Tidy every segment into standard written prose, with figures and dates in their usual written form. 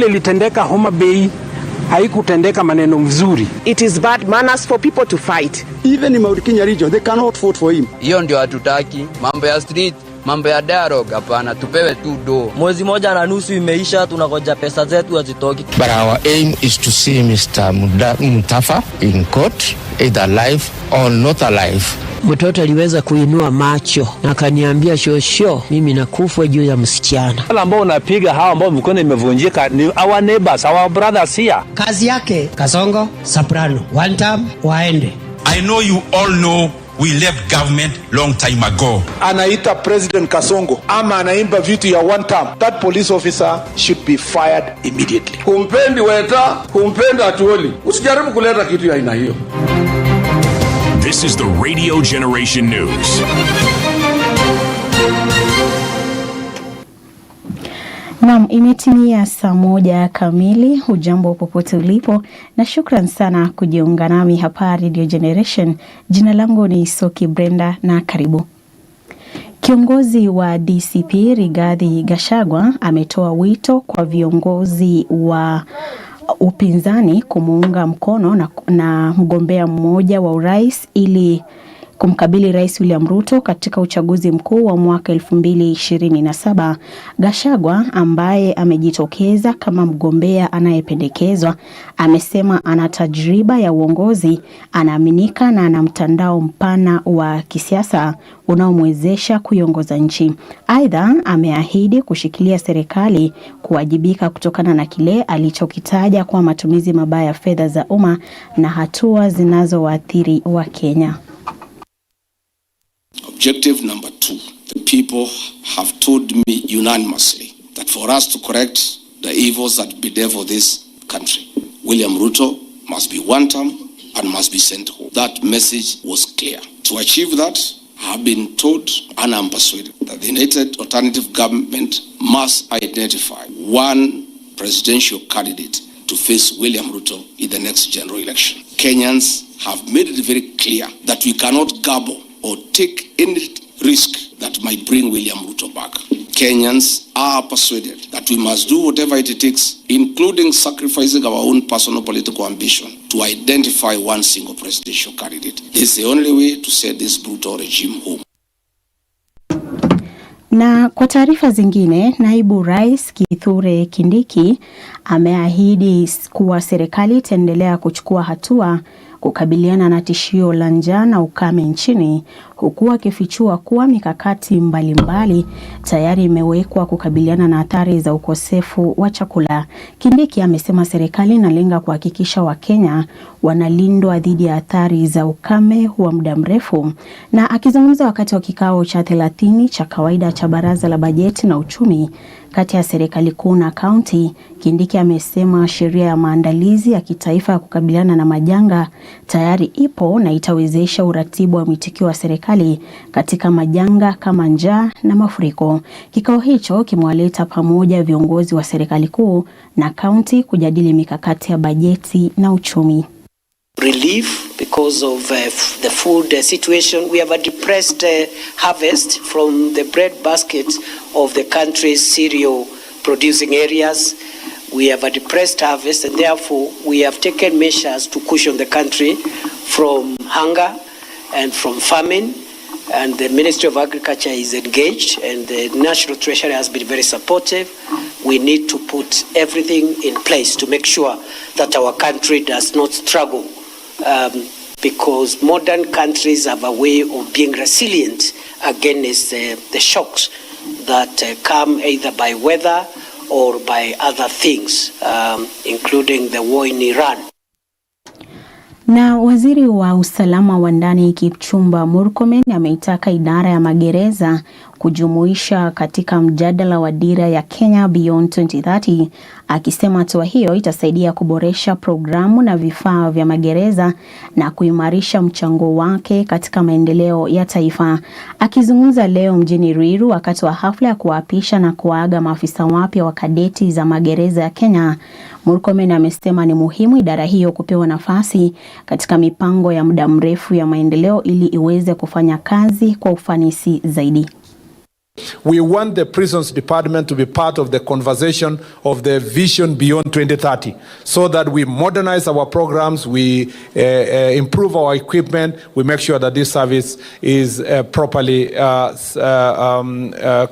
Ile litendeka Homa Bay haikutendeka maneno mzuri. It is bad manners for people to fight. Even in Mount Kenya region, they cannot vote for him. Hiyo ndio hatutaki. Mambo ya street, mambo ya dialogue hapana, tupewe tu do. Mwezi moja na nusu imeisha, tunagoja pesa zetu hazitoki. But our aim is to see Mr. Mutafa in court, either alive or not alive. Mtoto aliweza kuinua macho na akaniambia shosho, mimi nakufa juu ya msichana. Wale ambao unapiga hawa ambao mikono imevunjika ni our neighbors, our brothers here. Kazi yake Kasongo, Soprano, one time waende. I know you all know we left government long time ago. Anaita President Kasongo ama anaimba vitu ya one time. That police officer should be fired immediately. Kumpendi weta, kumpenda atuoli. Usijaribu kuleta kitu ya aina hiyo. This is the Radio Generation News. Naam, imetimia saa 1 kamili. Hujambo popote ulipo na shukran sana kujiunga nami hapa Radio Generation. Jina langu ni Soki Brenda na karibu. Kiongozi wa DCP Rigathi Gachagua ametoa wito kwa viongozi wa upinzani kumuunga mkono na mgombea mmoja wa urais ili kumkabili Rais William Ruto katika uchaguzi mkuu wa mwaka 2027. Gachagua ambaye amejitokeza kama mgombea anayependekezwa amesema ana tajriba ya uongozi, anaaminika na ana mtandao mpana wa kisiasa unaomwezesha kuiongoza nchi. Aidha, ameahidi kushikilia serikali kuwajibika kutokana na kile alichokitaja kwa matumizi mabaya ya fedha za umma na hatua zinazowaathiri wa Kenya. Objective number 2, the people have told me unanimously that for us to correct the evils that bedevil this country, William Ruto must be one term and must be sent home. That message was clear. To achieve that, I have been told and I am persuaded that the United Alternative Government must identify one presidential candidate to face William Ruto in the next general election. Kenyans have made it very clear that we cannot gamble or take any risk that might bring William Ruto back. Kenyans are persuaded that we must do whatever it takes, including sacrificing our own personal political ambition, to identify one single presidential candidate. This is the only way to set this brutal regime home. Na kwa taarifa zingine, naibu rais Kithure Kindiki ameahidi kuwa serikali itaendelea kuchukua hatua kukabiliana na tishio la njaa na ukame nchini, huku akifichua kuwa mikakati mbalimbali tayari imewekwa kukabiliana na athari za ukosefu wa chakula. Kindiki amesema serikali inalenga kuhakikisha Wakenya wanalindwa dhidi ya athari za ukame wa muda mrefu. Na akizungumza wakati wa kikao cha 30 cha kawaida cha Baraza la Bajeti na Uchumi kati ya serikali kuu na kaunti, Kindiki amesema sheria ya maandalizi ya kitaifa ya kukabiliana na majanga tayari ipo na itawezesha uratibu wa mitikio wa serikali katika majanga kama njaa na mafuriko. Kikao hicho kimewaleta pamoja viongozi wa serikali kuu na kaunti kujadili mikakati ya bajeti na uchumi. Relief because of the food situation. We have a depressed harvest from the bread basket of the country's cereal producing areas. We have a depressed harvest, and therefore we have taken measures to cushion the country from hunger and from famine. And the Ministry of Agriculture is engaged, and the National Treasury has been very supportive. We need to put everything in place to make sure that our country does not struggle, because modern countries have a way of being resilient against the shocks that come either by weather or by other things, including the war in Iran. Na waziri wa usalama wa ndani Kipchumba Murkomen ameitaka idara ya magereza kujumuisha katika mjadala wa dira ya Kenya Beyond 2030, akisema hatua hiyo itasaidia kuboresha programu na vifaa vya magereza na kuimarisha mchango wake katika maendeleo ya taifa. Akizungumza leo mjini Ruiru wakati wa hafla ya kuapisha na kuaga maafisa wapya wa kadeti za magereza ya Kenya, Murkomen amesema ni muhimu idara hiyo kupewa nafasi katika mipango ya muda mrefu ya maendeleo ili iweze kufanya kazi kwa ufanisi zaidi. We want the prisons department to be part of the conversation of the vision beyond 2030, so that we modernize our programs, we improve our equipment, we make sure that this service is properly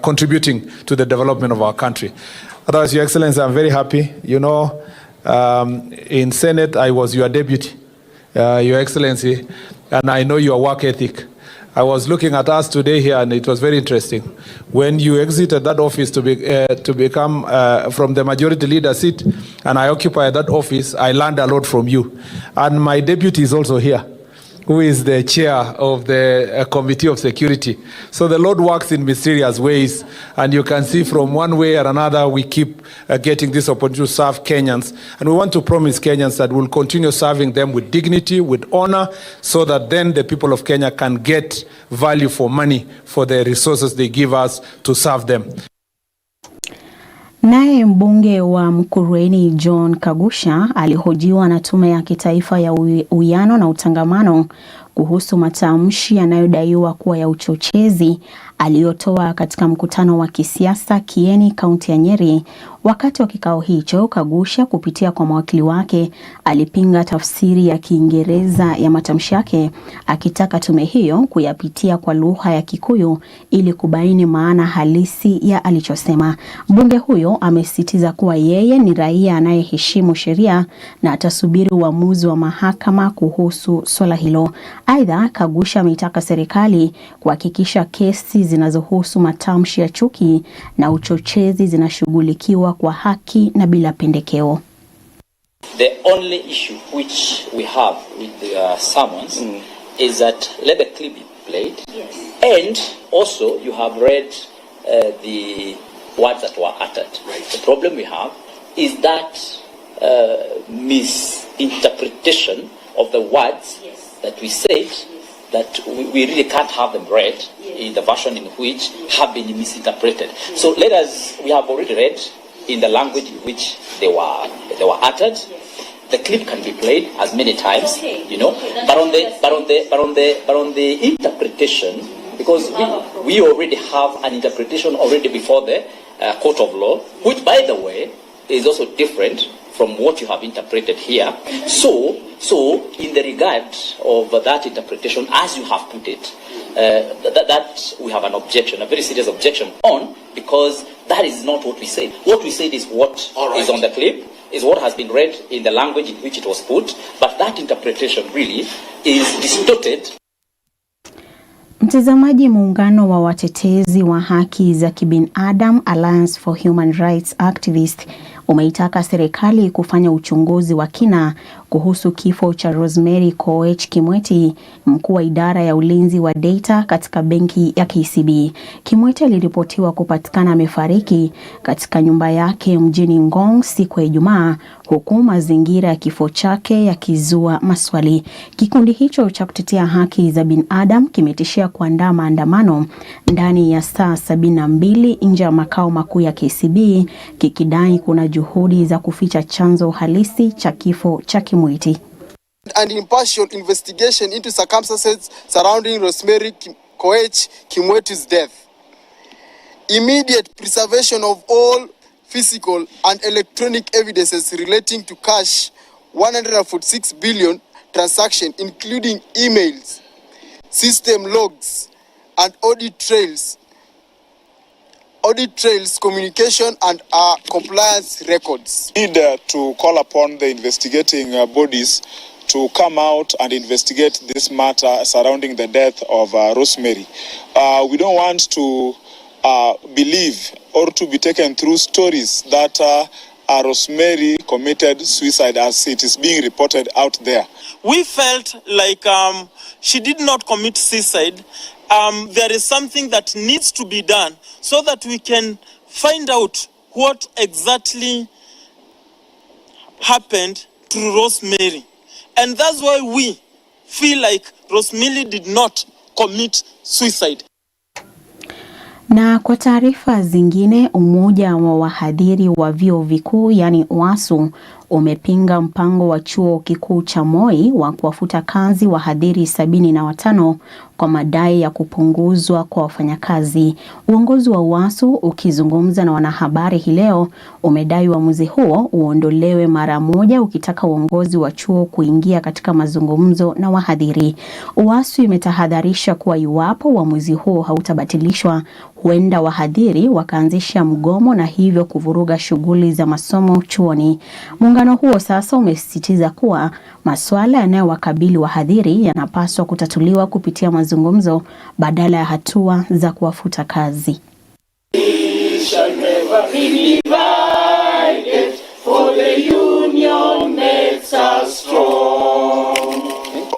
contributing to the development of our country. Otherwise, Your Excellency, I'm very happy. You know, in Senate, I was your deputy, Your Excellency, and I know your work ethic. I was looking at us today here, and it was very interesting. When you exited that office to become from the majority leader seat, and I occupy that office, I learned a lot from you. And my deputy is also here, who is the chair of the Committee of Security. So the Lord works in mysterious ways, and you can see from one way or another, we keep getting this opportunity to serve Kenyans. And we want to promise Kenyans that we'll continue serving them with dignity, with honor, so that then the people of Kenya can get value for money for the resources they give us to serve them. Naye mbunge wa Mkurueni John Kagusha alihojiwa na Tume ya Kitaifa ya Uwiano na Utangamano kuhusu matamshi yanayodaiwa kuwa ya uchochezi aliyotoa katika mkutano wa kisiasa Kieni, kaunti ya Nyeri. Wakati wa kikao hicho, Kagusha kupitia kwa mawakili wake alipinga tafsiri ya Kiingereza ya matamshi yake, akitaka tume hiyo kuyapitia kwa lugha ya Kikuyu ili kubaini maana halisi ya alichosema. Mbunge huyo amesisitiza kuwa yeye ni raia anayeheshimu sheria na atasubiri uamuzi wa mahakama kuhusu swala hilo. Aidha, Kagusha ameitaka serikali kuhakikisha kesi zinazohusu matamshi ya chuki na uchochezi zinashughulikiwa kwa haki na bila pendekeo. The only issue which we have with the summons is that let the clip be played. Yes. And also you have read the words that were uttered. Right. The problem we have is that misinterpretation of the words that we said, that we really can't have them read in the version in which have been misinterpreted. So we have already read in the language in which they were uttered. The clip can be played as many times, you know. But on the interpretation, because we already have an interpretation already before the court of law, which by the way is also different from what you have interpreted here. So in the regard of that interpretation, as you have put it, that we have an objection, a very serious objection on, because that is not what we said. What we said is what is on the clip, is what has been read in the language in which it was put, but that interpretation really is distorted. Mtazamaji, muungano wa watetezi wa haki za kibinadamu Alliance for Human Rights Activists umeitaka serikali kufanya uchunguzi wa kina kuhusu kifo cha Rosemary Koech Kimweti, mkuu wa idara ya ulinzi wa data katika benki ya KCB. Kimweti aliripotiwa kupatikana amefariki katika nyumba yake mjini Ngong siku ya Ijumaa, huku mazingira ya kifo chake yakizua maswali. Kikundi hicho cha kutetea haki za binadamu kimetishia kuandaa maandamano ndani ya saa 72 nje ya makao makuu ya KCB, kikidai kuna juhudi za kuficha chanzo halisi cha kifo cha Kimweti. An impartial investigation into circumstances surrounding Rosemary Koech Kimweti's death. Immediate preservation of all physical and electronic evidences relating to cash 146 billion transaction, including emails, system logs, and audit trails, communication, and compliance records. We need to call upon the investigating bodies to come out and investigate this matter surrounding the death of Rosemary. We don't want to believe or to be taken through stories that Rosemary committed suicide as it is being reported out there. We felt like she did not commit suicide. There is something that needs to be done so that we can find out what exactly happened to Rosemary. And that's why we feel like Rosemary did not commit suicide. Na kwa taarifa zingine, umoja wa wahadhiri wa vyuo vikuu yani UASU umepinga mpango wa chuo kikuu cha Moi wa kuwafuta kazi wahadhiri 75 kwa madai ya kupunguzwa kwa wafanyakazi. Uongozi wa UASU ukizungumza na wanahabari hii leo umedai uamuzi huo uondolewe mara moja, ukitaka uongozi wa chuo kuingia katika mazungumzo na wahadhiri. UASU imetahadharisha kuwa iwapo uamuzi huo hautabatilishwa, huenda wahadhiri wakaanzisha mgomo na hivyo kuvuruga shughuli za masomo chuoni. Muungano huo sasa umesisitiza kuwa masuala yanayowakabili wahadhiri yanapaswa kutatuliwa kupitia mazungumzo badala ya hatua za kuwafuta kazi.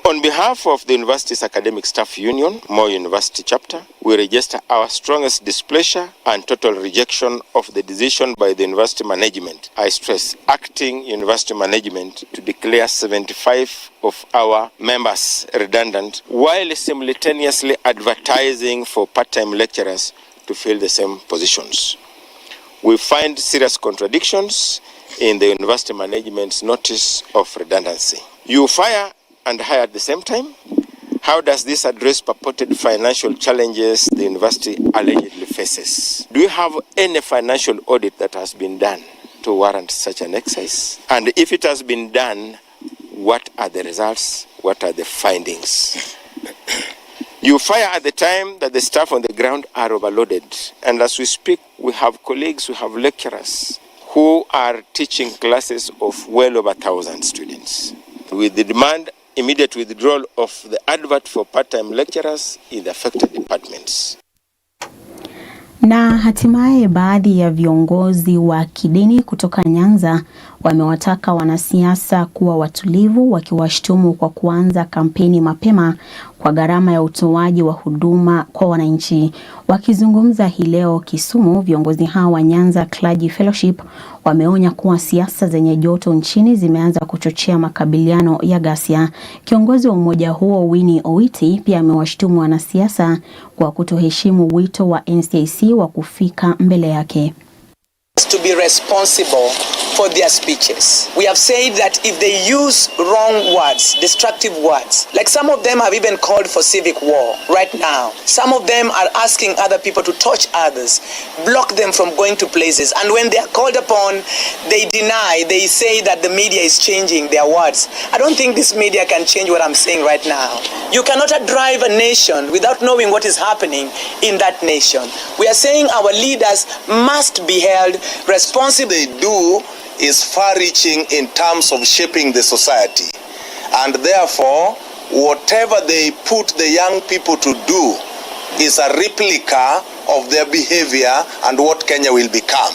On behalf of the University's Academic Staff Union, Moi University Chapter, we register our strongest displeasure and total rejection of the decision by the university management. I stress, acting university management to declare 75 of our members redundant, while simultaneously advertising for part-time lecturers to fill the same positions. We find serious contradictions in the university management's notice of redundancy. You fire and hire at the same time? How does this address purported financial challenges the university allegedly faces? Do you have any financial audit that has been done to warrant such an exercise? And if it has been done, what are the results? What are the findings? You fire at the time that the staff on the ground are overloaded. And as we speak, we have colleagues, we have lecturers who are teaching classes of well over 1,000 students. With the demand immediate withdrawal of the advert for part-time lecturers in the affected departments. Na hatimaye baadhi ya viongozi wa kidini kutoka Nyanza wamewataka wanasiasa kuwa watulivu, wakiwashtumu kwa kuanza kampeni mapema kwa gharama ya utoaji wa huduma kwa wananchi. Wakizungumza hii leo Kisumu, viongozi hao wa Nyanza Clergy Fellowship wameonya kuwa siasa zenye joto nchini zimeanza kuchochea makabiliano ya ghasia. Kiongozi wa umoja huo Winnie Owiti pia amewashtumu wanasiasa kwa kutoheshimu wito wa NCIC wa kufika mbele yake. To be responsible for their speeches. We have said that if they use wrong words, destructive words, like some of them have even called for civic war right now. Some of them are asking other people to touch others, block them from going to places. And when they are called upon, they deny, they say that the media is changing their words. I don't think this media can change what I'm saying right now. You cannot drive a nation without knowing what is happening in that nation. We are saying our leaders must be held responsible. They do is far-reaching in terms of shaping the society, and therefore whatever they put the young people to do is a replica of their behavior and what Kenya will become.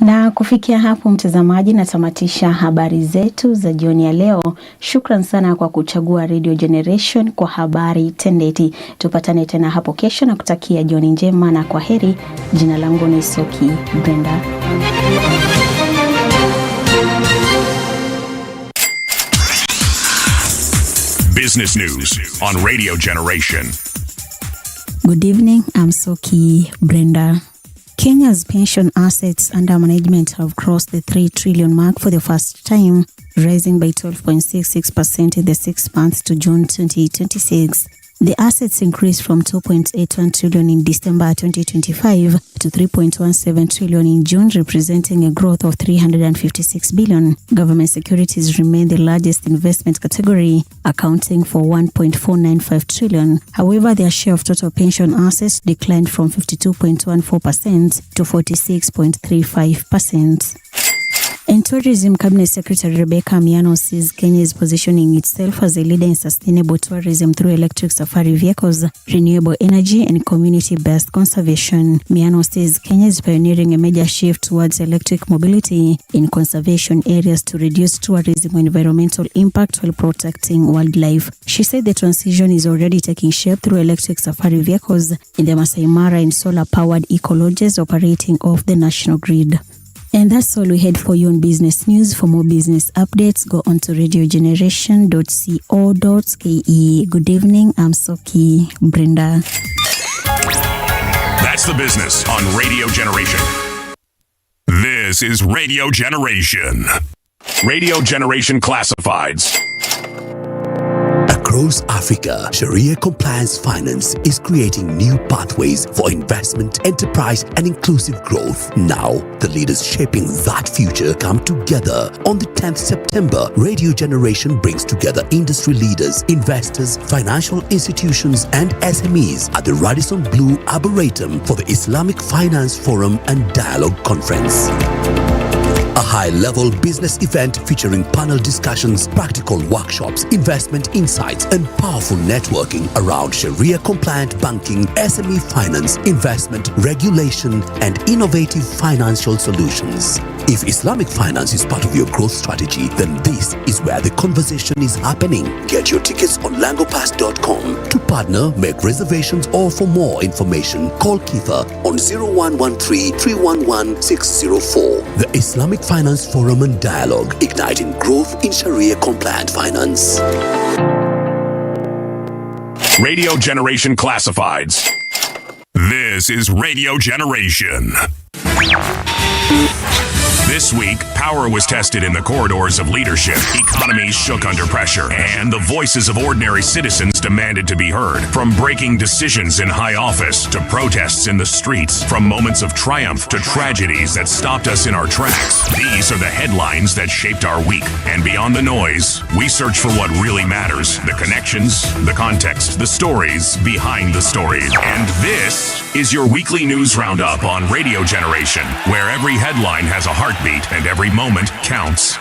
Na kufikia hapo mtazamaji, natamatisha habari zetu za jioni ya leo. Shukran sana kwa kuchagua Radio Generation kwa habari tendeti. Tupatane tena hapo kesho na kutakia jioni njema na kwaheri. Jina langu ni Soki Brenda. Business news on Radio Generation. Good evening, I'm Soki Brenda. Kenya's pension assets under management have crossed the 3 trillion mark for the first time, rising by 12.66% in the 6 months to June 2026. The assets increased from 2.81 trillion in December 2025 to 3.17 trillion in June, representing a growth of 356 billion. Government securities remain the largest investment category, accounting for 1.495 trillion. However, their share of total pension assets declined from 52.14% to 46.35%. And Tourism Cabinet Secretary Rebecca Miano says Kenya is positioning itself as a leader in sustainable tourism through electric safari vehicles, renewable energy, and community-based conservation. Miano says Kenya is pioneering a major shift towards electric mobility in conservation areas to reduce tourism and environmental impact while protecting wildlife. She said the transition is already taking shape through electric safari vehicles in the Masai Mara and solar-powered eco-lodges operating off the national grid. And that's all we had for you on Business News. For more business updates, go on to radiogeneration.co.ke. Good evening, I'm Soki Brenda. That's the business on Radio Generation. This This is Radio Generation. Radio Generation Classifieds. Across Africa, Sharia compliance finance is creating new pathways for investment, enterprise, and inclusive growth. Now, the leaders shaping that future come together. On the 10th September, Radio Generation brings together industry leaders, investors, financial institutions, and SMEs at the Radisson Blu Arboretum for the Islamic Finance Forum and Dialogue Conference. A high-level business event featuring panel discussions, practical workshops, investment insights, and powerful networking around Sharia-compliant banking, SME finance, investment, regulation, and innovative financial solutions. If Islamic finance is part of your growth strategy, then this is where the conversation is happening. Get your tickets on langopass.com. To partner, make reservations, or for more information, call Kifa on 0113 311 604. The Islamic Finance Forum and Dialogue, igniting growth in Sharia-compliant finance. Radio Generation Classifieds. This is Radio Generation. This week, power was tested in the corridors of leadership, economies shook under pressure, and the voices of ordinary citizens demanded to be heard. From breaking decisions in high office to protests in the streets, from moments of triumph to tragedies that stopped us in our tracks, these are the headlines that shaped our week. And beyond the noise, we search for what really matters: the connections, the context, the stories behind the stories. And this is your weekly news roundup on Radio Generation, where every headline has a heartbeat and every moment counts.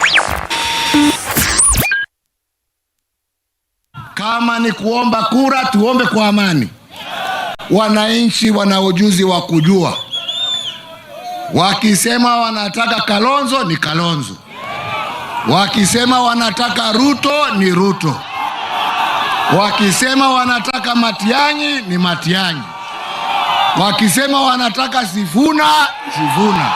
Kama ni kuomba kura, tuombe kwa amani. Wananchi wana ujuzi wa kujua. Wakisema wanataka Kalonzo ni Kalonzo. Wakisema wanataka Ruto ni Ruto. Wakisema wanataka Matiang'i ni Matiang'i. Wakisema wanataka Sifuna, Sifuna.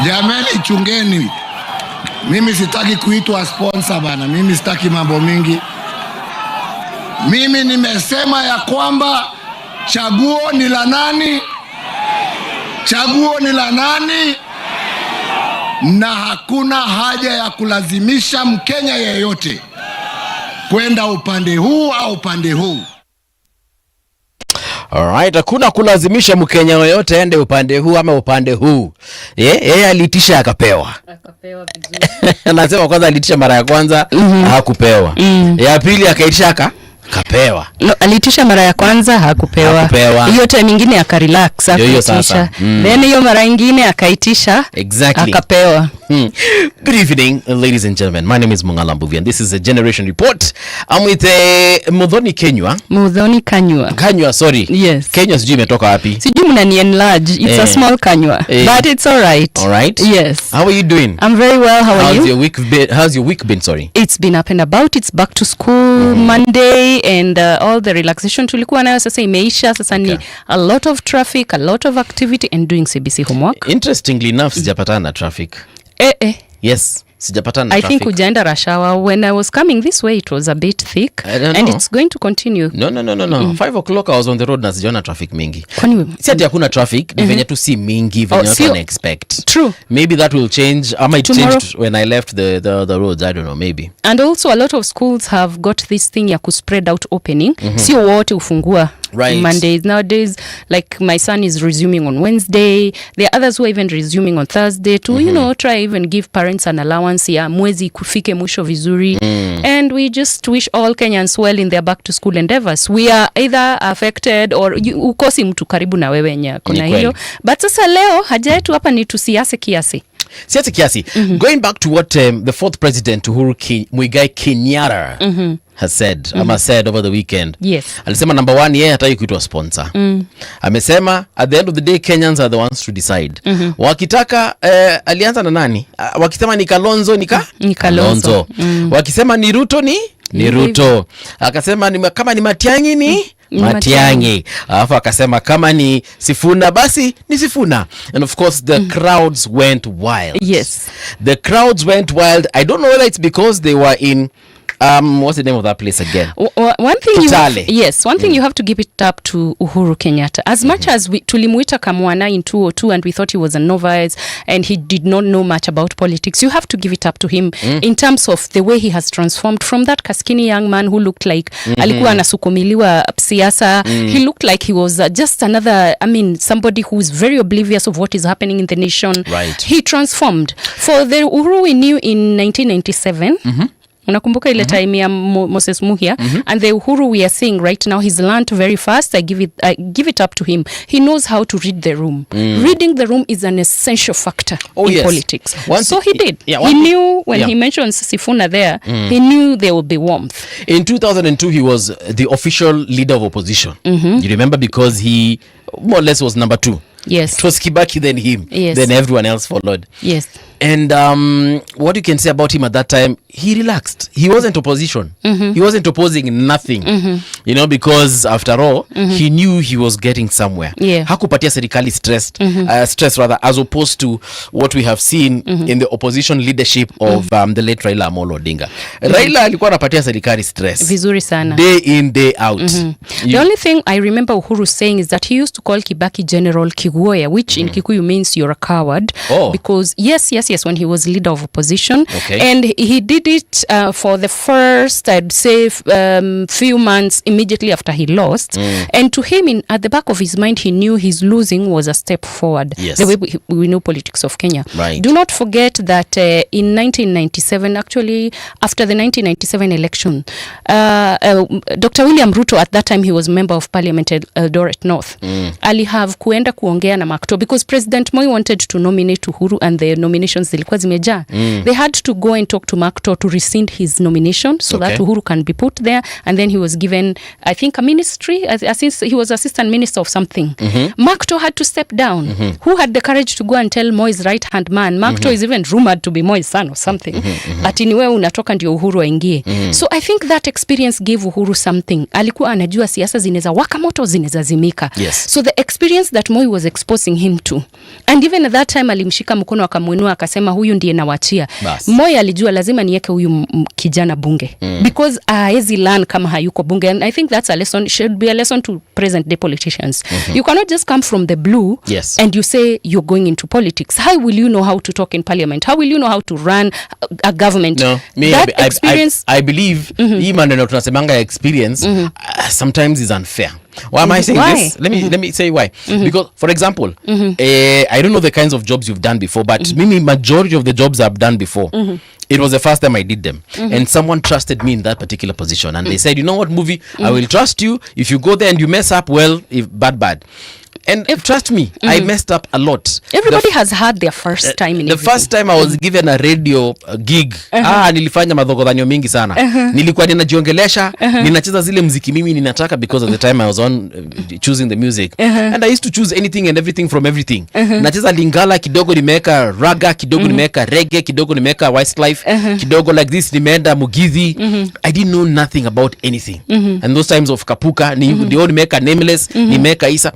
Jameni chungeni. Mimi sitaki kuitwa sponsor bana. Mimi sitaki mambo mingi. Mimi nimesema ya kwamba chaguo ni la nani? Chaguo ni la nani? Na hakuna haja ya kulazimisha Mkenya yeyote kwenda upande huu au upande huu. Alright, hakuna kulazimisha Mkenya yoyote ende upande huu ama upande huu. Yeye alitisha akapewa. Akapewa vizuri. Anasema kwanza alitisha mara ya kwanza hakupewa. Ya pili akaitisha akapewa. No, alitisha mara ya kwanza hakupewa. Hiyo time nyingine akarelax akaitisha. Then hiyo mara nyingine akaitisha akapewa. Good evening, ladies and gentlemen. My name is Mungala Mbuvi and this is a Generation Report. I'm with Muthoni Kenywa. Muthoni Kanywa. Kanywa, sorry. Yes. Kenya sijui imetoka wapi. Sijui mnani enlarge. It's a small Kanywa. But it's all right. All right. Yes. How are you doing? I'm very well. How are you? How's your week been, sorry? It's been up and about. It's back to school Monday and all the relaxation tulikuwa nayo sasa imeisha. Sasa ni a lot of traffic, a lot of activity and doing CBC homework. Interestingly enough, sijapatana na traffic. Yes, sijapatana na traffic. I think ujaenda rush hour. When I was coming this way, it was a bit thick. And it's going to continue. No. 5 o'clock I was on the road na sijaona traffic mingi. Si ati hakuna traffic, ni venye tu si mingi venye watu wana expect. True. Maybe that will change. I might change when I left the roads. I don't know, maybe. And also a lot of schools have got this thing ya spread out opening. Sio wote ufungua. Right. Mondays. Nowadays, like my son is resuming on Wednesday. There are others who are even resuming on Thursday to, you know, try even give parents an allowance ya mwezi kufike mwisho vizuri. And we just wish all Kenyans well in their back to school endeavors. We are either affected or ukosi mtu karibu na wewe nya kuna hiyo. But sasa leo haja yetu hapa ni tusiase kiasi. Siasa kiasi. Going back to what the fourth president Uhuru Muigai Kenyatta has said, said over the weekend. Yes. Alisema number 1, yeye hataki kuitwa sponsor. Amesema at the end of the day Kenyans are the ones to decide. Wakitaka alianza na nani? Wakisema ni Kalonzo ni Kalonzo. Wakisema ni Ruto ni Ruto. Akasema kama ni Matiang'i ni Matiang'i. Alafu akasema kama ni Sifuna basi ni Sifuna. And of course the crowds went wild. Yes. The crowds went wild. I don't know whether it's because they were in what's the name of that place again? One thing you have to give it up to Uhuru Kenyatta. As much as tulimuita Kamwana in 2002 and we thought he was a novice and he did not know much about politics, you have to give it up to him in terms of the way he has transformed from that kaskini young man who looked like alikuwa anasukumiliwa siasa. He looked like he was just another, somebody who is very oblivious of what is happening in the nation. Right. He transformed. For the Uhuru we knew in 1997, unakumbuka ile time ya Moses Muhia, and the Uhuru we are seeing right now, he's learned very fast. I give it up to him. He knows how to read the room. Reading the room is an essential factor in politics. So he did. He knew when he mentioned Sifuna there, he knew there would be warmth. In 2002 he was the official leader of opposition. You remember, because he more or less was number 2. Yes. It was Kibaki, then him. Yes. Then everyone else followed. Yes. And what you can say about him at that time, he relaxed. He wasn't opposition. He wasn't opposing nothing. You know, because after all, he knew he was getting somewhere. Yeah. Hakupatia serikali stress rather, as opposed to what we have seen in the opposition leadership of the late Raila Amolo Odinga. Raila alikuwa anapatia serikali stress. Vizuri sana. Day in, day out. The only thing I remember Uhuru saying is that he used to call Kibaki General Kiguoya, which in Kikuyu means you're a coward. Because yes, when he was leader of opposition. And he did it for the first, I'd say, few months immediately after he lost. And to him, at the back of his mind, he knew his losing was a step forward. Yes. The way we know politics of Kenya. Right. Do not forget that in 1997, actually, after the 1997 election, Dr. William Ruto, at that time, he was member of parliament at Eldoret North. Ali have kuenda kuongea na Makto, because President Moi wanted to nominate Uhuru and the nominations zilikuwa zimejaa. They had to go and talk to Makto to rescind his nomination so that Uhuru can be put there, and then he was given, I think, a ministry, since he was assistant minister of something. Makto had to step down. Who had the courage to go and tell Moi's right hand man? Makto is even rumored to be Moi's son or something. Ati niwe unatoka ndio Uhuru aingie. So I think that experience gave Uhuru something. Alikuwa anajua siasa zinaweza waka moto, zinaweza zimika. Yes. So the experience that Moi was exposing him to, and even at that time alimshika mkono akamuinua akasema huyu ndiye nawachia. Moi alijua lazima niweke huyu kijana bunge, because haezi learn kama hayuko bunge. And I think that's a lesson, should be a lesson to present day politicians. You cannot just come from the blue and you say you're going into politics. How will you know how to talk in parliament? How will you know how to run a government? No, I believe hii maneno tunasemanga experience sometimes is unfair. Why am I saying this? Let me say why. Because, for example, I don't know the kinds of jobs you've done before, but maybe majority of the jobs I've done before, it was the first time I did them. And someone trusted me in that particular position. And they said, you know what, Movie, I will trust you. If you go there and you mess up, well, if bad. And trust me, I messed up a lot. Everybody has had their first time in the first time I was given a radio gig. Nilifanya madhogodhanyo mingi sana. Nilikuwa ninajiongelesha, ninacheza zile muziki mimi ninataka, because of the time I was on choosing the music. And I used to choose anything and everything from everything. Nacheza Lingala, kidogo nimeweka raga, kidogo nimeweka reggae, kidogo nimeweka Westlife, kidogo like this nimeenda Mugithi. I didn't know nothing about anything. And those times of Kapuka, ndio nimeweka Nameless, nimeweka Isa.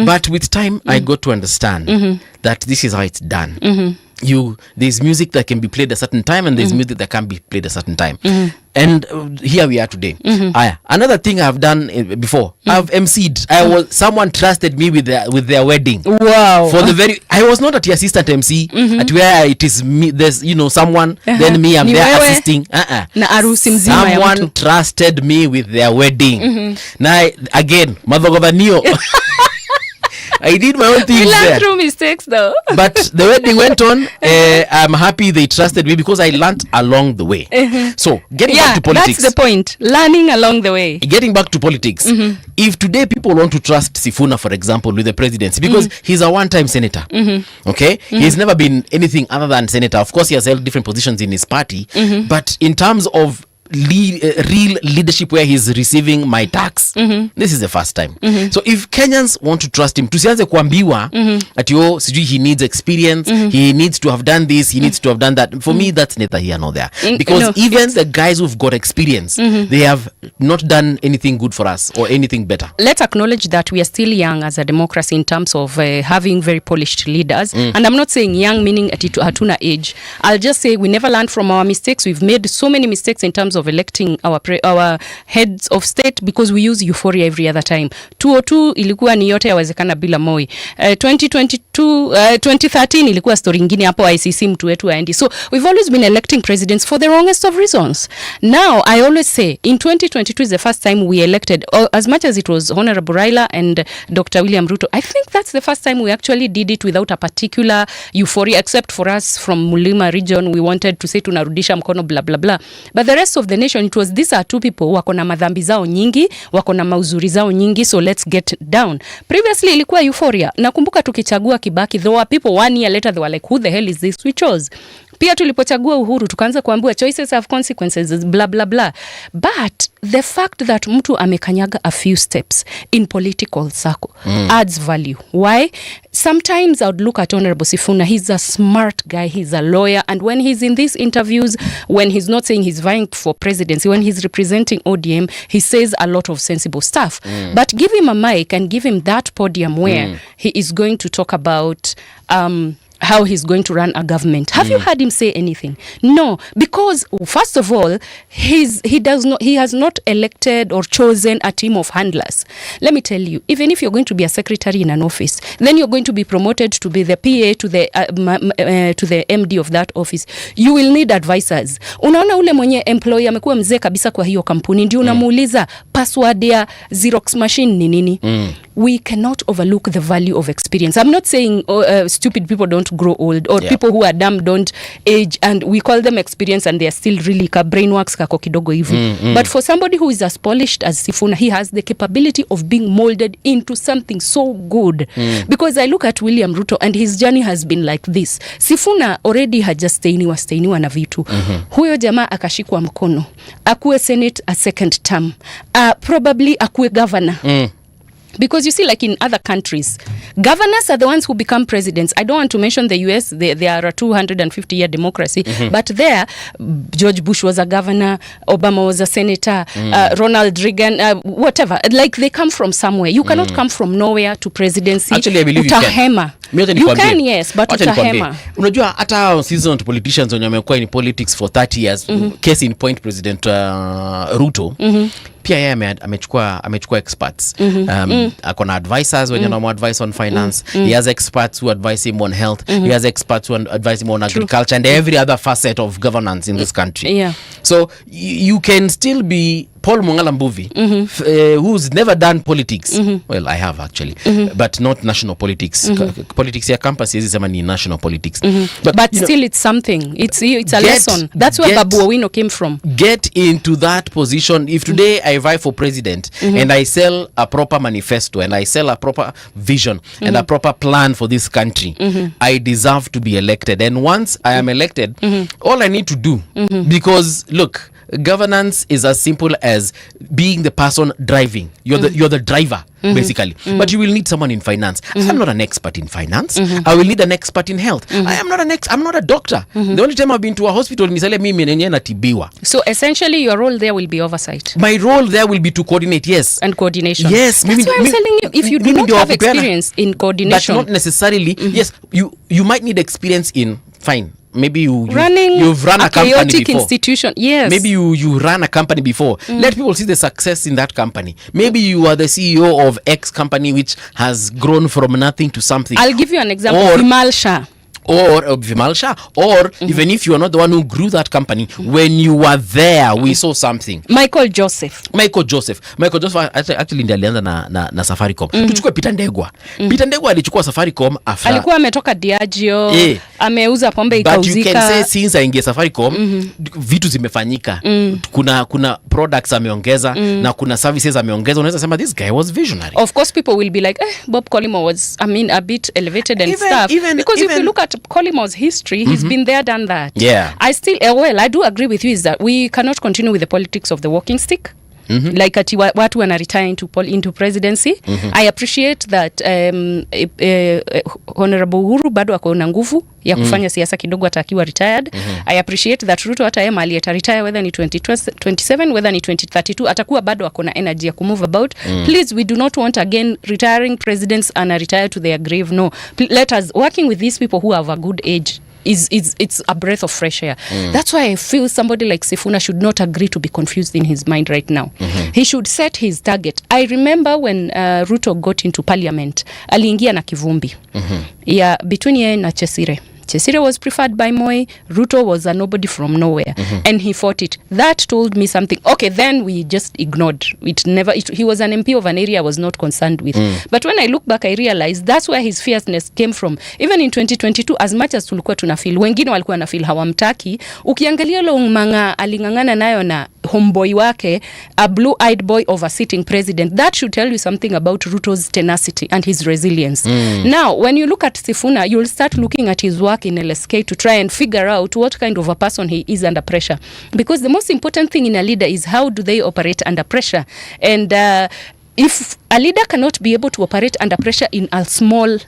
But with time, I got to understand that this is how it's done. There's music that can be played a certain time, and there's music that can't be played a certain time. And here we are today. Another thing I've done before, I've MC'd. Someone trusted me with their wedding. Wow! I was not at the assistant MC. At where it is me, there's someone, then me, I'm there assisting. Na arusi mzima ya mtu. Someone trusted me with their wedding. Now again, madhogodhanio. I did my own things. We learned through mistakes though. But the wedding went on. I'm happy they trusted me because I learned along the way. So, getting back to politics. That's the point. Learning along the way. Getting back to politics. If today people want to trust Sifuna, for example, with the presidency, because he's a one-time senator. Okay? He's never been anything other than senator. Of course, he has held different positions in his party. But in terms of real leadership where he's receiving my tax. This is the first time. So if Kenyans want to trust him, tusianze kuambiwa ati sijui he needs experience, he needs to have done this, he needs to have done that. For me, that's neither here nor there. Because even the guys who've got experience, they have not done anything good for us or anything better. Let's acknowledge that we are still young as a democracy in terms of having very polished leaders. And I'm not saying young meaning at hatuna age. I'll just say we never learned from our mistakes. We've made so many mistakes in terms of electing our heads of state because we use euphoria every other time. 2002 ilikuwa ni yote yawezekana bila Moi. 2013 ilikuwa story nyingine hapo ICC mtu wetu aendi. So we've always been electing presidents for the wrongest of reasons. Now I always say in 2022 is the first time we elected, as much as it was Honorable Raila and Dr. William Ruto, I think that's the first time we actually did it without a particular euphoria, except for us from Mulima region. We wanted to say tunarudisha mkono blah blah blah, but the rest of the nation, it was these are two people wako na madhambi zao nyingi, wako na mauzuri zao nyingi, so let's get down. Previously ilikuwa euphoria. Nakumbuka tukichagua Kibaki, there were people 1 year later they were like, who the hell is this we chose? Pia tulipochagua Uhuru tukaanza kuambiwa choices have consequences blah blah blah. But the fact that mtu amekanyaga a few steps in political circle adds value. Why? Sometimes I would look at Honorable Sifuna. He's a smart guy, he's a lawyer, and when he's in these interviews, when he's not saying he's vying for presidency, when he's representing ODM, he says a lot of sensible stuff. But give him a mic and give him that podium where he is going to talk about how he's going to run a government. Have you heard him say anything? No, because first of all, he has not elected or chosen a team of handlers. Let me tell you, even if you're going to be a secretary in an office, then you're going to be promoted to be the PA to the MD of that office. You will need advisors. Unaona ule mwenye employee amekuwa mzee kabisa kwa hiyo kampuni, ndio unamuuliza password ya Xerox machine ni nini? We cannot overlook the value of experience. I'm not saying stupid people don't grow old or people who are dumb don't age, and we call them experience and they are still really brainworks kako kidogo hivi. But for somebody who is as polished as Sifuna, he has the capability of being molded into something so good. Because I look at William Ruto and his journey has been like this. Sifuna already hajastainiwa na vitu. Huyo jamaa akashikwa mkono, akuwe senate a second term, probably akuwe governor. Because you see, like in other countries, governors are the ones who become presidents. I don't want to mention the US. They are a 250-year democracy. But there, George Bush was a governor, Obama was a senator, Ronald Reagan, whatever. Like, they come from somewhere. You cannot come from nowhere to presidency. Actually, I believe utahema. You can, yes, but utahema. Unajua, hata seasoned politicians wenye wamekuwa in politics for 30 years, case in point President Ruto, pia yeye amechukua experts. Akona advisors when you advice on finance. He has experts who advise him on health. He has experts who advise him on agriculture and every other facet of governance in this country. So you can still be Paul Mungala Mbuvi, who's never done politics. Well, I have actually, but not national politics. Politics ya campus is national politics. But still, it's something. It's a lesson. That's where Babu Owino came from. Get into that position. If today I vie for president and I sell a proper manifesto and I sell a proper vision and a proper plan for this country, I deserve to be elected. And once I am elected, all I need to do, because look, governance is as simple as being the person driving. You're the driver, basically. But you will need someone in finance. I'm not an expert in finance. I will need an expert in health. I'm not a doctor. The only time I've been to a hospital nisale mimi nenye natibiwa. So essentially your role there will be oversight. My role there will be to coordinate, yes. And coordination. Yes. That's why I'm telling you, if you do not have experience in coordination. But not necessarily. Yes, you might need experience in fine. Maybe you've run a company before. Institution. Yes. Maybe you ran a company before. Let people see the success in that company. Maybe you are the CEO of X company which has grown from nothing to something. I'll give you an example. Vimal Shah. Or even if you are not the one who grew that company, when you were there, we saw something. Michael Joseph actually ndiye alianza na Safaricom. Tuchukue Peter Ndegwa. Peter Ndegwa alichukua Safaricom after alikuwa ametoka Diageo, ameuza pombe ikauzika. But you can say since aingia Safaricom, vitu zimefanyika. Kuna products ameongeza na kuna services ameongeza. Unaweza sema this guy was visionary. Of course people will be like, Bob Collymore was a bit elevated and stuff. Because if you look at Collimo's history, he's been there, done that. Yeah. I still, well, I do agree with you is that we cannot continue with the politics of the walking stick. Like ati watu wana retire into presidency. I appreciate that Honorable Uhuru bado ako na nguvu ya kufanya siasa kidogo hata akiwa retired. I appreciate that Ruto hata yeye mali retire whether ni 2027 whether ni 2032 atakuwa bado ako na energy ya kumove about. Please, we do not want again retiring presidents and retire to their grave. No, let us working with these people who have a good age. It's a breath of fresh air. That's why I feel somebody like Sifuna should not agree to be confused in his mind right now. He should set his target. I remember when Ruto got into parliament, aliingia na kivumbi. Yeah, between yeye na Chesire. Chesire was preferred by Moi. Ruto was a nobody from nowhere, and he fought it. That told me something. Okay, then we just ignored it. He was an MP of an area I was not concerned with. But when I look back, I realized that's where his fierceness came from. Even in 2022, as much as tulikuwa tunafeel, wengine walikuwa na feel hawamtaki. Ukiangalia Longmanga alingangana nayo na homeboy wake, a blue-eyed boy of a sitting president. That should tell you something about Ruto's tenacity and his resilience. Now, when you look at Sifuna, you'll start looking at his work in LSK to try and figure out what kind of a person he is under pressure. Because the most important thing in a leader is how do they operate under pressure. And if a leader cannot be able to operate under pressure in a small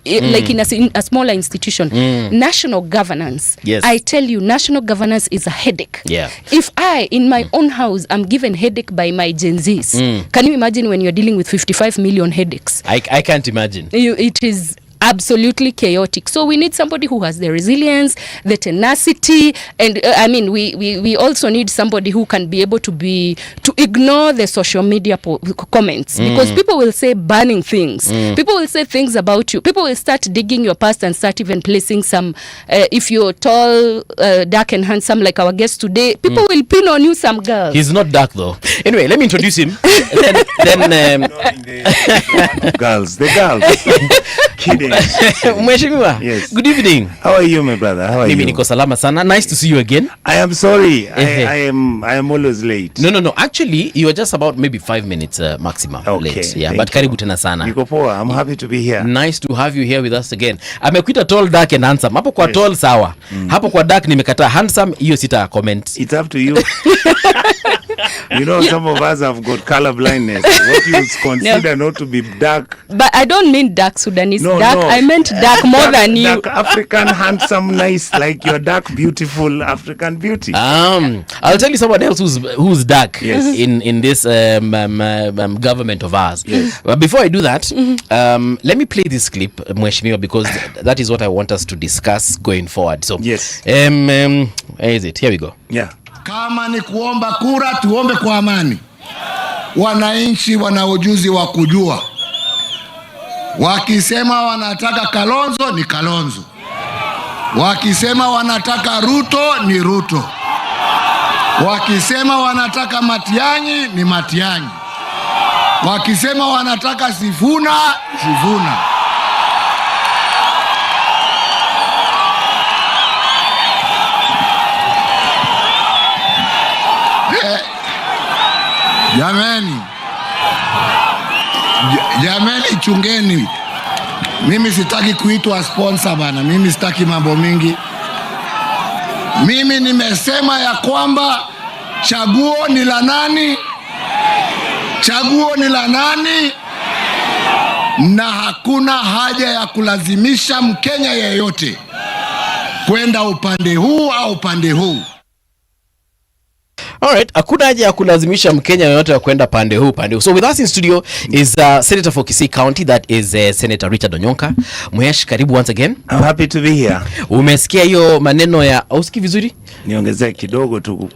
like in a smaller institution, national governance, I tell you, national governance is a headache. If I, in my own house, am given headache by my Gen Zs, can you imagine when you're dealing with 55 million headaches? I can't imagine. It is absolutely chaotic. So we need somebody who has the resilience, the tenacity, and I mean, we also need somebody who can be able to ignore the social media comments, because people will say burning things. People will say things about you. People will start digging your past and start even placing some, if you're tall, dark and handsome like our guest today, people will pin on you some girls. He's not dark though. Anyway, let me introduce him. The girls. Kidding. Mheshimiwa, yes. Good evening. How are you, my brother? How are Mimi you? Niko salama sana. Nice to see you again. I am sorry. I am always late. No. Actually, you are just about maybe 5 minutes maximum late. Yeah, but karibu tena sana. Niko poa. I'm happy to be here. Nice to have you here with us again. Amekuita tall, dark and handsome. Hapo kwa tall sawa. Hapo kwa dark nimekataa. Handsome hiyo sita comment. It's up to you. You know, some of us have got color blindness. What you consider not to be dark. But I don't mean dark Sudanese. Dark. I meant dark more than you. Dark African, handsome, nice, like your dark, beautiful African beauty. I'll tell you someone else who's dark in this government of ours. Yes. But before I do that, let me play this clip, Mheshimiwa, because that is what I want us to discuss going forward. So, yes. Where is it? Here we go. Yeah. Kama ni kuomba kura, tuombe kwa amani. Wananchi wana ujuzi wa kujua. Wakisema wanataka Kalonzo ni Kalonzo. Wakisema wanataka Ruto ni Ruto. Wakisema wanataka Matiang'i ni Matiang'i. Wakisema wanataka Sifuna, Sifuna. Jameni chungeni. Mimi sitaki kuitwa sponsor bana. Mimi sitaki mambo mingi. Mimi nimesema ya kwamba chaguo ni la nani? Chaguo ni la nani? Na hakuna haja ya kulazimisha Mkenya yeyote kwenda upande huu au upande huu. Alright, hakuna haja ya kulazimisha Mkenya yoyote ya kwenda pande huu. So with us in studio is Senator for Kisii County, that is Senator Richard Onyonka. Mhesh, karibu once again. I'm happy to be here. Umesikia hiyo maneno ya usiki vizuri? Niongezee kidogo tu.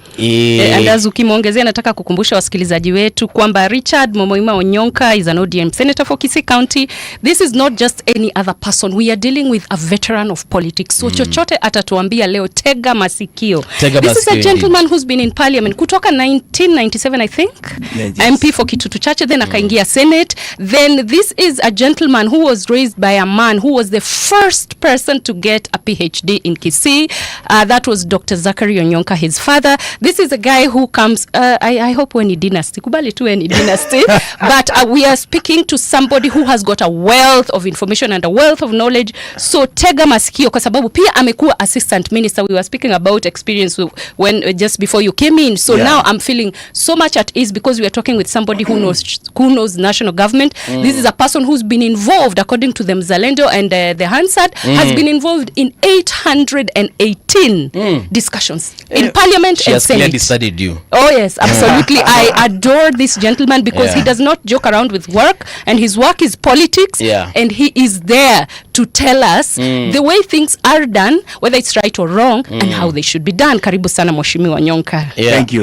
Andazu ukimwongezea, nataka kukumbusha wasikilizaji wetu kwamba Richard Momoima Onyonka is an ODM Senator for Kisii County. This is not just any other person. We are dealing with a veteran of politics. So chochote atatuambia leo, tega masikio. This is a gentleman who's been in parliament been kutoka 1997 I think. Yes. MP for Kitutu Chache, then akaingia Senate. Then this is a gentleman who was raised by a man who was the first person to get a PhD in Kisii. That was Dr. Zachary Onyonka, his father. This is a guy who comes, I hope when he dynasty, kubali tu any dynasty, but we are speaking to somebody who has got a wealth of information and a wealth of knowledge. So tega masikio kwa sababu pia amekuwa assistant minister. We were speaking about experience when just before you came in. So now I'm feeling so much at ease because we are talking with somebody who knows national government. This is a person who's been involved, according to the Mzalendo and the Hansard, has been involved in 818 discussions in Parliament She and has Senate. clearly studied you. Oh yes, absolutely. I adore this gentleman because he does not joke around with work, and his work is politics, and he is there to tell us the way things are done, whether it's right or wrong, and how they should be done. Karibu sana Mheshimiwa Onyonka.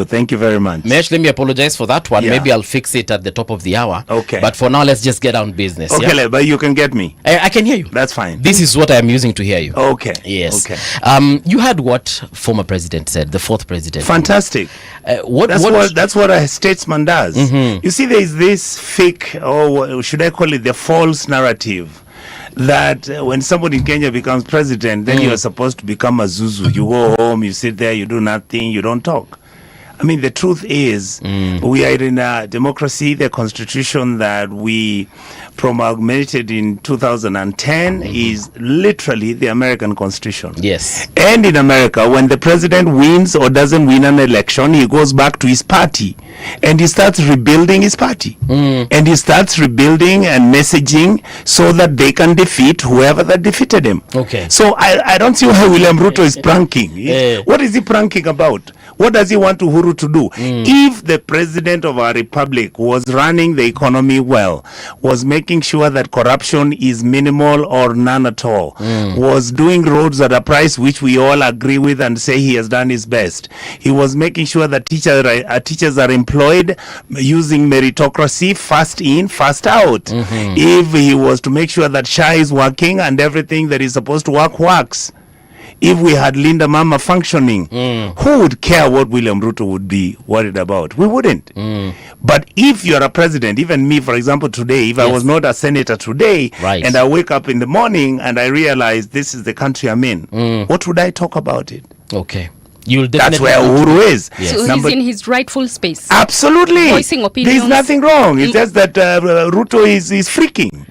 Thank you very much. Mesh, let me apologize for that one. Maybe I'll fix it at the top of the hour. Okay. But for now, let's just get on business. Okay, but you can get me. I can hear you. That's fine. This is what I'm using to hear you. Okay. Yes. Okay. You heard what former president said, the fourth president. Fantastic. That's what a statesman does. You see, there is this fake, or should I call it the false narrative, that when somebody in Kenya becomes president, then you are supposed to become a Zuzu. You go home, you sit there, you do nothing, you don't talk. I mean, the truth is, we are in a democracy. The constitution that we promulgated in 2010 is literally the American constitution. Yes. And in America, when the president wins or doesn't win an election, he goes back to his party and he starts rebuilding his party. And he starts rebuilding and messaging so that they can defeat whoever that defeated him. Okay. So I don't see why William Ruto is pranking. What is he pranking about? What does he want Uhuru to do? If the president of our republic was running the economy well, was making sure that corruption is minimal or none at all, was doing roads at a price which we all agree with and say he has done his best, he was making sure that teachers are employed using meritocracy, first in, first out. If he was to make sure that SHA is working and everything that is supposed to work works, if we had Linda Mama functioning, who would care what William Ruto would be worried about? We wouldn't. But if you're a president, even me, for example, today, if I was not a senator today, and I wake up in the morning and I realize this is the country I'm in, what would I talk about it? Okay. That's where Uhuru is. So he's in his rightful space. Absolutely. Voicing opinions. There's nothing wrong. It's just that Ruto is freaking.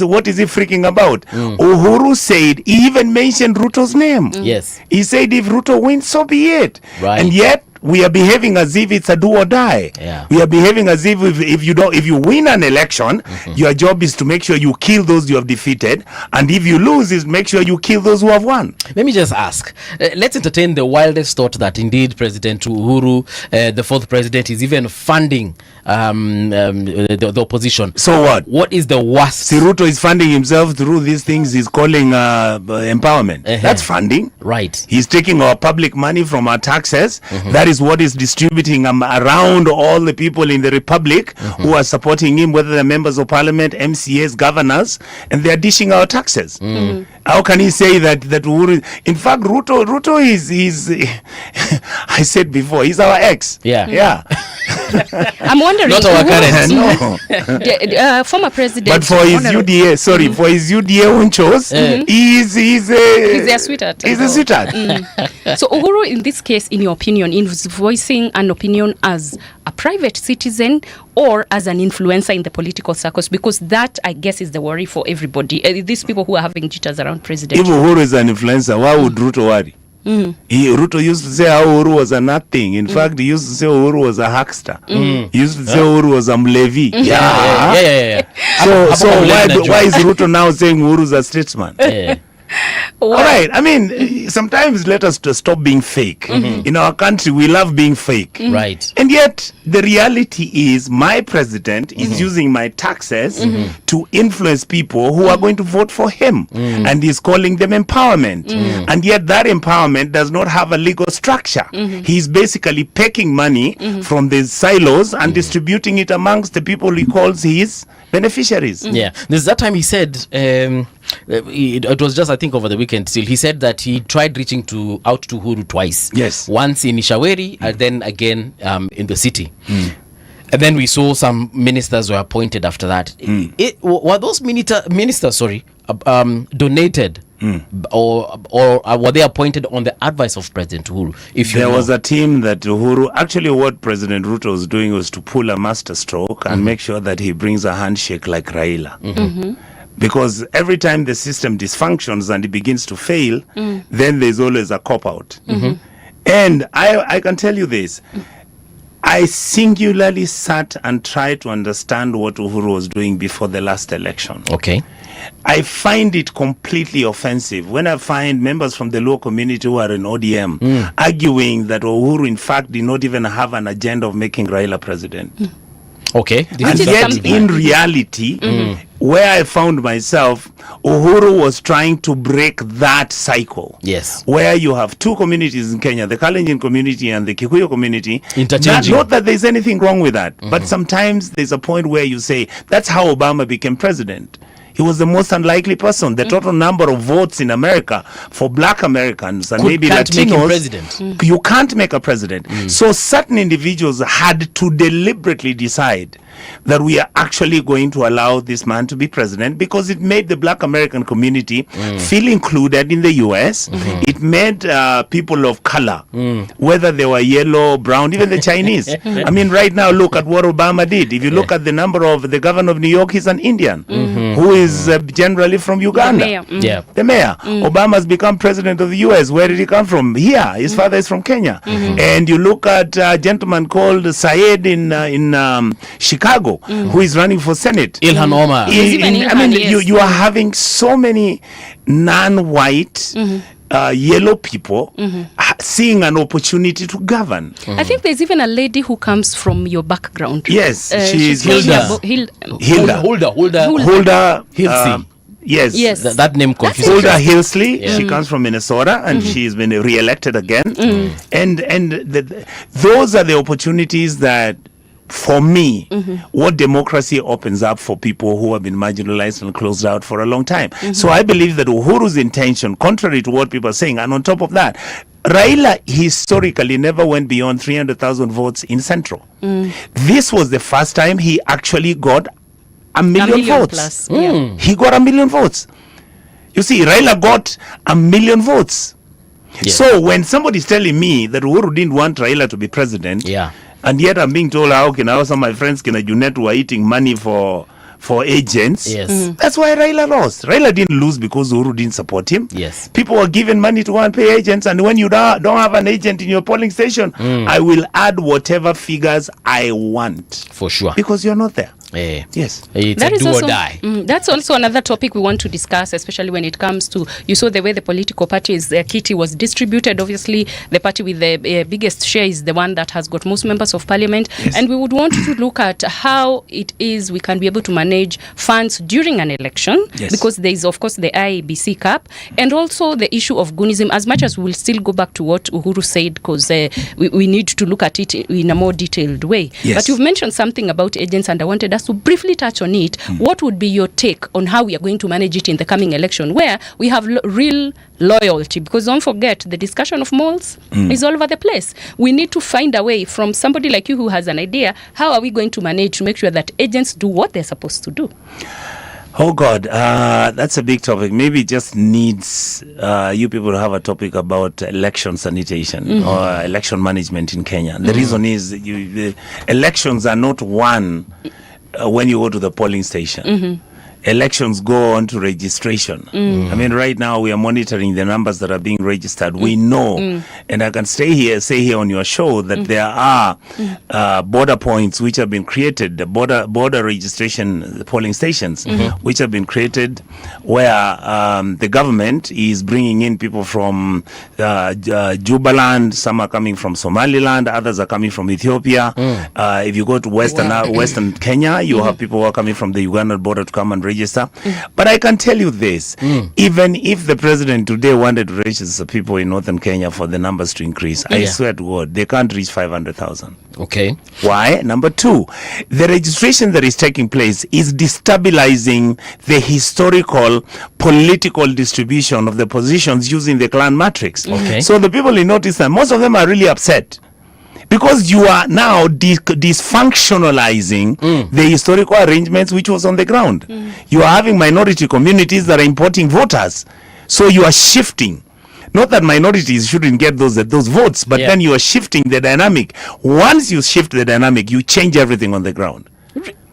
What is he freaking about? Uhuru said, he even mentioned Ruto's name. Yes. He said if Ruto wins, so be it. Right. And yet, we are behaving as if it's a do or die. We are behaving as if if you win an election, your job is to make sure you kill those you have defeated, and if you lose, is make sure you kill those who have won. Let me just ask. Let's entertain the wildest thought that indeed President Uhuru, the fourth president, is even funding the opposition. So what? What is the worst? See, Ruto is funding himself through these things he's calling empowerment. That's funding. Right. He's taking our public money from our taxes. That is what is distributing around all the people in the republic who are supporting him, whether they're members of parliament, MCAs, governors, and they're dishing our taxes. How can he say that Uhuru? In fact, Ruto is I said before, he's our ex. Yeah. I'm wondering. Not our current. No. Former president. But for his UDA, for his UDA unchos, he's a sweetheart. He's a sweetheart. So Uhuru, in this case, in your opinion, is voicing an opinion as a private citizen or as an influencer in the political circles? Because that, I guess, is the worry for everybody. These people who are having jitters around president. If Uhuru is an influencer, why would Ruto worry? Ruto used to say how Uhuru was a nothing. In fact, he used to say Uhuru was a huckster. He used to say Uhuru was a mlevi. Yeah. So why is Ruto now saying Uhuru is a statesman? All right. I mean, sometimes let us to stop being fake. In our country, we love being fake. Right. And yet, the reality is my president is using my taxes to influence people who are going to vote for him. And he's calling them empowerment. And yet, that empowerment does not have a legal structure. He's basically pecking money from the silos and distributing it amongst the people he calls his beneficiaries. Yeah. There's that time he said it was just, I think, over the weekend still. He said that he tried reaching out to Uhuru twice. Yes. Once in Ishaweri and then again in the city. And then we saw some ministers were appointed after that. Were those ministers donated or were they appointed on the advice of President Uhuru? There was a team that Uhuru, actually what President Ruto was doing was to pull a master stroke and make sure that he brings a handshake like Raila. Because every time the system dysfunctions and it begins to fail, then there's always a cop-out. And I can tell you this. I singularly sat and tried to understand what Uhuru was doing before the last election. Okay. I find it completely offensive when I find members from the Luo community who are in ODM arguing that Uhuru, in fact, did not even have an agenda of making Raila president. Okay. And yet, in reality, where I found myself, Uhuru was trying to break that cycle. Yes. Where you have two communities in Kenya, the Kalenjin community and the Kikuyu community. Interchanging. Not that there's anything wrong with that, but sometimes there's a point where you say, that's how Obama became president. He was the most unlikely person. The total number of votes in America for black Americans and maybe Latinos, you can't make a president. So certain individuals had to deliberately decide that we are actually going to allow this man to be president because it made the black American community feel included in the US. It made people of color, whether they were yellow, brown, even the Chinese. I mean, right now, look at what Obama did. If you look at the number of the governor of New York, he's an Indian who is generally from Uganda. The mayor. Obama's become president of the US. Where did he come from? Here. His father is from Kenya. And you look at a gentleman called Syed in Chicago, who is running for Senate. Ilhan Omar. You are having so many non-white yellow people seeing an opportunity to govern. I think there's even a lady who comes from your background. Yes, she's Hilda. Hilda Hilsey. Yes. That name confuses. Hilda Hilsley. She comes from Minnesota and she's been re-elected again. And those are the opportunities that, for me, what democracy opens up for people who have been marginalized and closed out for a long time. So I believe that Uhuru's intention, contrary to what people are saying, and on top of that, Raila historically never went beyond 300,000 votes in Central. This was the first time he actually got a million votes. Plus, He got 1 million votes. You see, Raila got 1 million votes. So when somebody's telling me that Uhuru didn't want Raila to be president, and yet I'm being told how can some of my friends Kina Junet were eating money for agents. That's why Raila lost. Raila didn't lose because Uhuru didn't support him. People were given money to go and pay agents, and when you don't have an agent in your polling station, I will add whatever figures I want. For sure. Because you're not there. Yes. It's a do or die. That's also another topic we want to discuss, especially when it comes to, you saw the way the political parties kitty was distributed. Obviously, the party with the biggest share is the one that has got most members of parliament. And we would want to look at how it is we can be able to manage funds during an election, because there is, of course, the IEBC cap, and also the issue of goonism, as much as we will still go back to what Uhuru said, because we need to look at it in a more detailed way. But you've mentioned something about agents, and I wanted us to briefly touch on it. What would be your take on how we are going to manage it in the coming election, where we have real loyalty? Because don't forget, the discussion of malls is all over the place. We need to find a way from somebody like you who has an idea. How are we going to manage to make sure that agents do what they're supposed to do? Oh God, that's a big topic. Maybe it just needs you people to have a topic about election sanitation or election management in Kenya. The reason is the elections are not won when you go to the polling station. Elections go on to registration. I mean, right now we are monitoring the numbers that are being registered. We know, and I can say here on your show that there are border points which have been created, the border registration polling stations, which have been created, where the government is bringing in people from Jubaland. Some are coming from Somaliland, others are coming from Ethiopia. If you go to western Kenya, you have people who are coming from the Ugandan border to come and register. But I can tell you this, even if the president today wanted to register people in northern Kenya for the numbers to increase, I swear to God, they can't reach 500,000. Okay. Why? Number two, the registration that is taking place is destabilizing the historical political distribution of the positions using the clan matrix. Okay. So the people in Northeastern, most of them are really upset because you are now dysfunctionalizing the historical arrangements which was on the ground. You are having minority communities that are importing voters. So you are shifting. Not that minorities shouldn't get those votes, but then you are shifting the dynamic. Once you shift the dynamic, you change everything on the ground.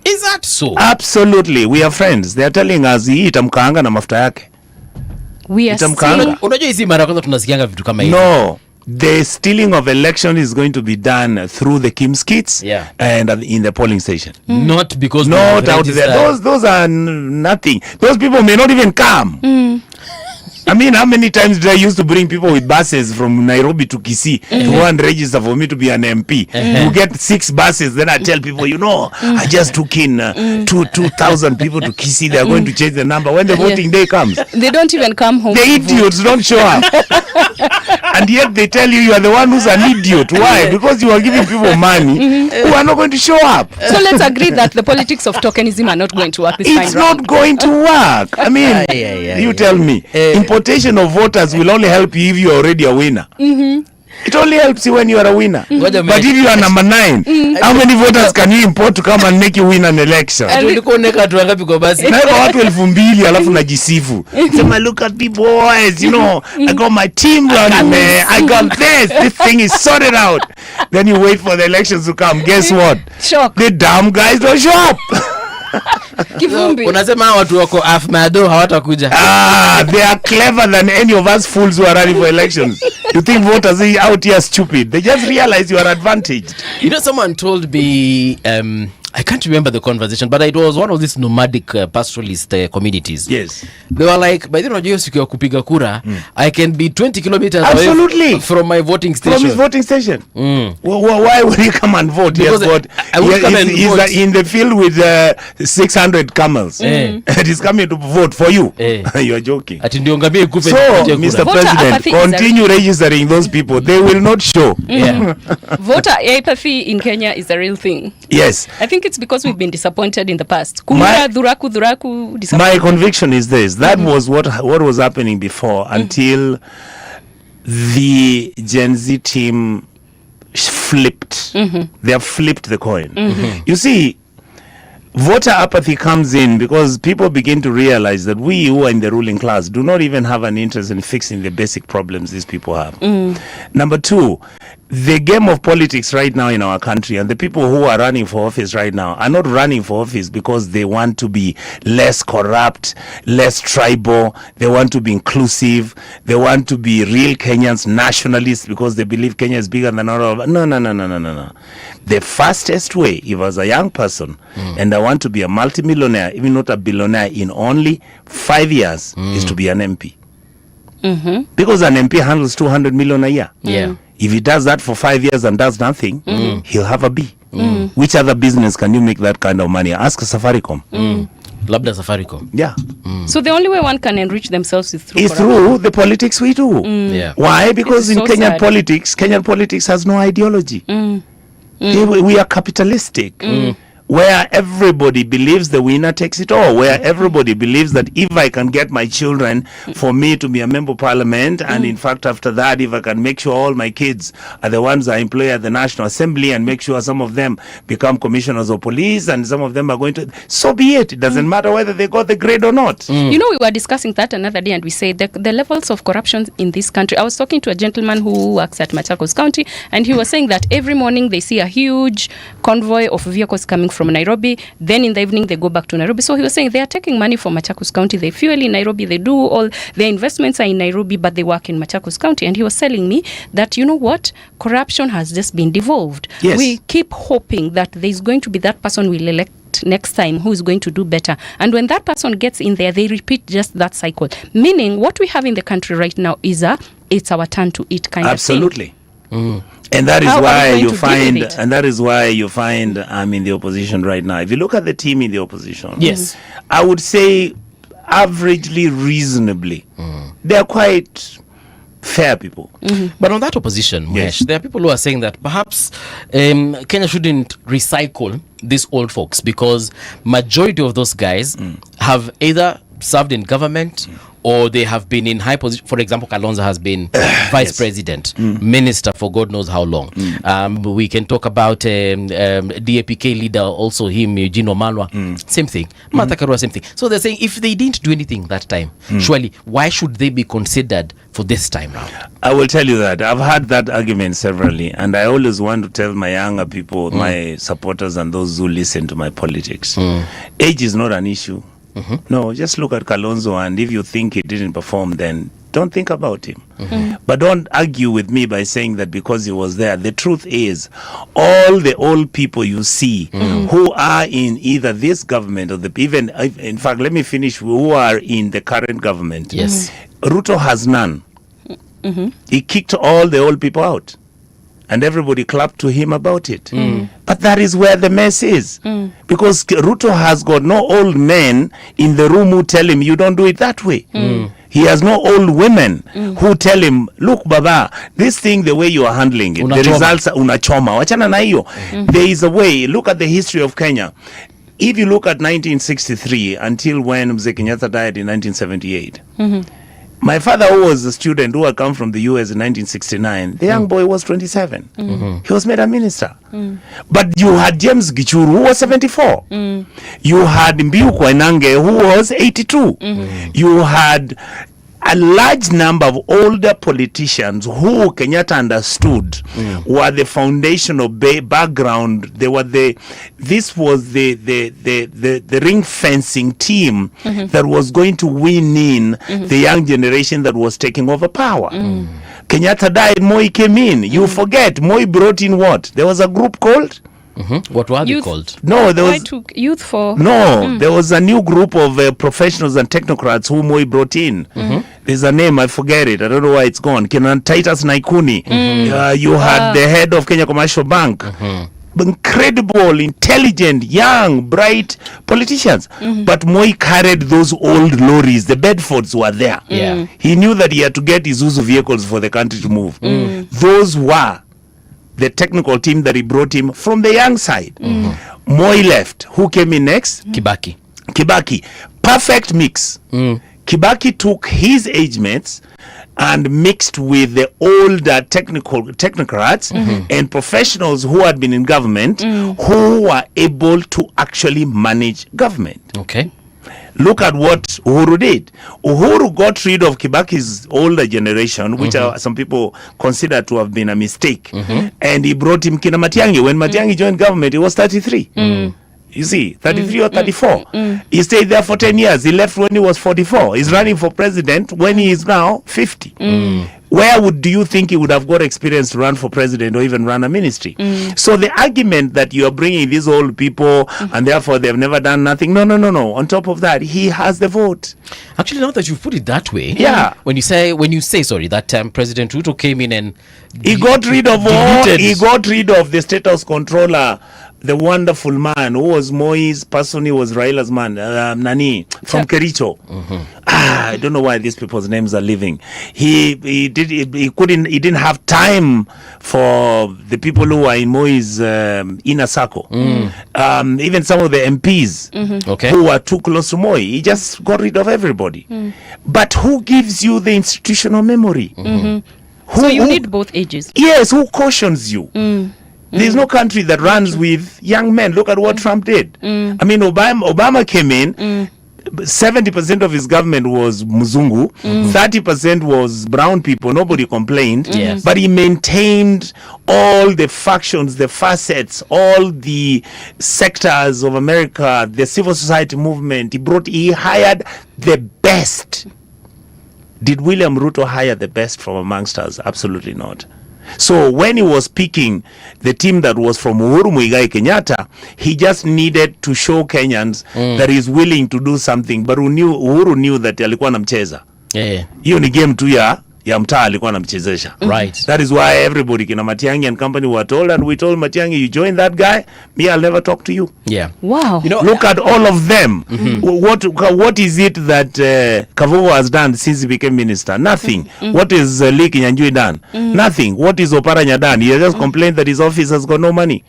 Is that so? Absolutely. We are friends. They are telling us hii itamkaanga na mafuta yake. We are still... Unajua hizi mara kwanza tunasikianga vitu kama hivi. No. The stealing of election is going to be done through the Kim's kits and in the polling station. Not because not out there. Those are nothing. Those people may not even come. I mean, how many times did I used to bring people with buses from Nairobi to Kisii to go and register for me to be an MP? You get 6 buses, then I tell people, you know, I just took in 2,000 people to Kisii. They are going to change the number. When the voting day comes, they don't even come home. The idiots don't show up. And yet they tell you are the one who's an idiot. Why? Because you are giving people money who are not going to show up. So let's agree that the politics of tokenism are not going to work this time. It's not going to work. I mean, you tell me. Importation of voters will only help you if you are already a winner. It only helps you when you are a winner. But if you are number 9, how many voters can you import to come and make you win an election? Naeka watu 2,000 alafu najisifu. Sema, look at me boys, you know, I got my team running, man. I got this. This thing is sorted out. Then you wait for the elections to come. Guess what? Shock. The damn guys don't show up. Unasema watu wako afmado hawatakuja. They are clever than any of us fools who are running for elections. You think voters out here stupid? They just realize you are advantaged. You know, someone told me, I can't remember the conversation, but it was one of these nomadic pastoralist communities. Yes. They were like, by the way, siku ya kupiga kura, I can be 20 kilometers away from my voting station. From his voting station. Why would he come and vote? Because I would come and vote. In the field with 600 camels. And he's coming to vote for you. You are joking. So, Mr. President, continue registering those people. They will not show. Voter apathy in Kenya is a real thing. Yes. I think it's because we've been disappointed in the past. My conviction is this. That was what was happening before until the Gen Z team flipped. They have flipped the coin. You see, voter apathy comes in because people begin to realize that we who are in the ruling class do not even have an interest in fixing the basic problems these people have. Number 2, the game of politics right now in our country and the people who are running for office right now are not running for office because they want to be less corrupt, less tribal, they want to be inclusive, they want to be real Kenyans, nationalists because they believe Kenya is bigger than all of. No. The fastest way, if I was a young person and I want to be a multimillionaire, even not a billionaire, in only 5 years is to be an MP. Because an MP handles 200 million a year. If he does that for 5 years and does nothing, he'll have a B. Which other business can you make that kind of money? Ask Safaricom. Labda Safaricom. Yeah. So the only way one can enrich themselves is through the politics we do. Why? Because in Kenyan politics has no ideology. We are capitalistic. Where everybody believes the winner takes it all, where everybody believes that if I can get my children for me to be a member of parliament, and in fact after that, if I can make sure all my kids are the ones I employ at the National Assembly and make sure some of them become commissioners of police and some of them are going to, so be it. It doesn't matter whether they got the grade or not. You know, we were discussing that another day and we said the levels of corruption in this country. I was talking to a gentleman who works at Machakos County and he was saying that every morning they see a huge convoy of vehicles coming from Nairobi, then in the evening they go back to Nairobi. So he was saying they are taking money from Machakos County, they fuel in Nairobi, they do all their investments are in Nairobi, but they work in Machakos County. And he was telling me that, you know what, corruption has just been devolved. Yes. We keep hoping that there's going to be that person we'll elect next time who is going to do better. And when that person gets in there, they repeat just that cycle. Meaning what we have in the country right now is it's our turn to eat kind Absolutely. of thing. And that is why you find I'm in the opposition right now. If you look at the team in the opposition, yes, I would say averagely, reasonably, they are quite fair people. But on that opposition, Mwesh, there are people who are saying that perhaps Kenya shouldn't recycle these old folks because majority of those guys have either served in government or they have been in high position. For example, Kalonzo has been vice president, minister for God knows how long. We can talk about DAPK leader, also him, Eugene Wamalwa, same thing. Martha Karua, same thing. So they're saying if they didn't do anything that time, surely why should they be considered for this time round? I will tell you that. I've had that argument severally, and I always want to tell my younger people, my supporters and those who listen to my politics, age is not an issue. No, just look at Kalonzo, and if you think he didn't perform, then don't think about him. But don't argue with me by saying that because he was there. The truth is, all the old people you see who are in either this government or even, in fact, let me finish, who are in the current government. Yes. Ruto has none. He kicked all the old people out. And everybody clapped to him about it. But that is where the mess is. Because Ruto has got no old men in the room who tell him, you don't do it that way. He has no old women who tell him, look, Baba, this thing, the way you are handling it, the results are unachoma. Wachana na hiyo. There is a way. Look at the history of Kenya. If you look at 1963 until when Mzee Kenyatta died in 1978, my father, who was a student who had come from the US in 1969, the young boy was 27. He was made a minister. But you had James Gichuru, who was 74. You had Mbiu Koinange, who was 82. You had a large number of older politicians who Kenyatta understood were the foundation of background. They were this was the ring fencing team that was going to win in the young generation that was taking over power. Kenyatta died, Moi came in. You forget, Moi brought in what? There was a group called? What were they called? No, there was Youth for. No, there was a new group of professionals and technocrats who Moi brought in. There's a name, I forget it. I don't know why it's gone. Titus Naikuni. You had the head of Kenya Commercial Bank. Incredible, intelligent, young, bright politicians. But Moi carried those old lorries. The Bedfords were there. He knew that he had to get Isuzu vehicles for the country to move. Those were the technical team that he brought him from the young side. Moi left. Who came in next? Kibaki. Perfect mix. Kibaki took his age mates and mixed with the older technocrats and professionals who had been in government who were able to actually manage government. Okay. Look at what Uhuru did. Uhuru got rid of Kibaki's older generation, which some people consider to have been a mistake. And he brought him Kina Matiang'i. When Matiang'i joined government, he was 33. You see, 33 or 34. He stayed there for 10 years. He left when he was 44. He's running for president when he is now 50. Where do you think he would have got experience to run for president or even run a ministry? So the argument that you are bringing these old people and therefore they've never done nothing. No. On top of that, he has the vote. Actually, now that you put it that way, yeah. When you say that President Ruto came in and he got rid of the status controller, the wonderful man who was Moi's person. He was Raila's man, from Kericho. I don't know why these people's names are living. He didn't have time for the people who are in Moi's inner circle. Even some of the MPs who were too close to Moi, he just got rid of everybody. But who gives you the institutional memory? So you need both ages. Yes, who cautions you? There's no country that runs with young men. Look at what Trump did. I mean, Obama came in, 70% of his government was Muzungu, 30% was brown people. Nobody complained. But he maintained all the factions, the facets, all the sectors of America, the civil society movement. He hired the best. Did William Ruto hire the best from amongst us? Absolutely not. So when he was picking the team that was from Uhuru Muigai Kenyatta, he just needed to show Kenyans that he's willing to do something. But Uhuru knew that alikuwa anamcheza. Hiyo ni game tu ya ya mtaa alikuwa anamchezesha. Right. That is why everybody, kina Matiang'i and company were told, and we told Matiang'i, you join that guy, me, I'll never talk to you. Yeah. Wow. You know, Look at all of them. What is it that Kavugo has done since he became minister? Nothing. What is Lee Kinyanjui done? Nothing. What is Oparanya done? He has just complained that his office has got no money.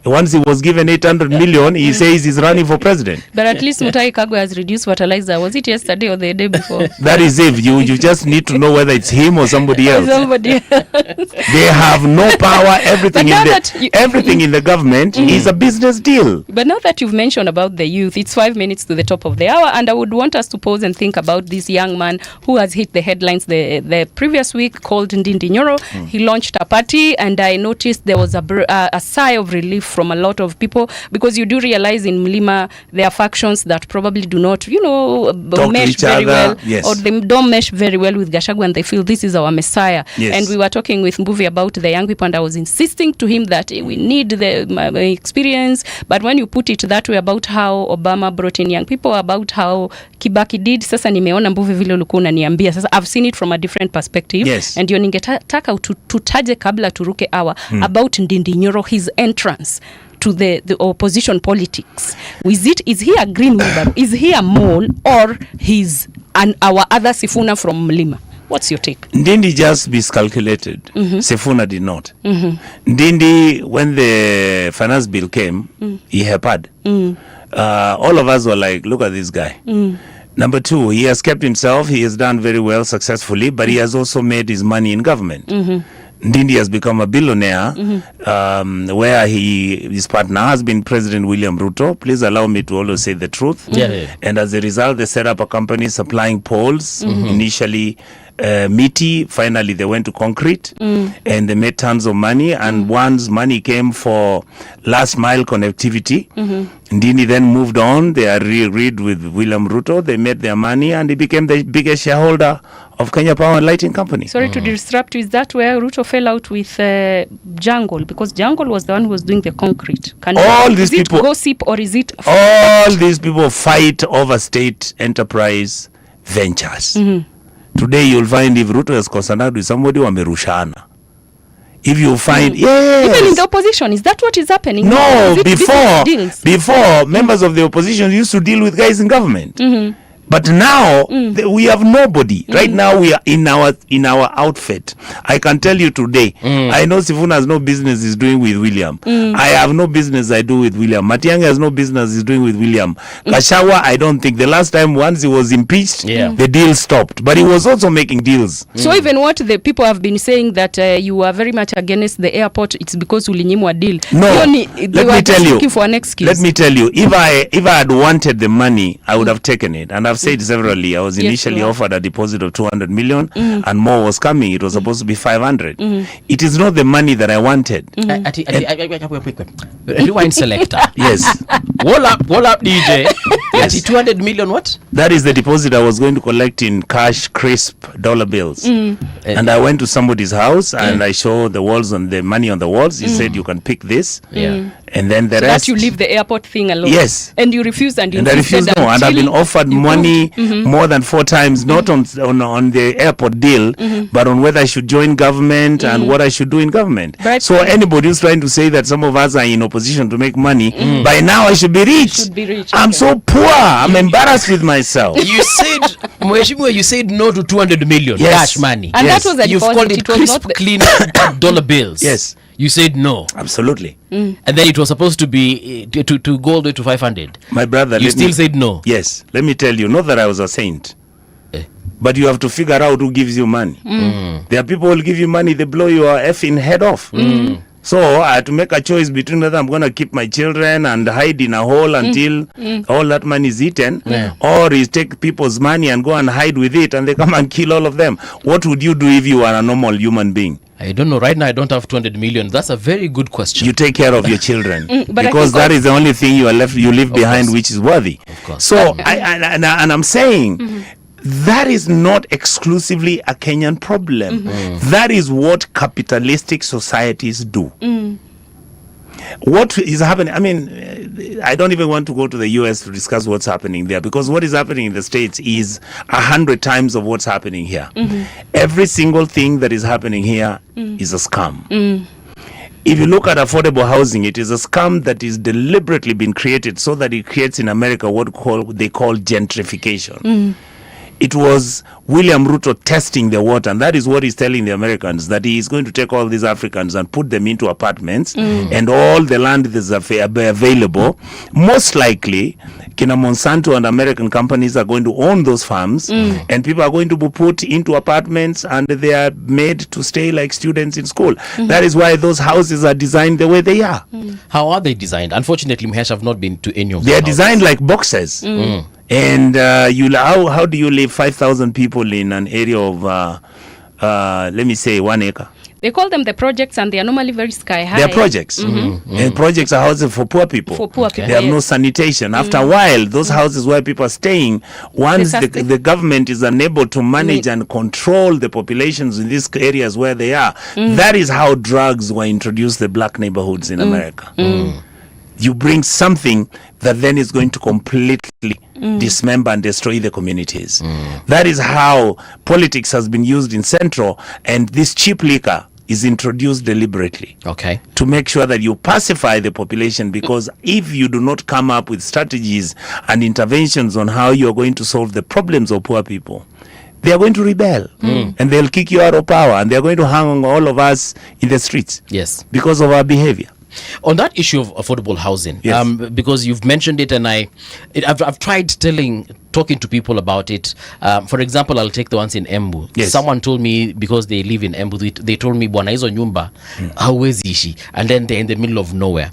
Once he was given 800 million, he says he's running for president. But at least Mutahi Kagwe has reduced fertilizer. Was it yesterday or the day before? That is if you just need to know whether it's him or somebody else. Somebody else. They have no power. Everything in the government is a business deal. But now that you've mentioned about the youth, it's 5 minutes to the top of the hour, and I would want us to pause and think about this young man who has hit the headlines the previous week, called Ndindi Nyoro. He launched a party, and I noticed there was a sigh of relief from a lot of people, because you do realize in Mlima there are factions that probably do not, mesh very well, or they don't mesh very well with Gachagua, and they feel this is our messiah. Yes. And we were talking with Mbuvi about the young people, and I was insisting to him that we need the experience, but when you put it that way about how Obama brought in young people, about how Kibaki did, sasa nimeona Mbuvi vile ulikuwa unaniambia, sasa I've seen it from a different perspective. Yes. And ningetaka tutaje kabla turuke hour about Ndindi Nyoro, his entrance to the opposition politics. Is he a green member? Is he a mole, or he's our other Sifuna from Mlima? What's your take? Ndindi just miscalculated. Sifuna did not. Ndindi, when the finance bill came, he heard. All of us were like, look at this guy. Number two, he has kept himself. He has done very well successfully, but he has also made his money in government. Ndindi has become a billionaire, where his partner has been President William Ruto. Please allow me to always say the truth. And as a result, they set up a company supplying poles, initially meaty, finally they went to concrete, and they made tons of money, and once money came for last mile connectivity, Ndindi then moved on. They agreed with William Ruto, they made their money, and he became the biggest shareholder of Kenya Power and Lighting Company. Sorry to disrupt you, is that where Ruto fell out with Jungle? Because Jungle was the one who was doing the concrete. Is it gossip, or is it... All these people fight over state enterprise ventures. Today you'll find if Ruto has consulted with somebody, wamerushana. If you find, even in the opposition, is that what is happening? No, before members of the opposition used to deal with guys in government. But now we have nobody. Right now we are in our outfit. I can tell you today, I know Sifuna has no business is doing with William. I have no business I do with William. Matiang'i has no business is doing with William. Gachagua, I don't think. The last time once he was impeached, the deal stopped. But he was also making deals. So even what the people have been saying that you are very much against the airport, it's because ulinyimwa deal. No, let me tell you. Looking for an excuse. Let me tell you, if I had wanted the money, I would have taken it. And I've said severally, I was initially offered a deposit of 200 million, and more was coming. It was supposed to be 500. It is not the money that I wanted. Rewind selector. Yes. Wall up DJ. Yes. 200 million what? That is the deposit I was going to collect in cash, crisp dollar bills. And I went to somebody's house and I showed the walls on the money on the walls. He said, you can pick this. And then the rest. That you leave the airport thing alone. Yes. And you refused, and I refused. No, and I've been offered money more than 4 times, not on the airport deal, but on whether I should join government and what I should do in government. But so anybody who's trying to say that some of us are in opposition to make money, by now I should be rich. I'm so poor. I'm embarrassed with myself. You said, Mheshimiwa, you said no to 200 million cash money. And that was a You've deposit. called it crisp, clean dollar bills. Yes. You said no. Absolutely. And then it was supposed to be to go all the way to 500. My brother, you still said no. Yes. Let me tell you, not that I was a saint, but you have to figure out who gives you money. There are people who will give you money, they blow your effing head off. So I had to make a choice between whether I'm going to keep my children and hide in a hole until all that money is eaten, or is take people's money and go and hide with it and they come and kill all of them. What would you do if you are a normal human being? I don't know. Right now, I don't have 200 million. That's a very good question. You take care of your children because that is the only thing you leave behind, which is worthy. Of course. So I'm saying that is not exclusively a Kenyan problem. That is what capitalistic societies do. What is happening? I mean, I don't even want to go to the US to discuss what's happening there, because what is happening in the States is 100 times of what's happening here. Every single thing that is happening here is a scam. If you look at affordable housing, it is a scam that is deliberately been created so that it creates in America what they call gentrification. It was William Ruto testing the water, and that is what he's telling the Americans, that he is going to take all these Africans and put them into apartments, and all the land that is available, most likely, Kina Monsanto and American companies are going to own those farms, and people are going to be put into apartments, and they are made to stay like students in school. That is why those houses are designed the way they are. How are they designed? Unfortunately, Mhesh, have not been to any of them. They are designed like boxes. And how do you live 5,000 people in an area of, let me say, 1 acre? They call them the projects, and they are normally very sky high. They are projects. And projects are houses for poor people. For poor people, They have no sanitation. After a while, those houses where people are staying, once the government is unable to manage and control the populations in these areas where they are, that is how drugs were introduced to the black neighborhoods in America. You bring something that then is going to completely dismember and destroy the communities. That is how politics has been used in Central, and this cheap liquor is introduced deliberately to make sure that you pacify the population, because if you do not come up with strategies and interventions on how you are going to solve the problems of poor people, they are going to rebel and they'll kick you out of power, and they're going to hang all of us in the streets because of our behavior. On that issue of affordable housing, because you've mentioned it, and I've tried talking to people about it. For example, I'll take the ones in Embu. Someone told me, because they live in Embu, they told me, bwana hizo nyumba hauwezi ishi, and then they're in the middle of nowhere.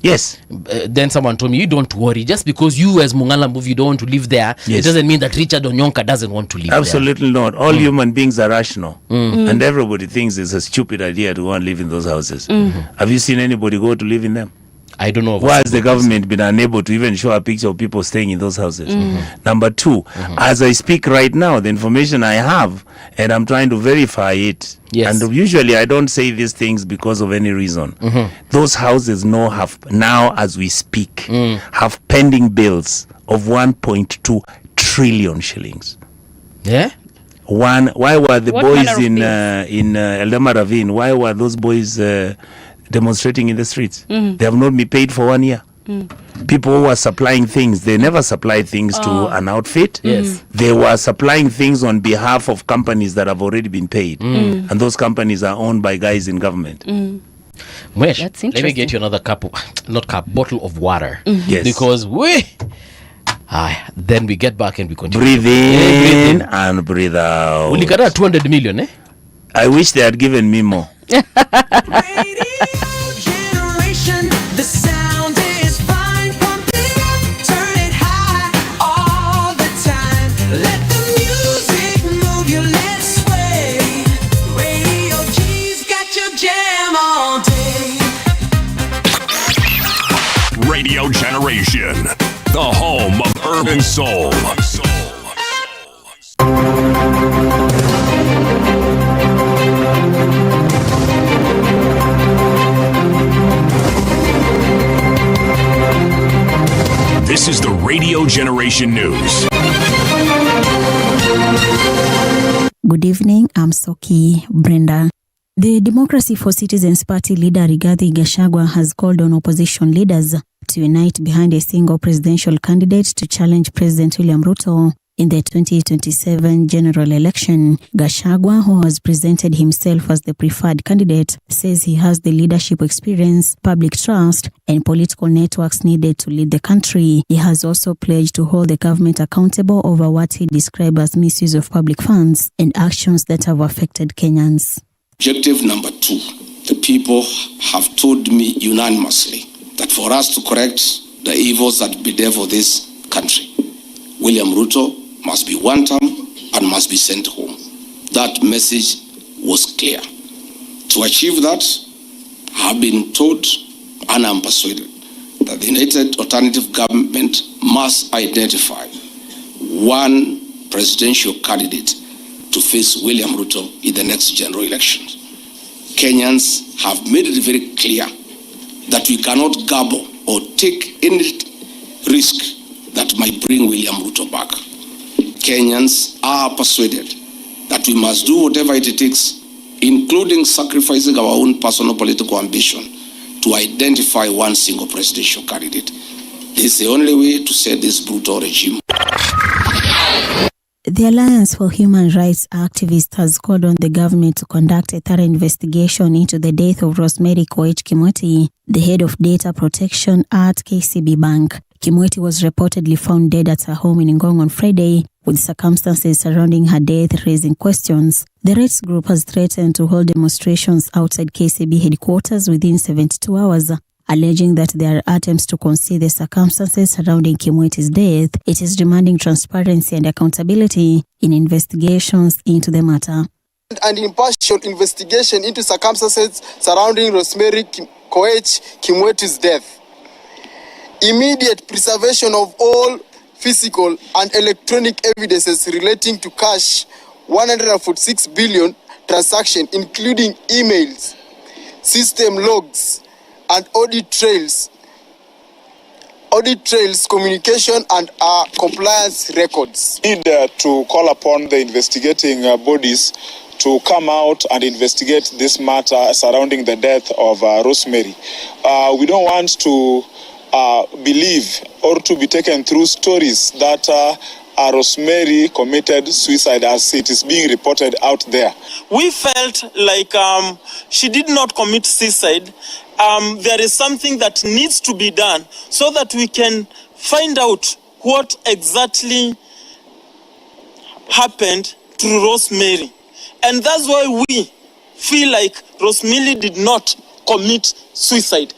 Then someone told me, you don't worry, just because you as Mungala Mbuvi, you don't want to live there, it doesn't mean that Richard Onyonka doesn't want to live there. Absolutely not. All human beings are rational, and everybody thinks it's a stupid idea to go and live in those houses. Have you seen anybody go to live in them? I don't know. Why has the government been unable to even show a picture of people staying in those houses? Number two, as I speak right now, the information I have, and I'm trying to verify it, and usually I don't say these things because of any reason. Those houses now, as we speak, have pending bills of 1.2 trillion shillings. Why were the boys in Eldama Ravine, why were those boys demonstrating in the streets? They have not been paid for 1 year. People who were supplying things, they never supplied things to an outfit. They were supplying things on behalf of companies that have already been paid, and those companies are owned by guys in government. Mwesh, let me get you another bottle of water. Because then we get back and we continue. Breathe in and breathe out. We got 200 million, I wish they had given me more. The sound is fine. Pump it up, turn it high all the time. Let the music move you, let's sway. Radio G's got your jam all day. Radio Generation, the home of urban soul. This is the Radio Generation News. Good evening, I'm Soki Brenda. The Democracy for Citizens Party leader Rigathi Gachagua has called on opposition leaders to unite behind a single presidential candidate to challenge President William Ruto in the 2027 general election. Gachagua, who has presented himself as the preferred candidate, says he has the leadership experience, public trust, and political networks needed to lead the country. He has also pledged to hold the government accountable over what he described as misuse of public funds and actions that have affected Kenyans. Objective number 2, the people have told me unanimously that for us to correct the evils that bedevil this country, William Ruto must be one term and must be sent home. That message was clear. To achieve that, I have been told, and I'm persuaded, that the United Alternative Government must identify one presidential candidate to face William Ruto in the next general elections. Kenyans have made it very clear that we cannot gabble or take any risk that might bring William Ruto back. Kenyans are persuaded that we must do whatever it takes, including sacrificing our own personal political ambition, to identify one single presidential candidate. This is the only way to set this brutal regime. The Alliance for Human Rights Activists has called on the government to conduct a thorough investigation into the death of Rosemary Koech Kimweti, the head of data protection at KCB Bank. Kimweti was reportedly found dead at her home in Ngong on Friday, with circumstances surrounding her death raising questions. The rights group has threatened to hold demonstrations outside KCB headquarters within 72 hours, alleging that there are attempts to conceal the circumstances surrounding Kimweti's death. It is demanding transparency and accountability in investigations into the matter. And impartial investigation into circumstances surrounding Rosemary Koech Kimweti's death. Immediate preservation of all physical and electronic evidences relating to cash 146 billion transaction, including emails, system logs, and audit trails, communication, and compliance records. Need to call upon the investigating bodies to come out and investigate this matter surrounding the death of Rosemary. We don't want to believe or to be taken through stories that Rosemary committed suicide as it is being reported out there. We felt like she did not commit suicide. There is something that needs to be done so that we can find out what exactly happened to Rosemary. And that's why we feel like Rosemary did not commit suicide.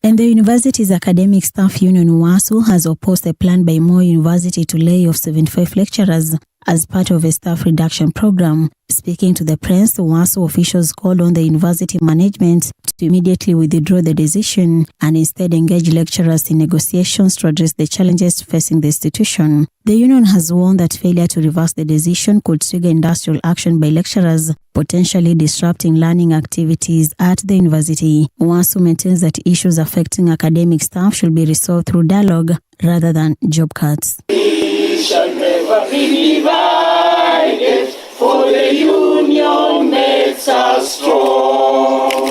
And the university's academic staff union WASU has opposed a plan by Moi University to lay off 75 lecturers as part of a staff reduction program. Speaking to the press, WASU officials called on the university management to immediately withdraw the decision and instead engage lecturers in negotiations to address the challenges facing the institution. The union has warned that failure to reverse the decision could trigger industrial action by lecturers, potentially disrupting learning activities at the university. WASU maintains that issues affecting academic staff should be resolved through dialogue rather than job cuts. We shall never be divided, for the union makes us strong.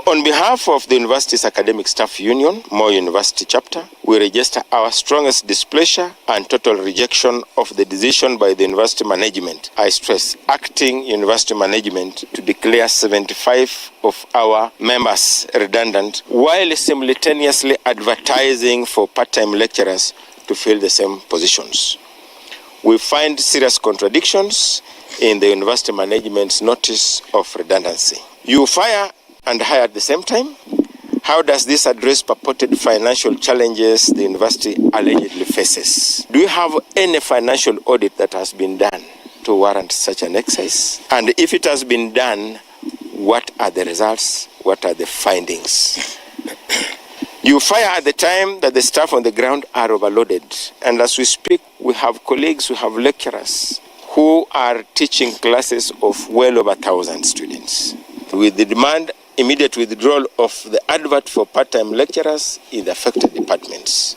On behalf of the university's academic staff union, Moi University chapter, we register our strongest displeasure and total rejection of the decision by the university management. I stress, acting university management to declare 75 of our members redundant while simultaneously advertising for part-time lecturers to fill the same positions. We find serious contradictions in the university management's notice of redundancy. You fire and hire at the same time? How does this address purported financial challenges the university allegedly faces? Do you have any financial audit that has been done to warrant such an exercise? And if it has been done, what are the results? What are the findings? You fire at the time that the staff on the ground are overloaded. And as we speak, we have colleagues, we have lecturers who are teaching classes of well over 1,000 students. With the demand, immediate withdrawal of the advert for part-time lecturers in the affected departments.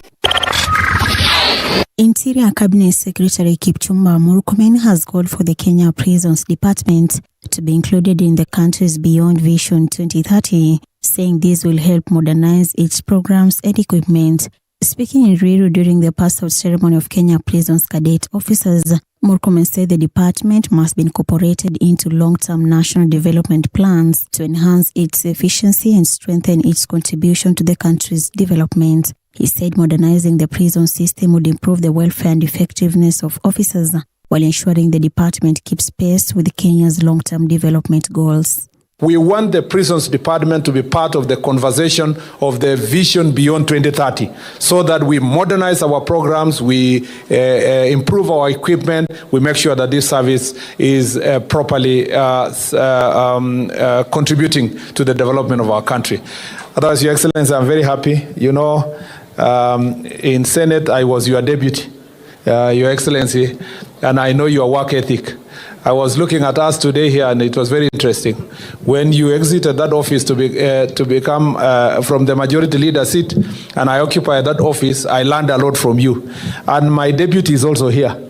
Interior Cabinet Secretary Kipchumba Murkomen has called for the Kenya Prisons Department to be included in the country's Beyond Vision 2030, saying this will help modernize its programs and equipment. Speaking in Ruto during the pass-out ceremony of Kenya Prisons Cadet Officers, Murkomen said the department must be incorporated into long-term national development plans to enhance its efficiency and strengthen its contribution to the country's development. He said modernizing the prison system would improve the welfare and effectiveness of officers while ensuring the department keeps pace with Kenya's long-term development goals. We want the prisons department to be part of the conversation of the vision beyond 2030 so that we modernize our programs, we improve our equipment, we make sure that this service is properly contributing to the development of our country. Otherwise, Your Excellency, I'm very happy. You know, in Senate, I was your deputy, Your Excellency, and I know your work ethic. I was looking at us today here, and it was very interesting. When you exited that office to become from the majority leader seat, and I occupy that office, I learned a lot from you. And my deputy is also here,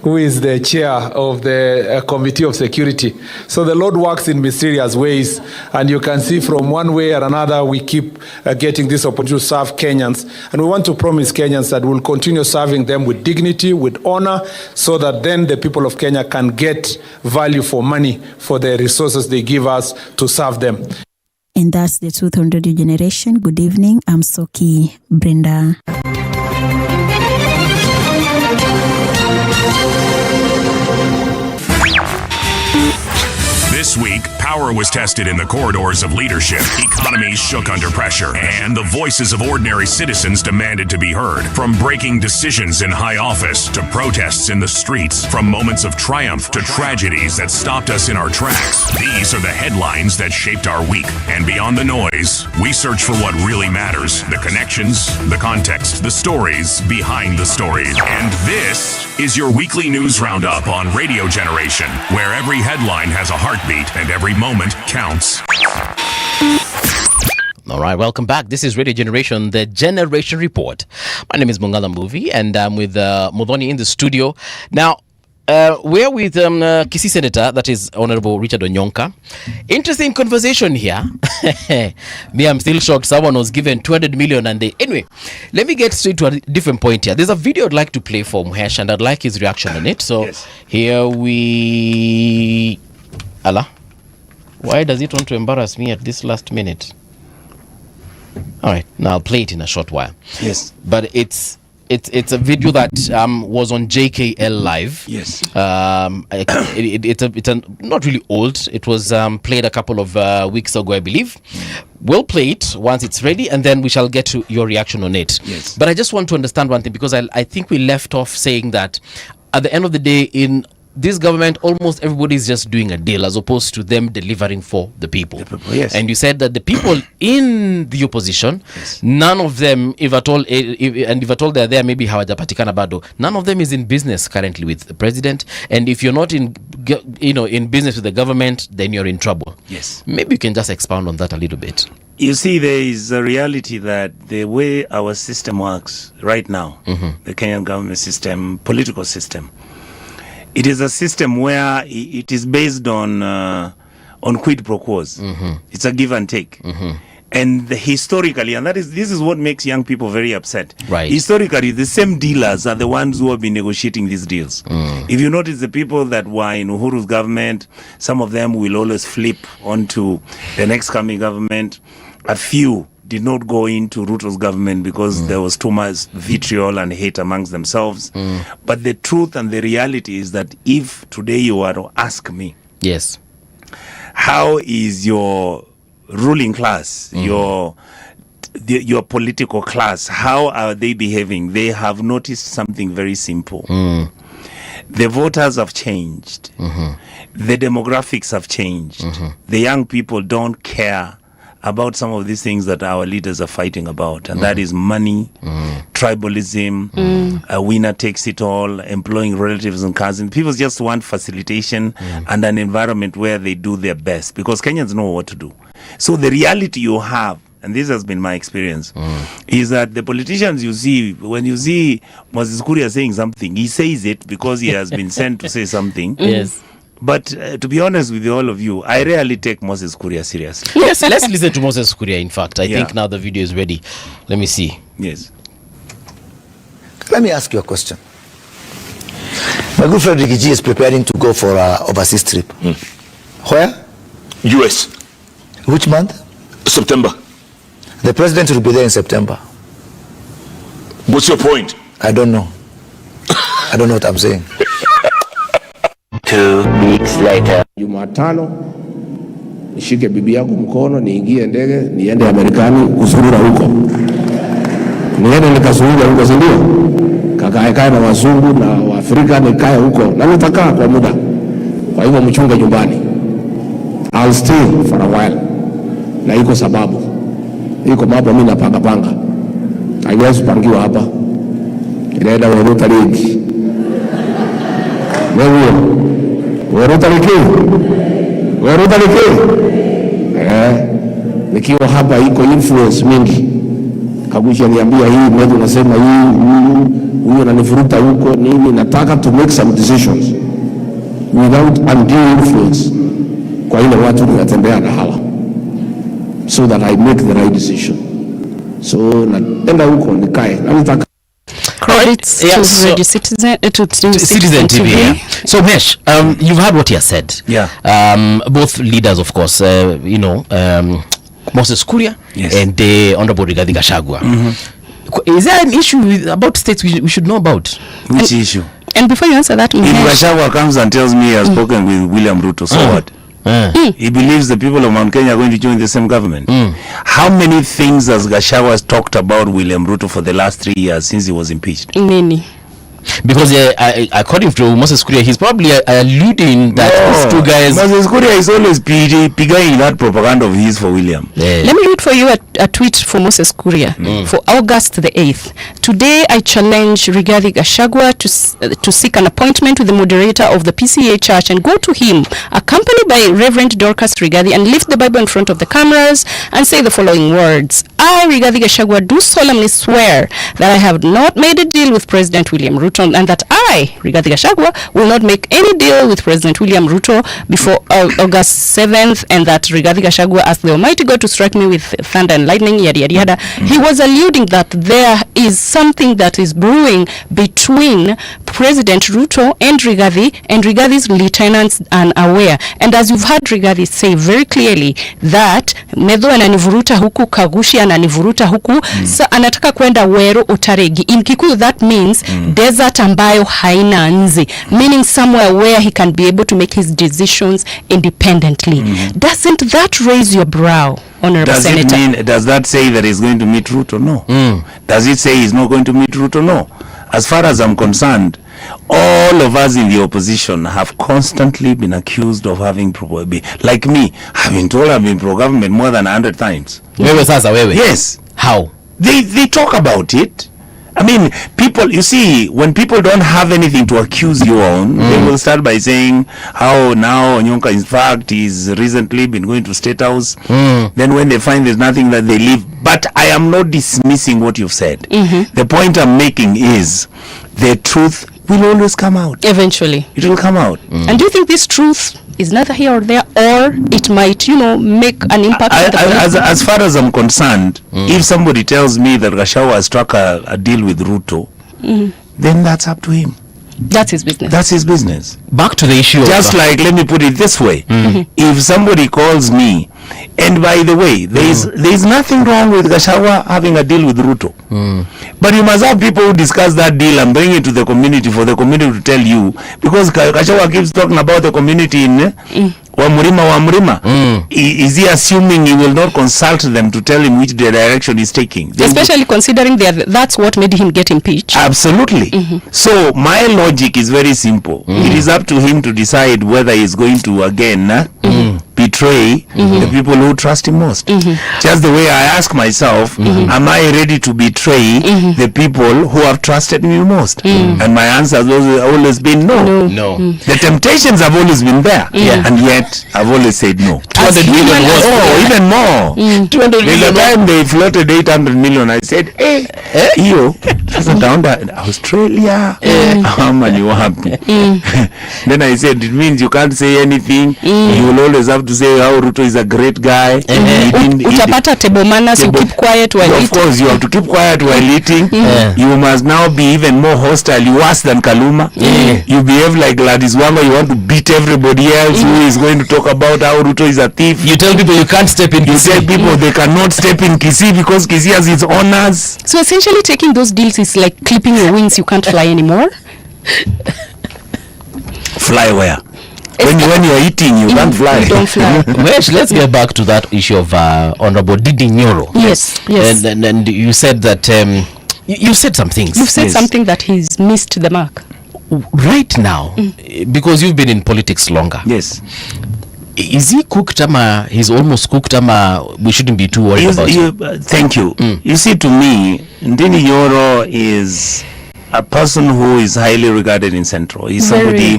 who is the chair of the Committee of Security. So the Lord works in mysterious ways, and you can see from one way or another, we keep getting this opportunity to serve Kenyans. And we want to promise Kenyans that we'll continue serving them with dignity, with honor, so that then the people of Kenya can get value for money for the resources they give us to serve them. And that's the 200 generation. Good evening. I'm Soki Brenda. This week, power was tested in the corridors of leadership, economies shook under pressure, and the voices of ordinary citizens demanded to be heard. From breaking decisions in high office to protests in the streets, from moments of triumph to tragedies that stopped us in our tracks, these are the headlines that shaped our week. And beyond the noise, we search for what really matters, the connections, the context, the stories behind the stories. And this is your weekly news roundup on Radio Generation, where every headline has a heartbeat and every moment counts. All right, welcome back. This is Radio Generation, the Generation Report. My name is Mongala Movie, and I'm with Modoni in the studio. Now, we're with Kisii Senator, that is Honorable Richard Onyonka. Interesting conversation here. Me, I'm still shocked. Someone was given 200 million and they... Anyway, let me get straight to a different point here. There's a video I'd like to play for Muhesh, and I'd like his reaction on it. So yes. Here we... Allah, why does it want to embarrass me at this last minute? All right, now I'll play it in a short while. Yes. But it's a video that was on JKL Live. Yes. It's not really old. It was played a couple of weeks ago, I believe. We'll play it once it's ready, and then we shall get to your reaction on it. Yes. But I just want to understand one thing, because I think we left off saying that at the end of the day, in this government, almost everybody is just doing a deal as opposed to them delivering for the people. Yes. And you said that the people in the opposition, yes, none of them, if at all they're there, maybe hawajapatikana bado, none of them is in business currently with the president. And if you're not in business with the government, then you're in trouble. Yes. Maybe you can just expound on that a little bit. You see, there is a reality that the way our system works right now, the Kenyan government system, political system, it is a system where it is based on quid pro quos. It's a give and take. And historically, and this is what makes young people very upset. Right. Historically, the same dealers are the ones who have been negotiating these deals. If you notice, the people that were in Uhuru's government, some of them will always flip onto the next coming government. A few did not go into Ruto's government because there was too much vitriol and hate amongst themselves. But the truth and the reality is that if today you were to ask me, yes, how is your ruling class, your political class, how are they behaving? They have noticed something very simple. The voters have changed. The demographics have changed. The young people don't care about some of these things that our leaders are fighting about, and that is money, tribalism, a winner takes it all, employing relatives and cousins. People just want facilitation and an environment where they do their best, because Kenyans know what to do. So the reality you have, and this has been my experience, is that the politicians you see, when you see Moses Kuria saying something, he says it because he has been sent to say something. Yes. But to be honest with all of you, I rarely take Moses Kuria seriously. Yes, let's listen to Moses Kuria. In fact, I think now the video is ready. Let me see. Yes. Let me ask you a question. My good friend Ricky G is preparing to go for an overseas trip. Where? US. Which month? September. The president will be there in September. What's your point? I don't know. I don't know what I'm saying. 2 weeks later. Jumatano nishike bibi yangu mkono niingie ndege niende Amerikani kuzurura huko. Niende nikazurura huko, si ndio? Kakae na wazungu na Waafrika, nikae huko na nitakaa kwa muda. Kwa hivyo mchunge nyumbani. I'll stay for a while. Na iko sababu. Iko mambo mimi napanga. Haiwezi pangiwa hapa. Inaenda Ruto League. Wewe Weruta nikiwa hapa iko influence mingi. Kagushi aliambia hii mmoja unasema huyu ananivuruta huko nini. Nataka to make some decisions without undue influence kwa ile watu ninatembea na hawa, so that I make the right decision. So naenda huko nikae na nitaka credits to Radio Citizen, to Citizen TV. Yeah. So Mesh, you've heard what he has said. Yeah. Both leaders, of course, Moses Kuria, yes, and Honorable Rigathi Gachagua. Is there an issue about states we should know about? Which issue? And before you answer that, if Gachagua comes and tells me he has spoken with William Ruto, so what? He believes the people of Mount Kenya are going to join the same government. How many things has Gachagua talked about William Ruto for the last 3 years since he was impeached? Many. Because according to Moses Kuria, he's probably alluding that these two guys... Moses Kuria is always pigging that propaganda of his for William. Let me read for you a tweet for Moses Kuria for August the 8th. Today, I challenge Rigathi Gachagua to seek an appointment with the moderator of the PCA church and go to him, accompanied by Reverend Dorcas Rigathi, and lift the Bible in front of the cameras and say the following words. I, Rigathi Gachagua, do solemnly swear that I have not made a deal with President William Ruto, and that I, Rigathi Gachagua, will not make any deal with President William Ruto before August 7th, and that Rigathi Gachagua asked the Almighty God to strike me with thunder and lightning, yada yada yada. He was alluding that there is something that is brewing between President Ruto and Rigathi's lieutenants are unaware. And as you've heard Rigathi say very clearly that Medho ananivuruta huku, Kagushi ananivuruta huku, sa anataka kwenda Wero Utaregi. In Kikuyu that means desert ambayo haina nzi, meaning somewhere where he can be able to make his decisions independently. Doesn't that raise your brow, Honorable Senator? Does that say that he's going to meet Ruto? No. Does it say he's not going to meet Ruto? No. As far as I'm concerned, all of us in the opposition have constantly been accused of having like me, I've been told I've been pro-government more than 100 times. Yes. How? They talk about it. I mean, people, you see, when people don't have anything to accuse you on, they will start by saying how now Onyonka, in fact, is recently been going to State House. Then when they find there's nothing, that they leave. But I am not dismissing what you've said. The point I'm making is the truth will always come out. Eventually. It will come out. And do you think this truth is neither here or there, or it might, make an impact? As far as I'm concerned, if somebody tells me that Gachagua has struck a deal with Ruto, then that's up to him. That's his business. That's his business. Back to the issue. Just like, let me put it this way. If somebody calls me, and by the way, there is nothing wrong with Gachagua having a deal with Ruto. But you must have people who discuss that deal and bring it to the community for the community to tell you. Because Gachagua keeps talking about the community in Wamurima. Is he assuming he will not consult them to tell him which direction he's taking? Especially considering that's what made him get impeached. Absolutely. So my logic is very simple. It is up to him to decide whether he's going to again betray the people who trust him most. Just the way I ask myself, am I ready to betray the people who have trusted me most? And my answer has always been no. The temptations have always been there, and yet I've always said no. 200 million was even more. 200 million. The time they floated 800 million, I said, hiyo sasa taenda Australia ama ni wapi? Then I said, it means you can't say anything. You will always have to say how Ruto is a great guy. Utapata table manners, you keep quiet while eating. Of course, you have to keep quiet while eating. You must now be even more hostile, worse than Kaluma. You behave like Gladys Wanga. You want to beat everybody else who is going to talk about how Ruto is a thief. You tell people you can't step in Kisii. You tell people they cannot step in Kisii because Kisii has its honors. So essentially taking those deals is like clipping your wings. You can't fly anymore. Fly where? When you're eating, you can't fly. You don't fly. Let's get back to that issue of Honorable Didi Nyoro. Yes. And you said that you said some things. You've said something that he's missed the mark. Right now, because you've been in politics longer. Yes. Is he cooked ama he's almost cooked ama we shouldn't be too worried about it? Thank you. You see, to me, Didi Nyoro is a person who is highly regarded in Central. He's somebody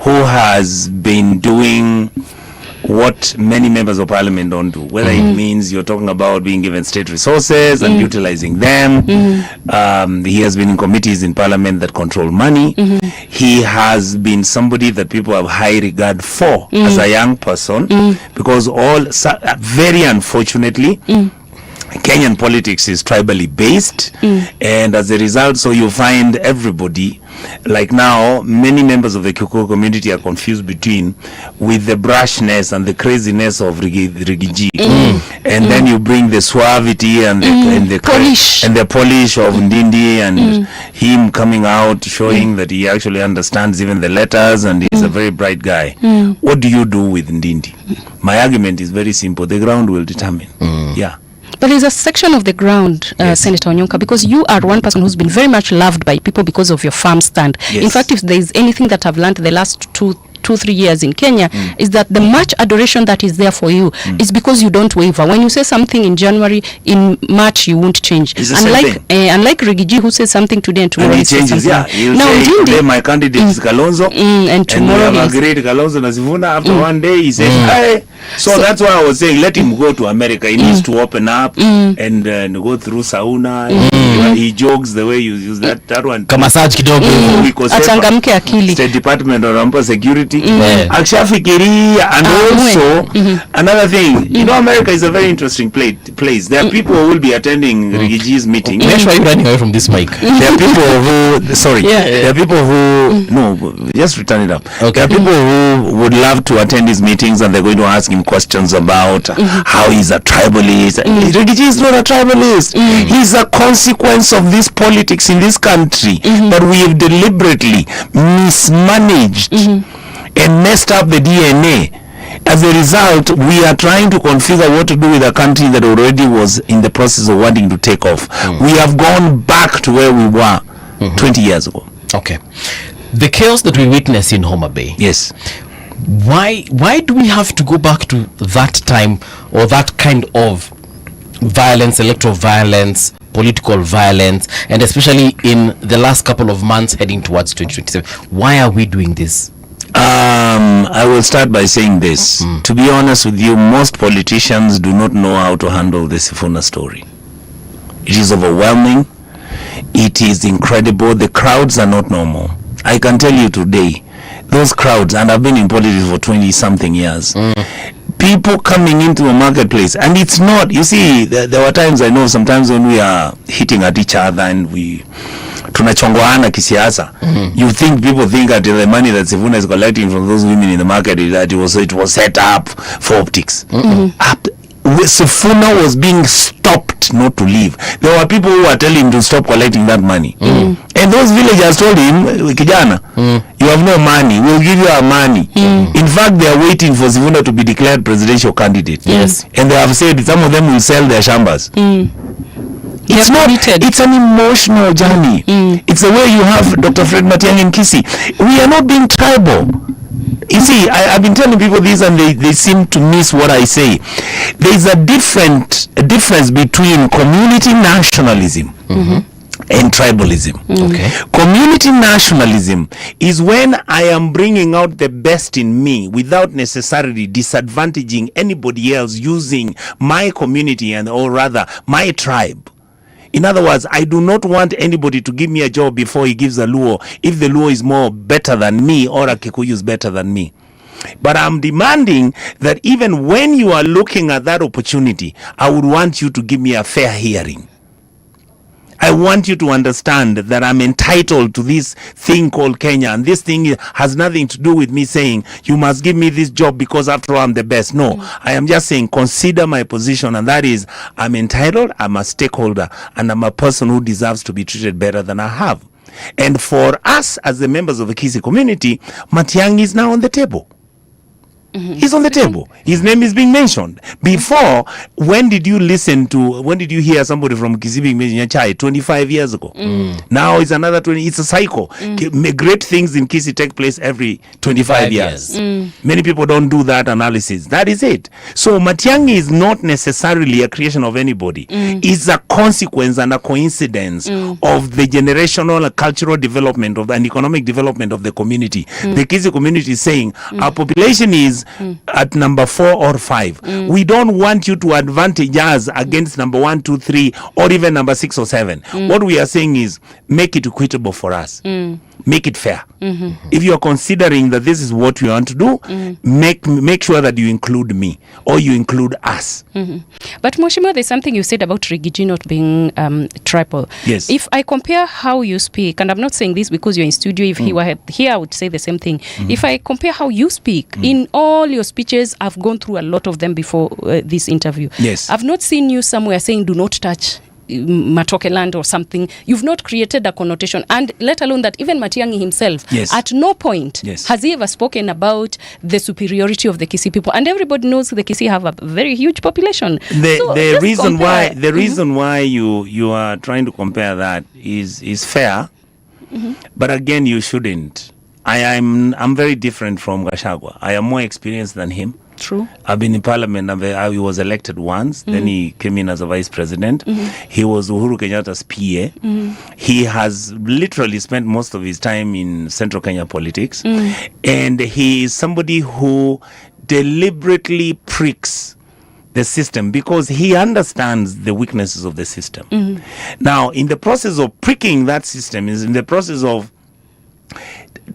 who has been doing what many members of parliament don't do, whether it means you're talking about being given state resources and utilizing them. He has been in committees in parliament that control money. He has been somebody that people have high regard for as a young person, because very unfortunately, Kenyan politics is tribally based, and as a result, so you find everybody, like now, many members of the Kikuyu community are confused with the brashness and the craziness of Rigiji, and then you bring the suavity and the polish and the polish of Ndindi, and him coming out showing that he actually understands even the letters and he's a very bright guy. What do you do with Ndindi? My argument is very simple: the ground will determine. Yeah. But there's a section of the ground, Senator Onyonka, because you are one person who's been very much loved by people because of your farm stand. In fact, if there's anything that I've learned the last 2-3 years in Kenya, is that the much adoration that is there for you is because you don't waver. When you say something in January, in March you won't change. Unlike Rigiji, who says something today and tomorrow he changes. Now say, today my candidate is Kalonzo, and tomorrow we have agreed Kalonzo Nasivuna. After one day he says, hey. So that's why I was saying, let him go to America. He needs to open up and go through sauna. He jokes the way you use that one. Kamassage kidogo. Achangamke akili. State Department or Rampa Security. Akshafikiria, and also another thing, you know, America is a very interesting place. There are people who will be attending Rigiji's meeting. Make sure you're running away from this mic. There are people who, there are people who, no, just return it up. Okay. There are people who would love to attend his meetings, and they're going to ask him questions about how he's a tribalist. Rigiji is not a tribalist. He's a consequence of this politics in this country that we have deliberately mismanaged and messed up the DNA. As a result, we are trying to configure what to do with a country that already was in the process of wanting to take off. We have gone back to where we were 20 years ago. Okay. The chaos that we witness in Homa Bay. Yes. Why do we have to go back to that time, or that kind of violence, electoral violence, political violence, and especially in the last couple of months heading towards 2027? Why are we doing this? I will start by saying this. To be honest with you, most politicians do not know how to handle the Sifuna story. It is overwhelming. It is incredible. The crowds are not normal. I can tell you today, those crowds, and I've been in politics for 20-something years, people coming into a marketplace, and it's not, you see, there were times, I know, sometimes when we are hitting at each other and we tunachongoana kisiasa, you think people think that the money that Sifuna is collecting from those women in the market, that it was set up for optics. Sifuna was being stopped not to leave. There were people who were telling him to stop collecting that money. And those villagers told him, Kijana, you have no money, we'll give you our money. In fact, they are waiting for Sifuna to be declared presidential candidate. Yes. And they have said some of them will sell their shambas. It's not, it's an emotional journey. It's the way you have Dr. Fred Matiang'i in Kisii. We are not being tribal. You see, I've been telling people this, and they seem to miss what I say. There's a difference between community nationalism and tribalism. Community nationalism is when I am bringing out the best in me without necessarily disadvantaging anybody else using my community or rather my tribe. In other words, I do not want anybody to give me a job before he gives a Luo, if the Luo is better than me or a Kikuyu is better than me. But I'm demanding that even when you are looking at that opportunity, I would want you to give me a fair hearing. I want you to understand that I'm entitled to this thing called Kenya, and this thing has nothing to do with me saying you must give me this job because after all I'm the best. No, I am just saying consider my position, and that is I'm entitled, I'm a stakeholder, and I'm a person who deserves to be treated better than I have. And for us as the members of the Kisii community, Matiang'i is now on the table. He's on the table. His name is being mentioned. Before, when did you hear somebody from Kisii being mentioned? 25 years ago. Now it's another 20. It's a cycle. Great things in Kisii take place every 25 years. Many people don't do that analysis. That is it. So Matiang'i is not necessarily a creation of anybody. It's a consequence and a coincidence of the generational and cultural development and economic development of the community. The Kisii community is saying our population is at number 4 or 5. We don't want you to advantage us against number 1, 2, 3, or even number 6 or 7. What we are saying is make it equitable for us. Make it fair. If you are considering that this is what you want to do, make sure that you include me or you include us. But Mheshimiwa, there's something you said about Rigiji not being tribal. Yes. If I compare how you speak, and I'm not saying this because you're in studio, if he were here, I would say the same thing. If I compare how you speak, in all your speeches, I've gone through a lot of them before this interview. Yes. I've not seen you somewhere saying do not touch Matoke land or something. You've not created a connotation, and let alone that even Matiang'i himself, at no point has he ever spoken about the superiority of the Kisii people, and everybody knows the Kisii have a very huge population. The reason why you are trying to compare that is fair, but again you shouldn't. I'm very different from Gachagua. I am more experienced than him. True. I've been in parliament. I was elected once. Then he came in as a vice president. He was Uhuru Kenyatta's PA. He has literally spent most of his time in central Kenya politics. And he is somebody who deliberately pricks the system because he understands the weaknesses of the system. Now, in the process of pricking that system, is in the process of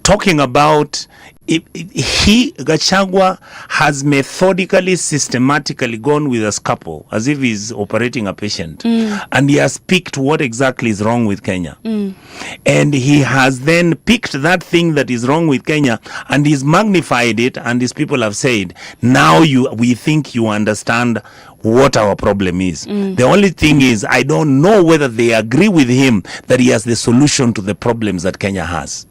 talking about Gachagua has methodically, systematically gone with a scalpel as if he's operating a patient, and he has picked what exactly is wrong with Kenya, and he has then picked that thing that is wrong with Kenya and he's magnified it, and his people have said, now we think you understand what our problem is. The only thing is, I don't know whether they agree with him that he has the solution to the problems that Kenya has.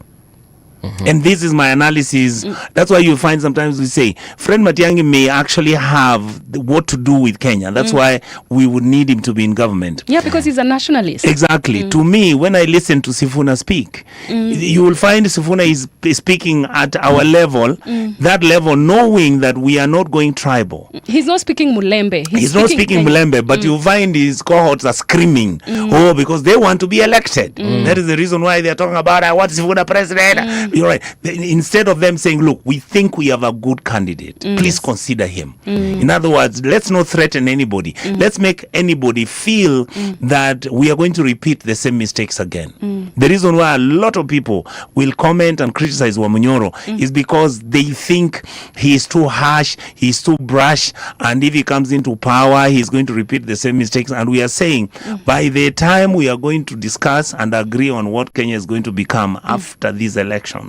And this is my analysis. That's why you find sometimes we say Fred Matiang'i may actually have what to do with Kenya. That's why we would need him to be in government. Yeah, because he's a nationalist. Exactly. To me, when I listen to Sifuna speak, you will find Sifuna is speaking at our level, that level, knowing that we are not going tribal. He's not speaking Mulembe. He's not speaking Mulembe, but you find his cohorts are screaming, because they want to be elected. That is the reason why they're talking about, I want Sifuna president. You're right. Instead of them saying, look, we think we have a good candidate, please consider him. In other words, let's not threaten anybody. Let's make anybody feel that we are going to repeat the same mistakes again. The reason why a lot of people will comment and criticize Wamunyoro is because they think he is too harsh, he's too brash, and if he comes into power, he's going to repeat the same mistakes. And we are saying, by the time we are going to discuss and agree on what Kenya is going to become after these elections,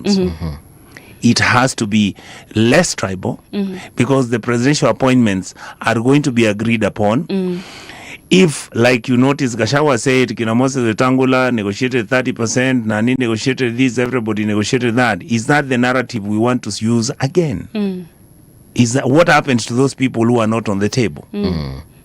it has to be less tribal, because the presidential appointments are going to be agreed upon. If, like you notice, Gachagua said, Kinamose Wetangula negotiated 30%, Nani negotiated this, everybody negotiated that. Is that the narrative we want to use again? Is that what happens to those people who are not on the table?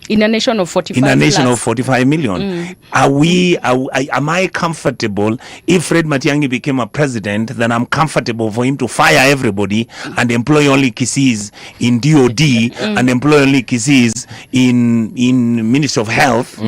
In a nation of 45 In a nation plus. of 45 million. Am I comfortable if Fred Matiang'i became a president, then I'm comfortable for him to fire everybody and employ only Kisiis in DOD and employ only Kisiis in Ministry of Health?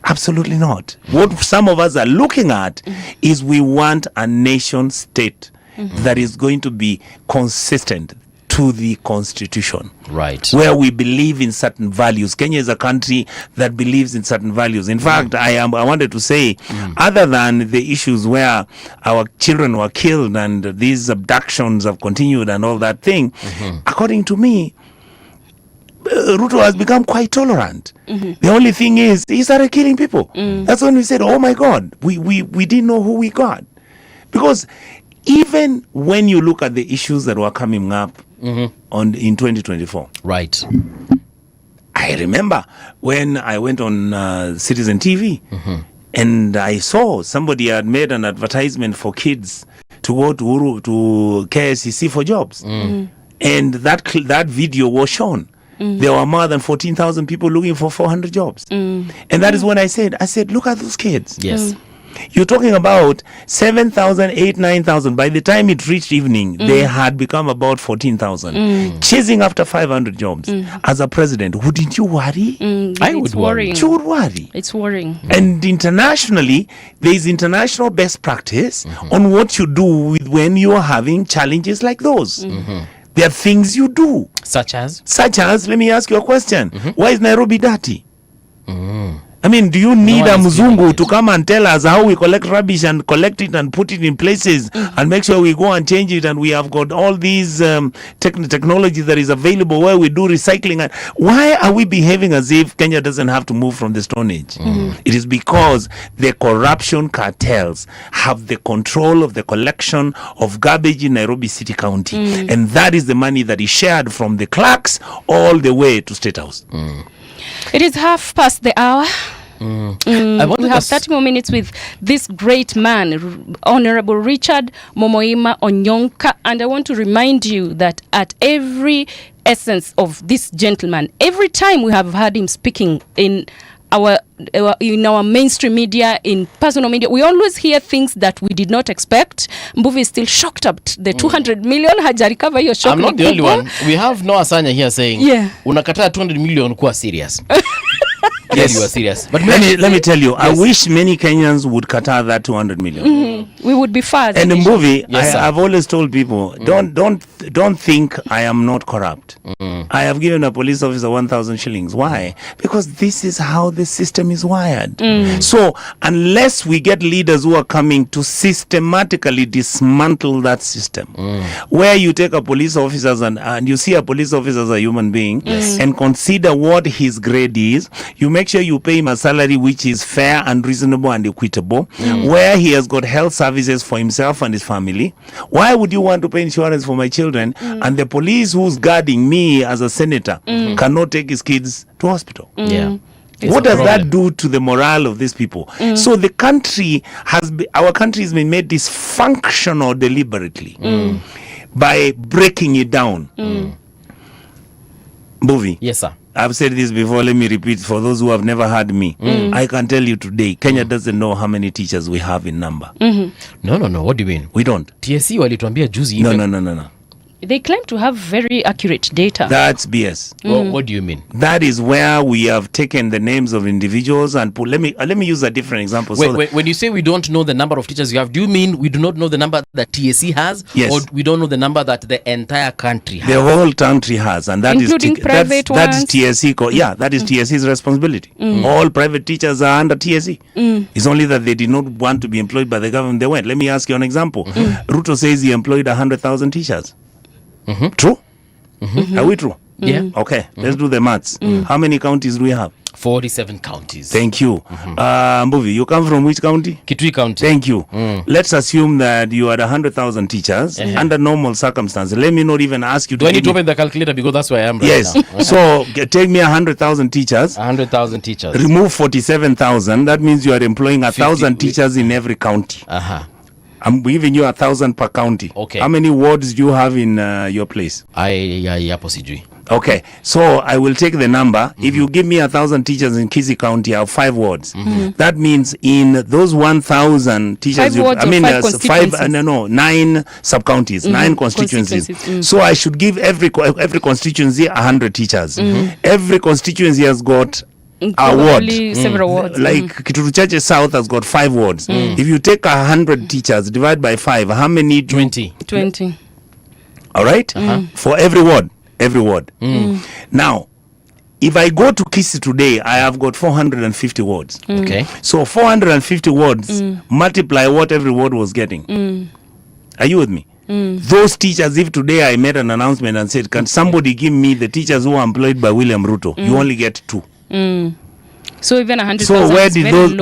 Absolutely not. What some of us are looking at is we want a nation state that is going to be consistent to the constitution, right, where we believe in certain values. Kenya is a country that believes in certain values. In fact, I wanted to say, other than the issues where our children were killed and these abductions have continued and all that thing, according to me, Ruto has become quite tolerant. The only thing is, he started killing people. That's when we said, oh my God, we didn't know who we got. Because even when you look at the issues that were coming up in 2024, right, I remember when I went on Citizen TV and I saw somebody had made an advertisement for kids to go to KSCC for jobs. And that video was shown. There were more than 14,000 people looking for 400 jobs. And that is when I said, look at those kids. Yes. You're talking about 7,000, 8,000, 9,000. By the time it reached evening, they had become about 14,000. Chasing after 500 jobs. As a president, wouldn't you worry? I would worry. You would worry. It's worrying. And internationally, there is international best practice on what you do when you are having challenges like those. There are things you do. Such as, let me ask you a question. Why is Nairobi dirty? I mean, do you need a Mzungu to come and tell us how we collect rubbish and collect it and put it in places and make sure we go and change it, and we have got all these technology that is available where we do recycling? And why are we behaving as if Kenya doesn't have to move from the Stone Age? It is because the corruption cartels have the control of the collection of garbage in Nairobi City County. And that is the money that is shared from the clerks all the way to State House. It is 1:30. We have 30 more minutes with this great man, Honorable Richard Momoima Onyonka, and I want to remind you that at every essence of this gentleman, every time we have heard him speaking in our mainstream media, in personal media, we always hear things that we did not expect. Mbuvi is still shocked at the 200 million. Hajarikava hiyo shock. I'm not the only one. We have Noah Sanya here saying, unakataa 200 million kuwa serious. Yes, you are serious. But let me tell you, I wish many Kenyans would cater that 200 million. We would be fast. And the movie, I've always told people, don't think I am not corrupt. I have given a police officer 1,000 shillings. Why? Because this is how the system is wired. So unless we get leaders who are coming to systematically dismantle that system, where you take a police officer and you see a police officer as a human being and consider what his grade is, you make sure you pay him a salary which is fair and reasonable and equitable, where he has got health services for himself and his family. Why would you want to pay insurance for my children and the police who's guarding me as a senator cannot take his kids to hospital? What does that do to the morale of these people? So the country our country has been made dysfunctional deliberately by breaking it down. Movie. Yes, sir. I've said this before, let me repeat for those who have never heard me. I can tell you today, Kenya doesn't know how many teachers we have in number. No. What do you mean? We don't. TSC walituambia juzi. No. They claim to have very accurate data. That's BS. Well, what do you mean? That is where we have taken the names of individuals and put. Let me use a different example. Wait, when you say we don't know the number of teachers you have, do you mean we do not know the number that TSC has? Yes. Or we don't know the number that the entire country has? The whole country has, and that including private that is TSC. That is TSC's responsibility. All private teachers are under TSC. It's only that they did not want to be employed by the government. They went. Let me ask you an example. Ruto says he employed 100,000 teachers. True? Are we true? Yeah. Okay, let's do the maths. How many counties do we have? 47 counties. Thank you. Mbuvi, you come from which county? Kitui County. Thank you. Let's assume that you had 100,000 teachers under normal circumstances. Let me not even ask you do I need to open the calculator because that's where I am right yes. now? So take me 100,000 teachers. 100,000 teachers. Remove 47,000. That means you are employing 1,000 teachers in every county. I'm giving you 1,000 per county. Okay. How many wards do you have in your place? Okay, so I will take the number. If you give me 1,000 teachers in Kisii County, I have 5 wards. That means in those 1,000 teachers, 9 sub-counties, 9 constituencies. So I should give every constituency 100 teachers. Every constituency has got a ward. Several wards. Like Kituru Chache South has got 5 wards. If you take 100 teachers, divide by 5, how many? 20. All right? For every ward. Now, if I go to Kisii today, I have got 450 wards. Okay. So 450 wards multiply what every ward was getting. Are you with me? Those teachers, if today I made an announcement and said, can somebody give me the teachers who are employed by William Ruto? You only get 2. So even 100,000. So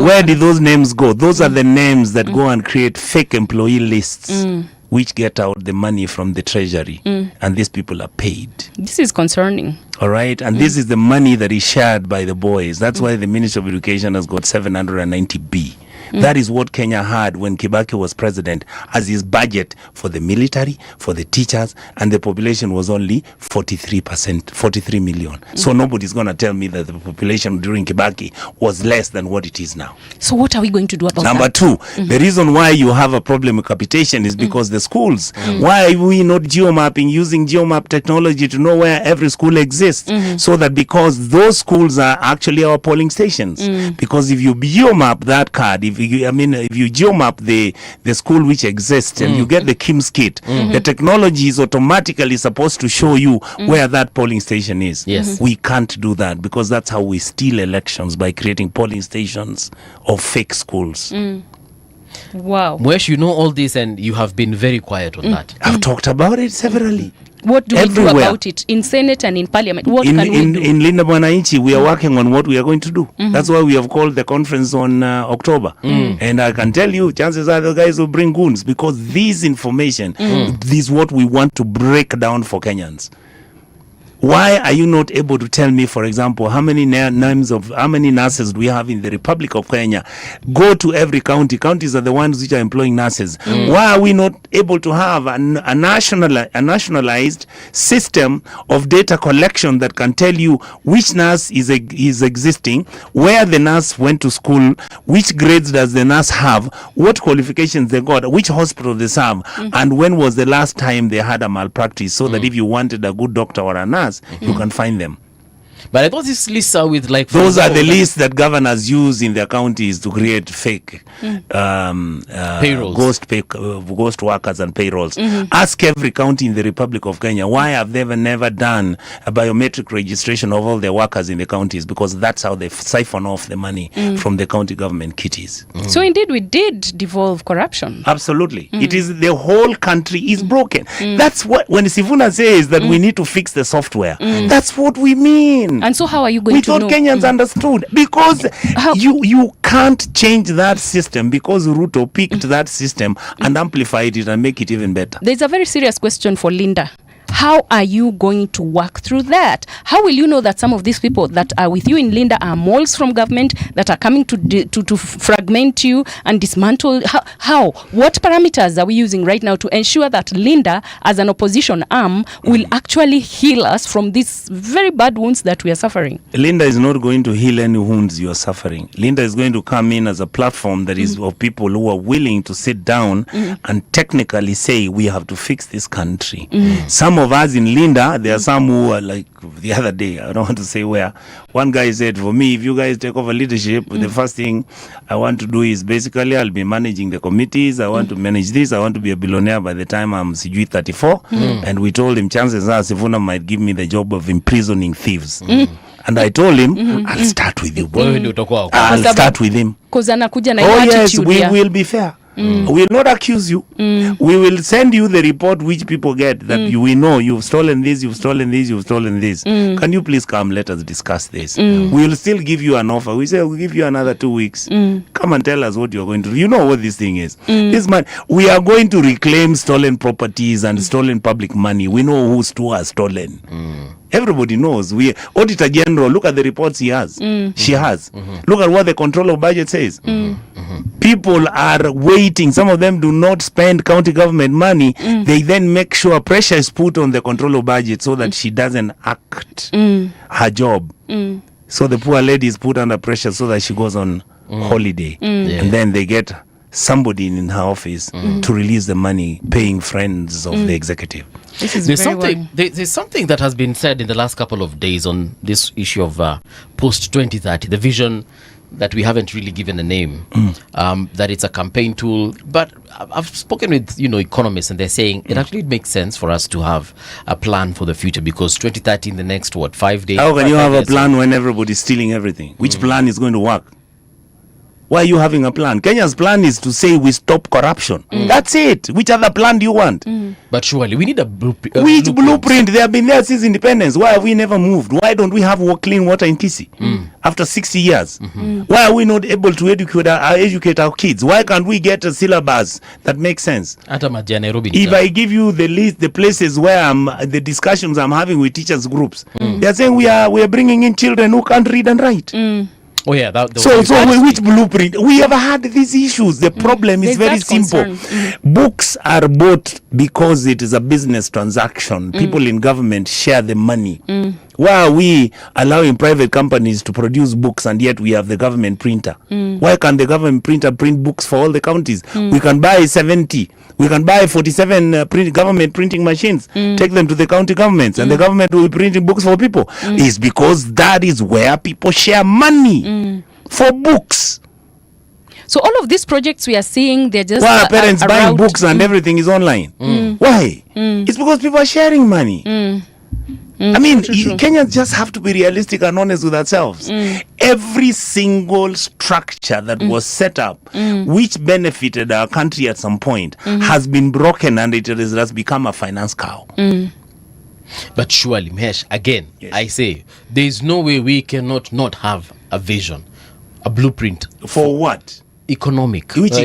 where did those names go? Those are the names that go and create fake employee lists, which get out the money from the treasury, and these people are paid. This is concerning. All right, and this is the money that is shared by the boys. That's why the Ministry of Education has got 790B. That is what Kenya had when Kibaki was president as his budget for the military, for the teachers, and the population was only 43%, 43 million. So nobody's going to tell me that the population during Kibaki was less than what it is now. So what are we going to do about Number that? two, the reason why you have a problem with capitation is because the schools, why are we not geomapping, using geomap technology to know where every school exists, so that because those schools are actually our polling stations. Because if you geomap that card, if you geomap the school which exists and you get the KIMS kit, the technology is automatically supposed to show you where that polling station is. Yes. We can't do that because that's how we steal elections, by creating polling stations of fake schools. Wow. Mwesh, you know all this and you have been very quiet on that. I've talked about it severally. What do we Everywhere. do about it in Senate and in Parliament? What in, can we in, do? in Linda Mwananchi, we are working on what we are going to do. That's why we have called the conference on October. And I can tell you, chances are the guys will bring goons, because this information, this is what we want to break down for Kenyans. Why are you not able to tell me, for example, how many names of how many nurses do we have in the Republic of Kenya? Go to every county. Counties are the ones which are employing nurses. Why are we not able to have a nationalized system of data collection that can tell you which nurse is existing, where the nurse went to school, which grades does the nurse have, what qualifications they got, which hospital they serve, and when was the last time they had a malpractice, so that if you wanted a good doctor or a nurse, you can find them. But I thought this lists are with like... Those are the lists that governors use in their counties to create fake payrolls. Ghost workers and payrolls. Ask every county in the Republic of Kenya, why have they never done a biometric registration of all their workers in the counties? Because that's how they siphon off the money from the county government kitties. So indeed we did devolve corruption. Absolutely. It is, the whole country is broken. That's what, when Sifuna says that we need to fix the software, that's what we mean. And so how are you going we to know? thought Kenyans understood, because you can't change that system, because Ruto picked that system and amplified it and make it even better. There's a very serious question for Linda. How are you going to work through that? How will you know that some of these people that are with you in Linda are moles from government that are coming to fragment you and dismantle? How? What parameters are we using right now to ensure that Linda, as an opposition arm, will actually heal us from these very bad wounds that we are suffering? Linda is not going to heal any wounds you are suffering. Linda is going to come in as a platform that is of people who are willing to sit down and technically say, we have to fix this country. Some of us in Linda, there are some who are like, the other day, I don't want to say where, one guy said, for me, if you guys take over leadership, the first thing I want to do is basically I'll be managing the committees, I want to manage this, I want to be a billionaire by the time I'm 34. And we told him, chances are Sifuna might give me the job of imprisoning thieves. And I told him, I'll start with you. I'll start with him. Oh yes, we will be fair. We will not accuse you. We will send you the report which people get, that we know you've stolen this, you've stolen this, you've stolen this. Can you please come, let us discuss this. We will still give you an offer. We say we'll give you another 2 weeks. Come and tell us what you're going to do. You know what this thing is. This man, we are going to reclaim stolen properties and stolen public money. We know whose two are stolen. Everybody knows. We Auditor General, look at the reports he has. She has. Look at what the control of budget says. People are waiting. Some of them do not spend county government money. They then make sure pressure is put on the control of budget so that she doesn't act her job. So the poor lady is put under pressure so that she goes on holiday. And then they get somebody in her office to release the money, paying friends of the executive. There's something that has been said in the last couple of days on this issue of post 2030, the vision that we haven't really given a name, that it's a campaign tool. But I've spoken with economists, and they're saying it actually makes sense for us to have a plan for the future, because 2030 in the next 5 days. How can you have a plan when everybody's stealing everything? Which plan is going to work? Why are you having a plan? Kenya's plan is to say we stop corruption. That's it. Which other plan do you want? But surely we need a blueprint. Which blueprint? They have been there since independence. Why have we never moved? Why don't we have clean water in Kisii after 60 years? Why are we not able to educate our kids? Why can't we get a syllabus that makes sense? If I give you the list, the places where the discussions I'm having with teachers groups, they're saying we are bringing in children who can't read and write. Oh yeah, which blueprint? We have had these issues. The problem is very simple. Books are bought because it is a business transaction. People in government share the money. Why are we allowing private companies to produce books and yet we have the government printer? Why can't the government printer print books for all the counties? We can buy 70. We can buy 47 government printing machines, take them to the county governments, and the government will be printing books for people. It's because that is where people share money for books. So all of these projects we are seeing, they're just why are parents buying books and everything is online? Why? It's because people are sharing money. I mean, Kenyans just have to be realistic and honest with ourselves. Every single structure that was set up, which benefited our country at some point, has been broken and it has become a finance cow. But surely, Mesh, again, I say, there is no way we cannot not have a vision, a blueprint. For what? Economic. Which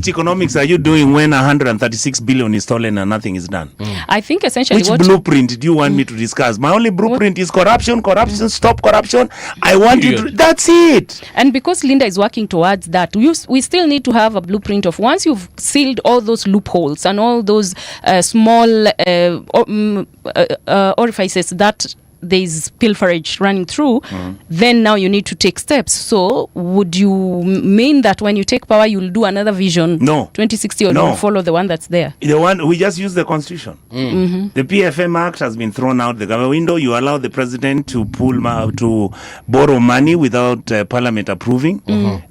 economics are you doing when 136 billion is stolen and nothing is done? I think essentially which blueprint do you want me to discuss? My only blueprint is corruption, stop corruption. I want you to, that's it. And because Linda is working towards that, we still need to have a blueprint of once you've sealed all those loopholes and all those small orifices that there's pilferage running through, then now you need to take steps. So would you mean that when you take power, you'll do another vision? No. 2060 or you'll follow the one that's there? The one, we just use the constitution. The PFM Act has been thrown out the government window. You allow the president to to borrow money without parliament approving.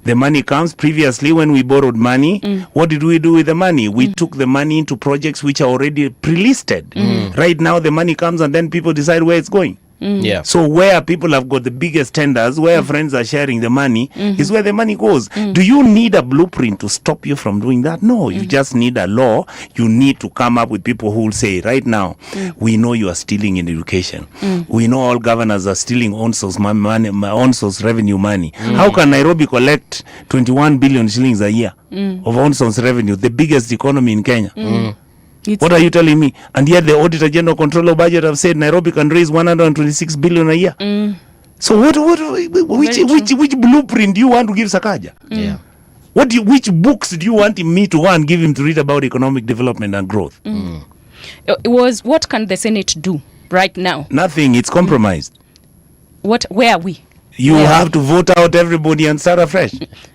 The money comes. Previously, when we borrowed money, what did we do with the money? We took the money into projects which are already pre-listed. Right now, the money comes and then people decide where it's going. Yeah. So where people have got the biggest tenders, where friends are sharing the money, is where the money goes. Do you need a blueprint to stop you from doing that? No, you just need a law. You need to come up with people who will say, right now, we know you are stealing in education. We know all governors are stealing on source money, on source revenue money. How can Nairobi collect 21 billion shillings a year of on source revenue, the biggest economy in Kenya? What are you telling me? And yet the Auditor General Controller Budget have said Nairobi can raise 126 billion a year. So which blueprint do you want to give Sakaja? Yeah. Which books do you want me to go and give him to read about economic development and growth? What can the Senate do right now? Nothing. It's compromised. Where are we? You have to vote out everybody and start afresh.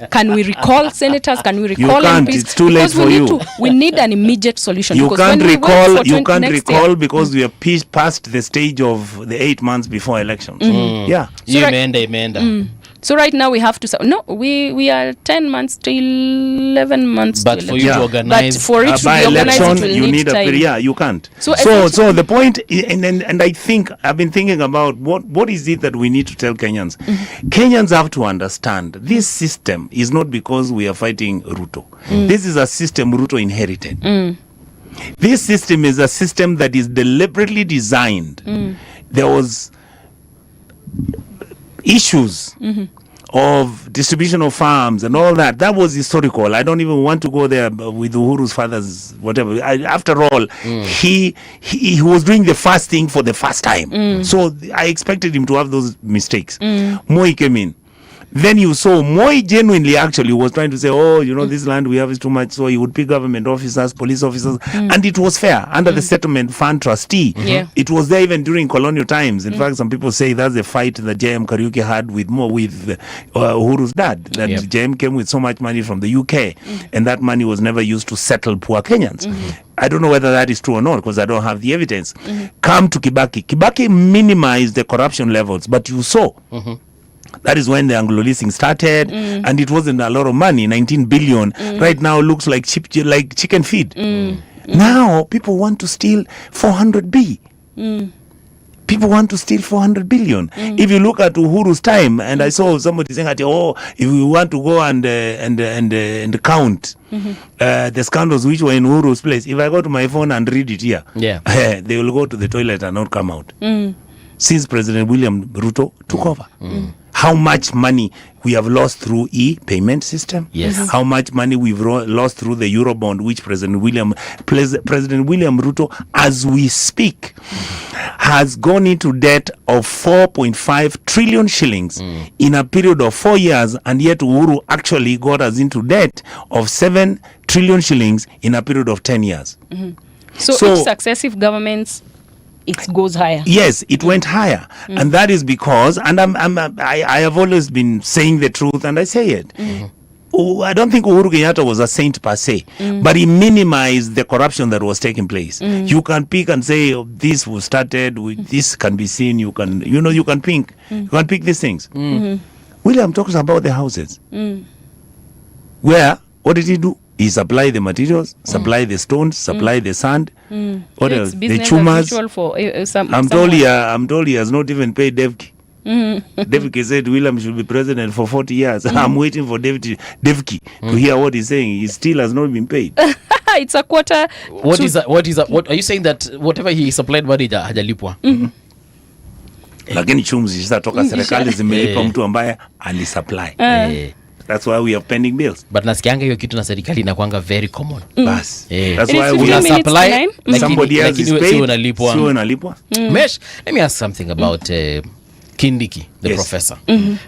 Can we recall senators? Can we recall you can't. MPs? It's too late for you. We need an immediate solution. You can't recall. You can't recall because we are past the stage of the 8 months before elections. Yeah. So right now we have to we are 10 months to 11 months. But for you to organize, but for it to be organized, it will need time. You can't. So the point, and I think I've been thinking about what is it that we need to tell Kenyans. Kenyans have to understand this system is not because we are fighting Ruto. This is a system Ruto inherited. This system is a system that is deliberately designed. There was issues of distribution of farms and all that. That was historical. I don't even want to go there with Uhuru's father's whatever. After all, he was doing the first thing for the first time. So I expected him to have those mistakes. Moi came in. Then you saw Moi genuinely actually was trying to say, this land we have is too much. So he would pick government officers, police officers, and it was fair under the settlement fund trustee. It was there even during colonial times. In fact, some people say that's the fight that JM Kariuki had with Uhuru's dad. That JM came with so much money from the UK, and that money was never used to settle poor Kenyans. I don't know whether that is true or not because I don't have the evidence. Come to Kibaki. Kibaki minimized the corruption levels, but you saw. That is when the Anglo leasing started, and it wasn't a lot of money, 19 billion. Right now looks like chicken feed. Now people want to steal 400B. People want to steal 400 billion. If you look at Uhuru's time, and I saw somebody saying, if we want to go and count the scandals which were in Uhuru's place, if I go to my phone and read it here, they will go to the toilet and not come out. Since President William Ruto took over. How much money we have lost through e-payment system. How much money we've lost through the Eurobond, which President William Ruto, as we speak, has gone into debt of 4.5 trillion shillings in a period of 4 years, and yet Uhuru actually got us into debt of 7 trillion shillings in a period of 10 years. So each successive governments, it goes higher. Yes, it went higher, and that is because, and I have always been saying the truth, and I say it. I don't think Uhuru Kenyatta was a saint per se, but he minimized the corruption that was taking place. You can pick and say, oh, this was started with this can be seen. You can, you can pick these things. William talks about the houses. Where, what did he do? He supplied the materials, supply the stones, supply the sand. What else? The chumas. I'm told he has not even paid Devki. Devki said William should be president for 40 years. I'm waiting for Devki to hear what he's saying. He still has not been paid. It's a quarter. What are you saying, that whatever he supplied money hajalipwa? Lakini chums zishatoka serikali zimelipa mtu ambaye alisupply. That's why we have pending bills. But nasikianga hiyo kitu na serikali inakuanga very common. Bas. That's why we have supply somebody else is paid. Sio nalipwa. Mesh, let me ask something about Kindiki, the professor,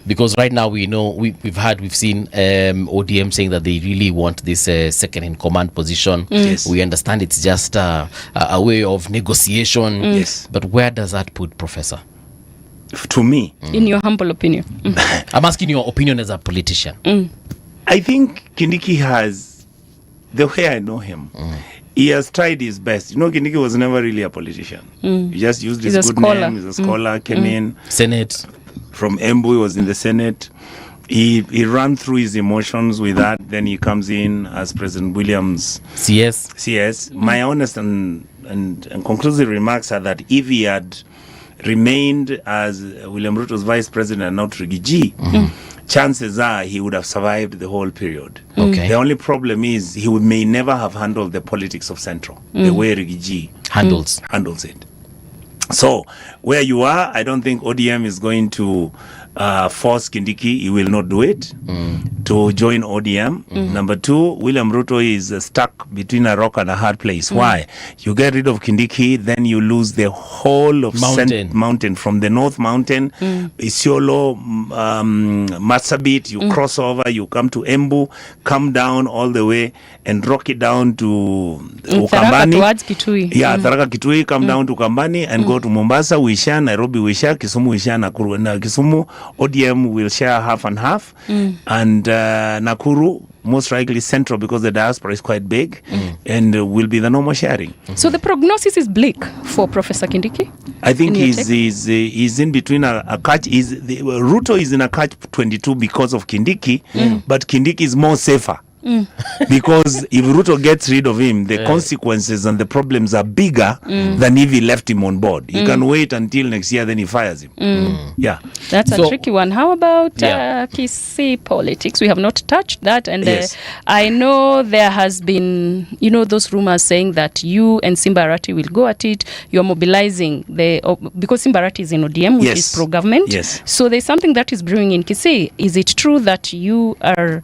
because right now we know we've seen ODM saying that they really want this second in command position. We understand it's just a way of negotiation. But where does that put Professor? To me, in your humble opinion, I'm asking your opinion as a politician. I think Kindiki has, the way I know him, he has tried his best. Kindiki was never really a politician. He just used his good name. He's a scholar, came in. Senate. From Embu, he was in the Senate. He ran through his emotions with that. Then he comes in as President William's CS. My honest and conclusive remarks are that if he had remained as William Ruto's vice president and not Rigiji, chances are he would have survived the whole period. The only problem is he may never have handled the politics of Central the way Rigiji handles it. So where you are, I don't think ODM is going to force Kindiki. He will not do it to join ODM. Number two, William Ruto is stuck between a rock and a hard place. Why? You get rid of Kindiki, then you lose the whole of mountain from the North Mountain, Isiolo, Marsabit. You cross over, you come to Embu, come down all the way and rock it down to Ukambani. Tharaka Kitui, come down to Ukambani and go to Mombasa. We share Nairobi, we share Kisumu, we share Nakuru. Now Kisumu, ODM will share half and half, and Nakuru most likely Central, because the diaspora is quite big, and will be the normal sharing. So the prognosis is bleak for Professor Kindiki? I think he's in between a catch. Ruto is in a catch 22 because of Kindiki, but Kindiki is more safer. Because if Ruto gets rid of him, the consequences and the problems are bigger than if he left him on board. He can wait until next year, then he fires him. That's a tricky one. How about Kisii politics? We have not touched that, and I know there has been, those rumors saying that you and Simba Arati will go at it. You're mobilizing because Simba Arati is in ODM, which is pro-government. So there's something that is brewing in Kisii. Is it true that you are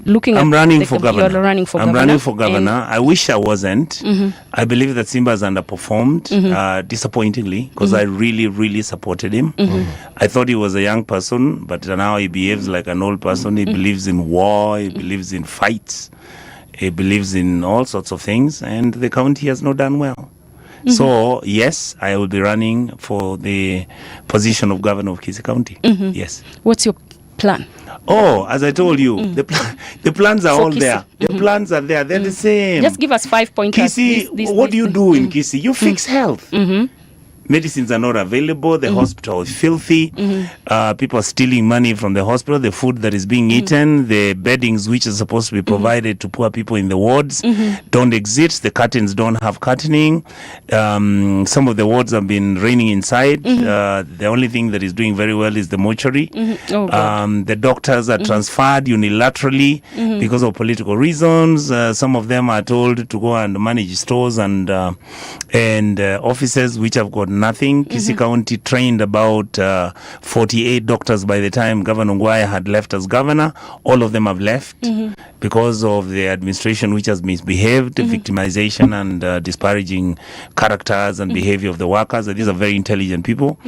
looking I'm at running for governor. You're running for I'm governor? running for governor. I wish I wasn't. I believe that Simba has underperformed, disappointingly, because I really, really supported him. I thought he was a young person, but now he behaves like an old person. He believes in war. He believes in fights. He believes in all sorts of things, and the county has not done well. So, yes, I will be running for the position of governor of Kisii County. Yes. What's your plan? Oh, as I told you, the plans are all there. The plans are there. They're the same. Just give us 5 pointers. Kisii, what do you do in Kisii? You fix health. Medicines are not available. The hospital is filthy. People are stealing money from the hospital. The food that is being eaten, the beddings which are supposed to be provided to poor people in the wards don't exist. The curtains don't have curtaining. Some of the wards have been raining inside. The only thing that is doing very well is the mortuary. The doctors are transferred unilaterally because of political reasons. Some of them are told to go and manage stores and offices which have got nothing. Kisii County trained about 48 doctors by the time Governor Ngwaya had left as governor. All of them have left because of the administration which has misbehaved, victimization and disparaging characters and behavior of the workers. These are very intelligent people.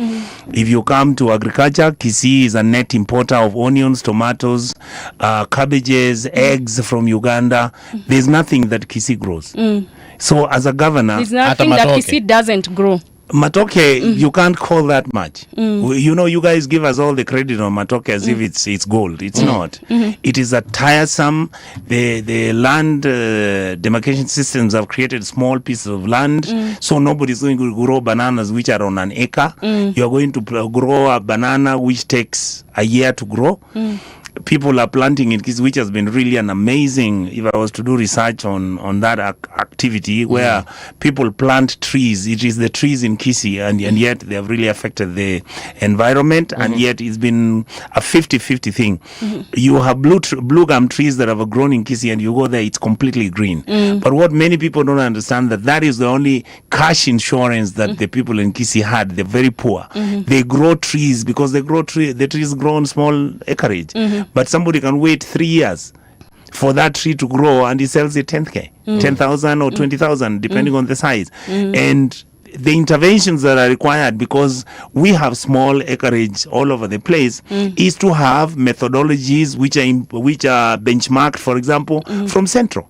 If you come to agriculture, Kisii is a net importer of onions, tomatoes, cabbages, eggs from Uganda. There's nothing that Kisii grows. So as a governor, There's nothing that Kisii doesn't grow. Matoke, you can't call that much. You know, you guys give us all the credit on Matoke as if it's gold. It's not. It is a tiresome. The land demarcation systems have created small pieces of land, so nobody's going to grow bananas which are on an acre. You are going to grow a banana which takes a year to grow. People are planting in Kisii, which has been really an amazing, if I was to do research on that activity, where people plant trees. It is the trees in Kisii, and yet they have really affected the environment, and yet it's been a 50-50 thing. You have blue gum trees that have grown in Kisii, and you go there, it's completely green. But what many people don't understand, that is the only cash insurance that the people in Kisii had. They're very poor. They grow trees because the trees grow on small acreage. But somebody can wait 3 years for that tree to grow, and he sells it 10,000 or 20,000, depending on the size. And the interventions that are required, because we have small acreage all over the place, is to have methodologies which are benchmarked, for example, from Central.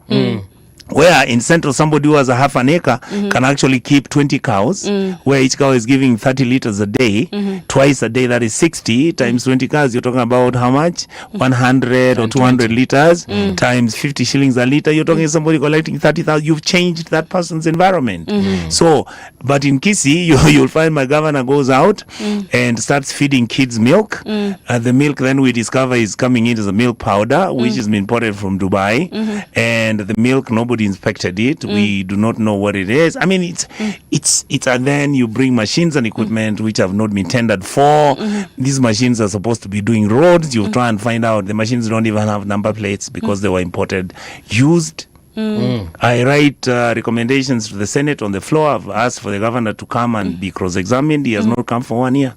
Where in Central, somebody who has a half an acre can actually keep 20 cows, where each cow is giving 30 liters a day, twice a day. That is 60 times 20 cows. You're talking about how much? 100 or 200 liters times 50 shillings a liter. You're talking somebody collecting 30,000. You've changed that person's environment. So, but in Kisii, you'll find my governor goes out and starts feeding kids milk. The milk then we discover is coming in as a milk powder, which has been imported from Dubai. And the milk, nobody inspected it. We do not know what it is. I mean, it's and then you bring machines and equipment which have not been tendered for. These machines are supposed to be doing roads. You try and find out the machines don't even have number plates because they were imported used. I write recommendations to the Senate on the floor. I've asked for the governor to come and be cross-examined. He has not come for 1 year.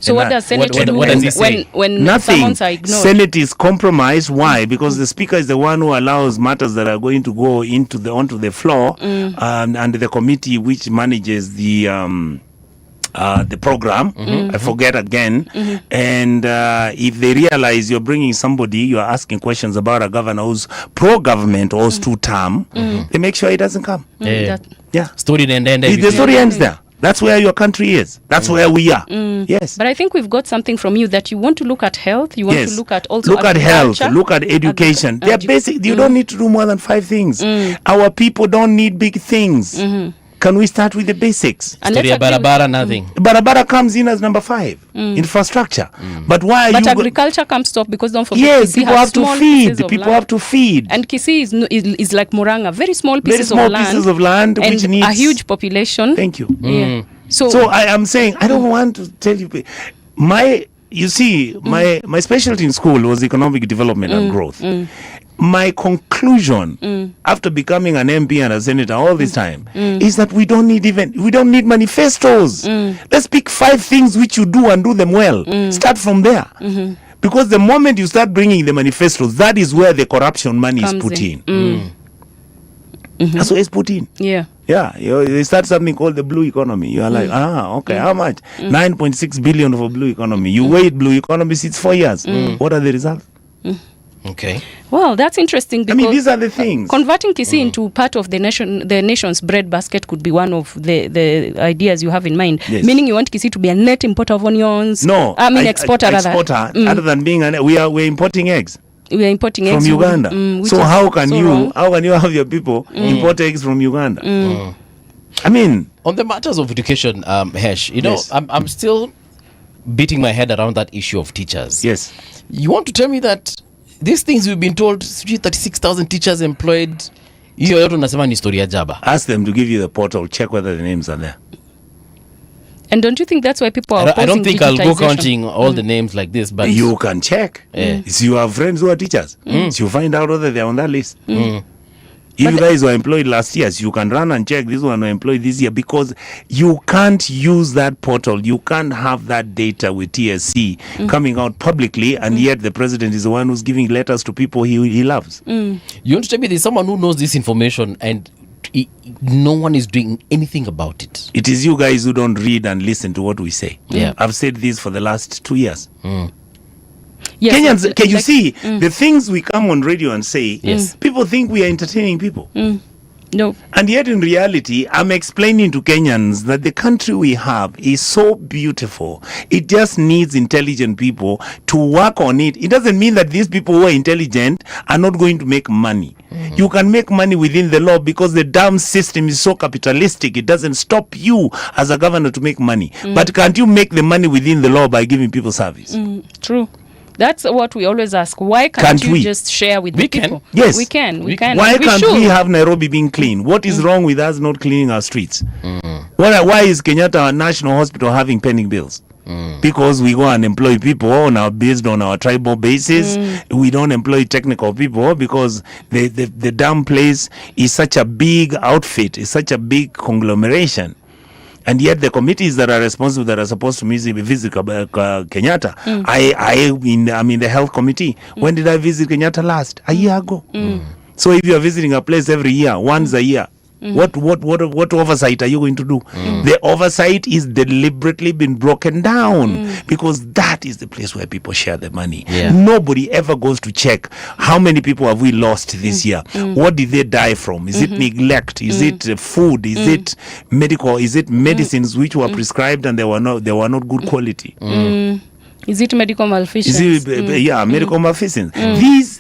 So what does Senate do when nothing? summons are ignored? Senate is compromised. Why? Because the speaker is the one who allows matters that are going to go onto the floor, and the committee which manages the program. I forget again. And if they realize you're bringing somebody, you're asking questions about a governor who's pro-government or who's two-term, they make sure he doesn't come. Story the story ends there. That's where your country is. That's where we are. Yes. But I think we've got something from you that you want to look at health. You want to look at also look at health. Look at education. They're basic. You don't need to do more than 5 things. Our people don't need big things. Can we start with the basics? Barabara, nothing. Barabara comes in as number 5. Infrastructure. But why? But agriculture comes top because don't forget. Yes, Kisii people have to feed. People have to feed. And Kisii is like Muranga, very small pieces pieces of land and which needs a huge population. Thank you. Yeah. So I am saying I don't want to tell you my specialty in school was economic development and growth. My conclusion after becoming an MP and a senator all this time is that we don't need manifestos. Let's pick 5 things which you do and do them well. Start from there. Because the moment you start bringing the manifestos, that is where the corruption money is put in. That's where it's put in. Yeah. Yeah, they start something called the blue economy. You are like, okay, how much? 9.6 billion for blue economy. You wait, blue economy sits 4 years. What are the results? Okay. Well, that's interesting because these are the things. Converting Kisii into part of the nation's bread basket could be one of the ideas you have in mind. Yes. Meaning you want Kisii to be a net importer of onions. No, I mean exporter rather. Other than being we're importing eggs. We are importing from eggs Uganda. So how can you have your people import eggs from Uganda? I mean, on the matters of education, Hesh, you know, I'm still beating my head around that issue of teachers. Yes. You want to tell me that these things we've been told, 36,000 teachers employed, hiyo yote unasema ni historia jaba. Ask them to give you the portal, check whether the names are there. And don't you think that's why people are I don't think I'll go counting all the names like this, but you can check. So you have friends who are teachers. So you find out whether they're on that list. If you guys were employed last year, so you can run and check this one were employed this year, because you can't use that portal. You can't have that data with TSC coming out publicly, and yet the president is the one who's giving letters to people he loves. You want to tell me there's someone who knows this information and no one is doing anything about it? It is you guys who don't read and listen to what we say. Yeah. I've said this for the last 2 years. Yes, Kenyans, can you like- see the things we come on radio and say? Yes. People think we are entertaining people. No. And yet in reality, I'm explaining to Kenyans that the country we have is so beautiful. It just needs intelligent people to work on it. It doesn't mean that these people who are intelligent are not going to make money. You can make money within the law, because the damn system is so capitalistic. It doesn't stop you as a governor to make money. But can't you make the money within the law by giving people service? True. That's what we always ask. Why can't you we? just share with the people? Yes. We can. We can. Why and can't should. we have Nairobi being clean? What is wrong with us not cleaning our streets? Why is Kenyatta National Hospital having pending bills? Because we go and employ people based on our tribal basis. We don't employ technical people because the damn place is such a big outfit. It's such a big conglomeration. And yet the committees that are responsible, that are supposed to visit Kenyatta, I'm in the health committee. When did I visit Kenyatta last? A year ago. So if you are visiting a place every year, once a year, what oversight are you going to do? The oversight is deliberately been broken down, because that is the place where people share the money. Nobody ever goes to check how many people have we lost this year. What did they die from? Is it neglect? Is it food? Is it medical? Is it medicines which were prescribed and they were not good quality? Is it medical malfeasance? Is it medical malfeasance?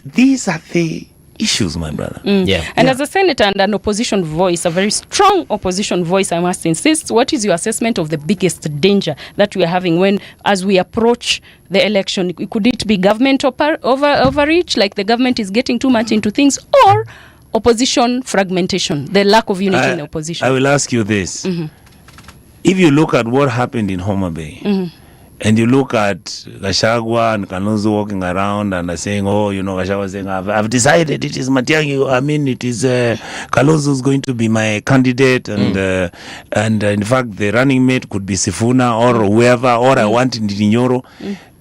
These are the issues, my brother. And as a senator and an opposition voice, a very strong opposition voice, I must insist, what is your assessment of the biggest danger that we are having as we approach the election? Could it be government overreach, like the government is getting too much into things, or opposition fragmentation, the lack of unity in the opposition? I will ask you this. If you look at what happened in Homa Bay, and you look at Gachagua and Kalonzo walking around and are saying, Gachagua saying, I've decided it is Matiang'i. It is Kalonzo's going to be my candidate, and in fact the running mate could be Sifuna or whoever, or I want Ndinyoro.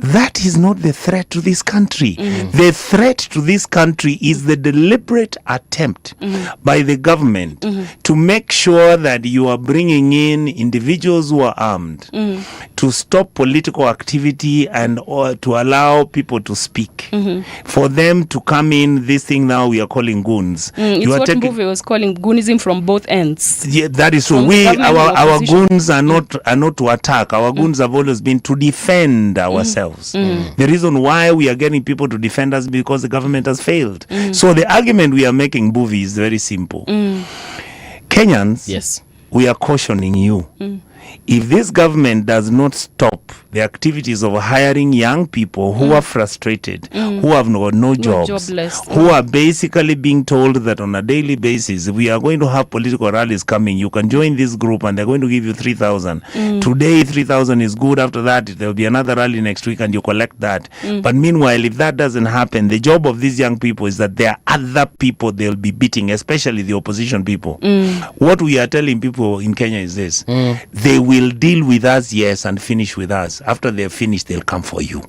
That is not the threat to this country. The threat to this country is the deliberate attempt by the government to make sure that you are bringing in individuals who are armed to stop political activity and to allow people to speak. For them to come in, this thing now we are calling goons. It's what Mbuvi was calling goonism from both ends. Yeah, that is true. Our goons are not to attack. Our goons have always been to defend ourselves. The reason why we are getting people to defend us because the government has failed. So the argument we are making, Mbuvi, is very simple. Kenyans, we are cautioning you. If this government does not stop the activities of hiring young people who are frustrated, who have no jobs, jobless, who are basically being told that on a daily basis, we are going to have political rallies coming. You can join this group and they're going to give you 3,000. Today, 3,000 is good. After that, there will be another rally next week and you collect that. But meanwhile, if that doesn't happen, the job of these young people is that there are other people they'll be beating, especially the opposition people. What we are telling people in Kenya is this. They will deal with us, yes, and finish with us. After they're finished, they'll come for you.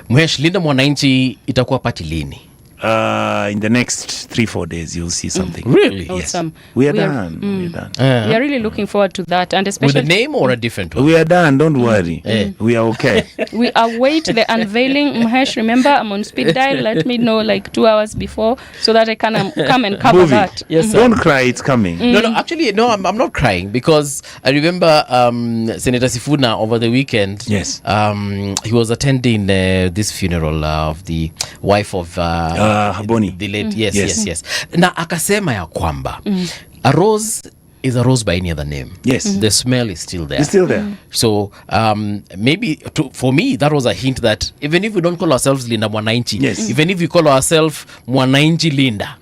Mhesh, Linda Mwananchi itakuwa pati lini? In the next 3-4 days, you'll see something. Really? Yes. Awesome. We are done. We are done. We are really looking forward to that, and especially with a name or a different one? We are done. Don't worry. We are okay. We await the unveiling. Mhesh, remember, I'm on speed dial. Let me know like 2 hours before so that I can come and cover Mbuvi, that. Yes, don't cry. It's coming. No, actually, no, I'm not crying, because I remember Senator Sifuna over the weekend. Yes. He was attending this funeral of the wife of Boni. the late, yes. Na akasema ya kwamba a rose is a rose by any other name. Yes. The smell is still there. It's still there. So maybe for me that was a hint that even if we don't call ourselves Linda Mwananchi, Yes. even if we call ourselves Mwananchi Linda.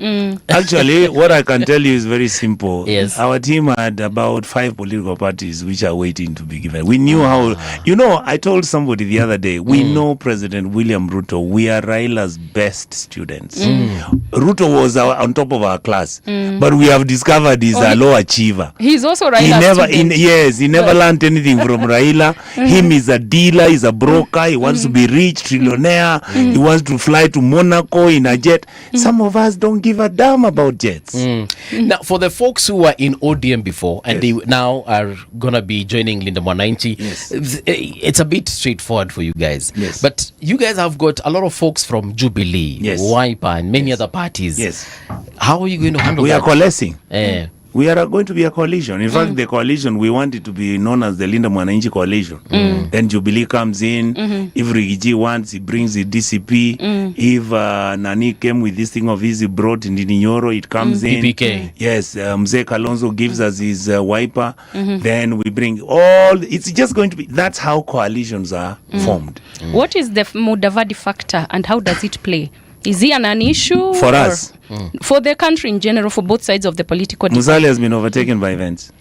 Actually, what I can tell you is very simple. Yes. Our team had about 5 political parties which are waiting to be given. We knew how, I told somebody the other day, we know President William Ruto, we are Raila's best students. Ruto was on top of our class, but we have discovered he's a low achiever. He's also He Raila's never learned anything from Raila. Him is a dealer, he's a broker, he wants to be rich, trillionaire, he wants to fly to Monaco in a jet. Some of us don't give a damn about jets. Now, for the folks who were in ODM before and they now are gonna be joining Linda Mwananchi, it's a bit straightforward for you guys. Yes. But you guys have got a lot of folks from Jubilee, Wiper, and many other parties. Yes. How are you going to handle We that? are coalescing. We are going to be a coalition. In fact, the coalition, we want it to be known as the Linda Mwananchi coalition. Then Jubilee comes in. If Rigiji wants, he brings the DCP. If Nani came with this thing of his, he brought in Nyoro, it comes in. PPK. Yes, Mzee Kalonzo gives us his wiper. Then we bring all, it's just going to be, that's how coalitions are formed. What is the Mudavadi factor and how does it play? Is he an issue? For us. For the country in general, for both sides of the political Musali has been overtaken by events.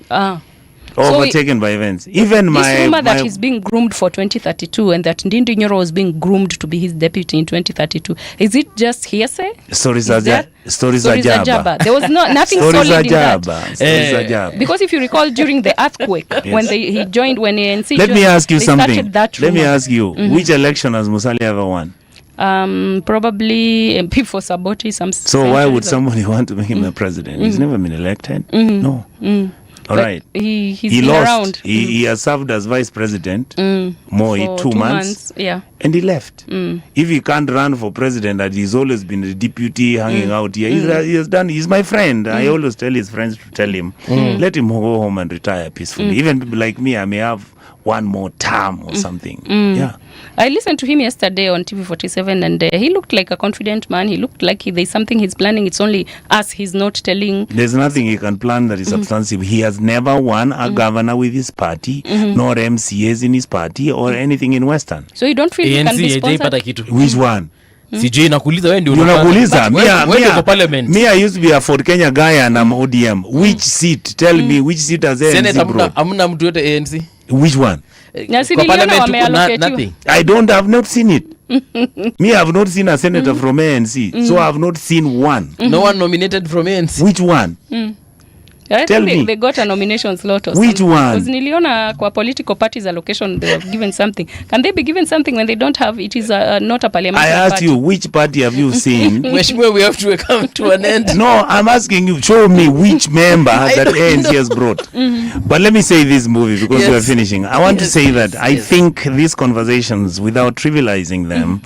Overtaken by events. Even this rumor that he's being groomed for 2032 and that Ndindi Nyoro was being groomed to be his deputy in 2032, is it just hearsay? Stories are jabba. There was nothing Stories solid in Stories are jabba. Because if you recall, during the earthquake, when he joined, when ANC Let me ask you they something. started that rumor. Let me ask you, which election has Musali ever won? Probably MP for Saboti. So why would somebody want to make him a president? He's never been elected. No. All right. He's he been lost. around. He has served as vice president Moi for 2 months. Yeah. And he left. If he can't run for president, and he's always been a deputy hanging out here, he has done. He's my friend. I always tell his friends to tell him, let him go home and retire peacefully. Even people like me, I may have one more term or something. Yeah. I listened to him yesterday on TV47 and he looked like a confident man. He looked like there's something he's planning. It's only us he's not telling. There's nothing he can plan that is substantive. He has never won a governor with his party, nor MCAs in his party, or anything in Western. So you don't feel he can be sponsored? Which one? Sijui nakuuliza wewe ndio unakuuliza parliament. Me I used to be a Ford Kenya guy and I'm ODM. Which seat? Tell me which seat has ANC brought? Hamna mtu yote ANC. Which one? Nothing. I've not seen it. Me, I have not seen a senator from ANC. So I have not seen one. No one nominated from ANC. Which one? Tell me. They got a nomination slot or which something. one? Because niliona kwa political parties allocation they were given something. Can they be given something when they don't have it? Is not a parliamentary party. I asked party. you, which party have you seen? We have to come to an end. No, I'm asking you, show me which member that ANC has brought. But let me say this movie because we are finishing. I want to say that I think these conversations, without trivializing them,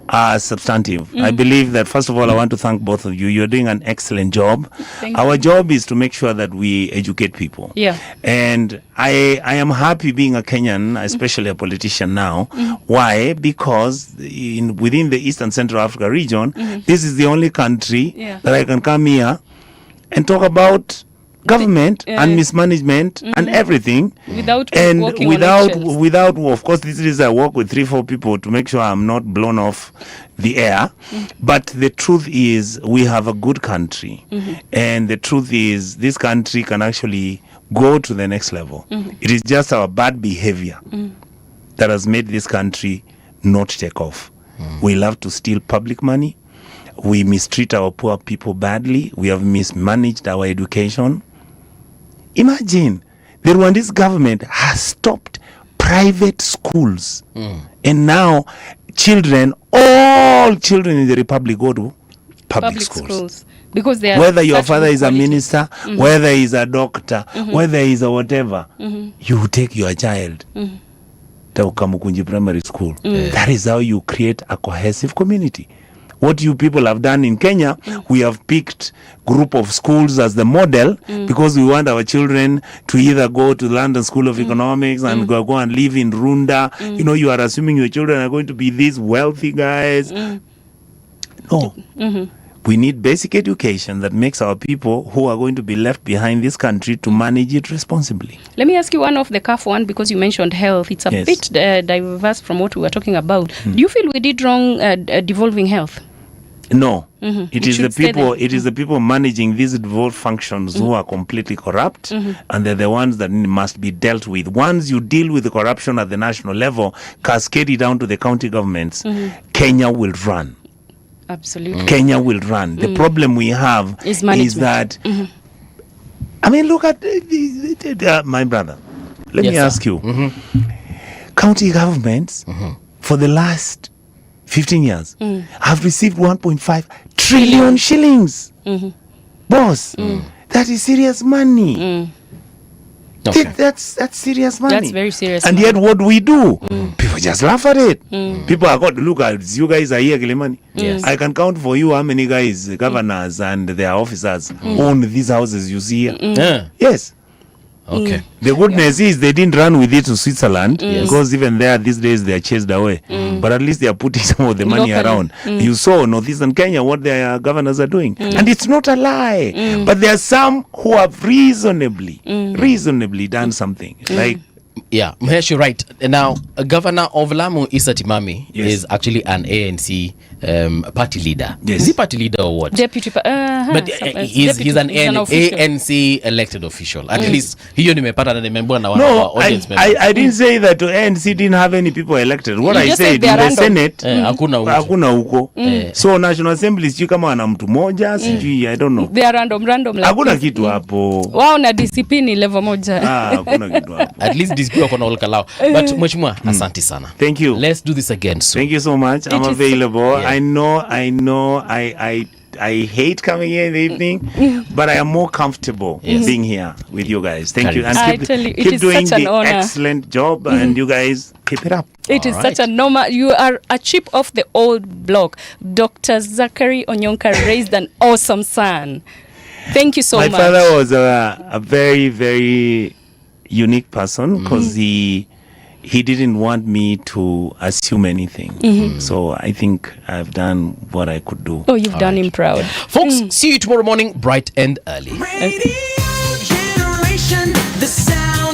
are substantive. I believe that, first of all, I want to thank both of you. You're doing an excellent job. Our job is to make sure that we educate people. Yeah. And I am happy being a Kenyan, especially a politician now. Why? Because within the East and Central Africa region, this is the only country that I can come here and talk about government and mismanagement and everything without of course this is I work with 3-4 people to make sure I'm not blown off the air, but the truth is we have a good country, and the truth is this country can actually go to the next level. It is just our bad behavior that has made this country not take off. We love to steal public money, we mistreat our poor people badly, we have mismanaged our education. Imagine, the Rwandese government has stopped private schools. And now all children in the republic go to public schools. Because they are whether your father is a minister, whether he's a doctor, whether he's a whatever, you take your child to Kamukunji Primary School. That is how you create a cohesive community. What you people have done in Kenya, we have picked group of schools as the model because we want our children to either go to London School of Economics and go and live in Runda. You know, you are assuming your children are going to be these wealthy guys. No. We need basic education that makes our people who are going to be left behind this country to manage it responsibly. Let me ask you one of the CAF one, because you mentioned health. It's a Yes. bit diverse from what we were talking about. Do you feel we did wrong devolving health? No, Mhm. it It is the should stay people. there. It is the people managing these devolved functions who are completely corrupt, and they're the ones that must be dealt with. Once you deal with the corruption at the national level, cascade it down to the county governments, Kenya will run. Absolutely. Kenya will run. The problem we have Is is management. that. I mean, look at my brother. Let Yes, me sir. ask you, county governments for the last 15 years have received 1.5 trillion shillings. Boss, that is serious money. Okay. That's serious money. That's very serious And money. yet, what do we do? People just laugh at it. People are going to look at you guys are here, Kilimani. Yes. I can count for you how many guys, governors and their officers own these houses you see here. Yeah. Yes. Okay. The goodness is they didn't run with it to Switzerland Yes. because even there these days they are chased away. But at least they are putting some of the money Locally. around. You saw Northeastern Kenya what their governors are doing, and it's not a lie. But there are some who have reasonably done something. Like Yeah, Mahesh, you're right. Now, Governor of Lamu, Issa Timami, Yes. is actually an ANC party leader. Yes. Is he party leader or what? Deputy, But he's an official. ANC elected official. At least hiyo nimepata na nimeambiwa na one of no, our audience I members. didn't say that ANC didn't have any people elected. What You I just said said they in are the random. Senate Hakuna huko. So National Assembly sijui kama wana mtu moja sijui I don't know. They are random like Hakuna this. kitu hapo. Wao na DCP ni level moja. Hakuna kitu hapo. At least these people are olkalao. But Mheshimiwa, asante sana. Thank you. Let's do this again soon. Thank you so much. I'm is- available. Yeah. I hate coming here in the evening, but I am more comfortable being here with you guys. Thank you. And I keep, tell you, it keep is doing such an the honor. excellent job and you guys keep it up. It is Alright. such a normal. You are a chip of the old block. Dr. Zachary Onyonka raised an awesome son. Thank you so My much. father was a very, very unique person because he didn't want me to assume anything. So I think I've done what I could do. Oh, you've done him proud. Folks, see you tomorrow morning, bright and early. Radio generation, the sound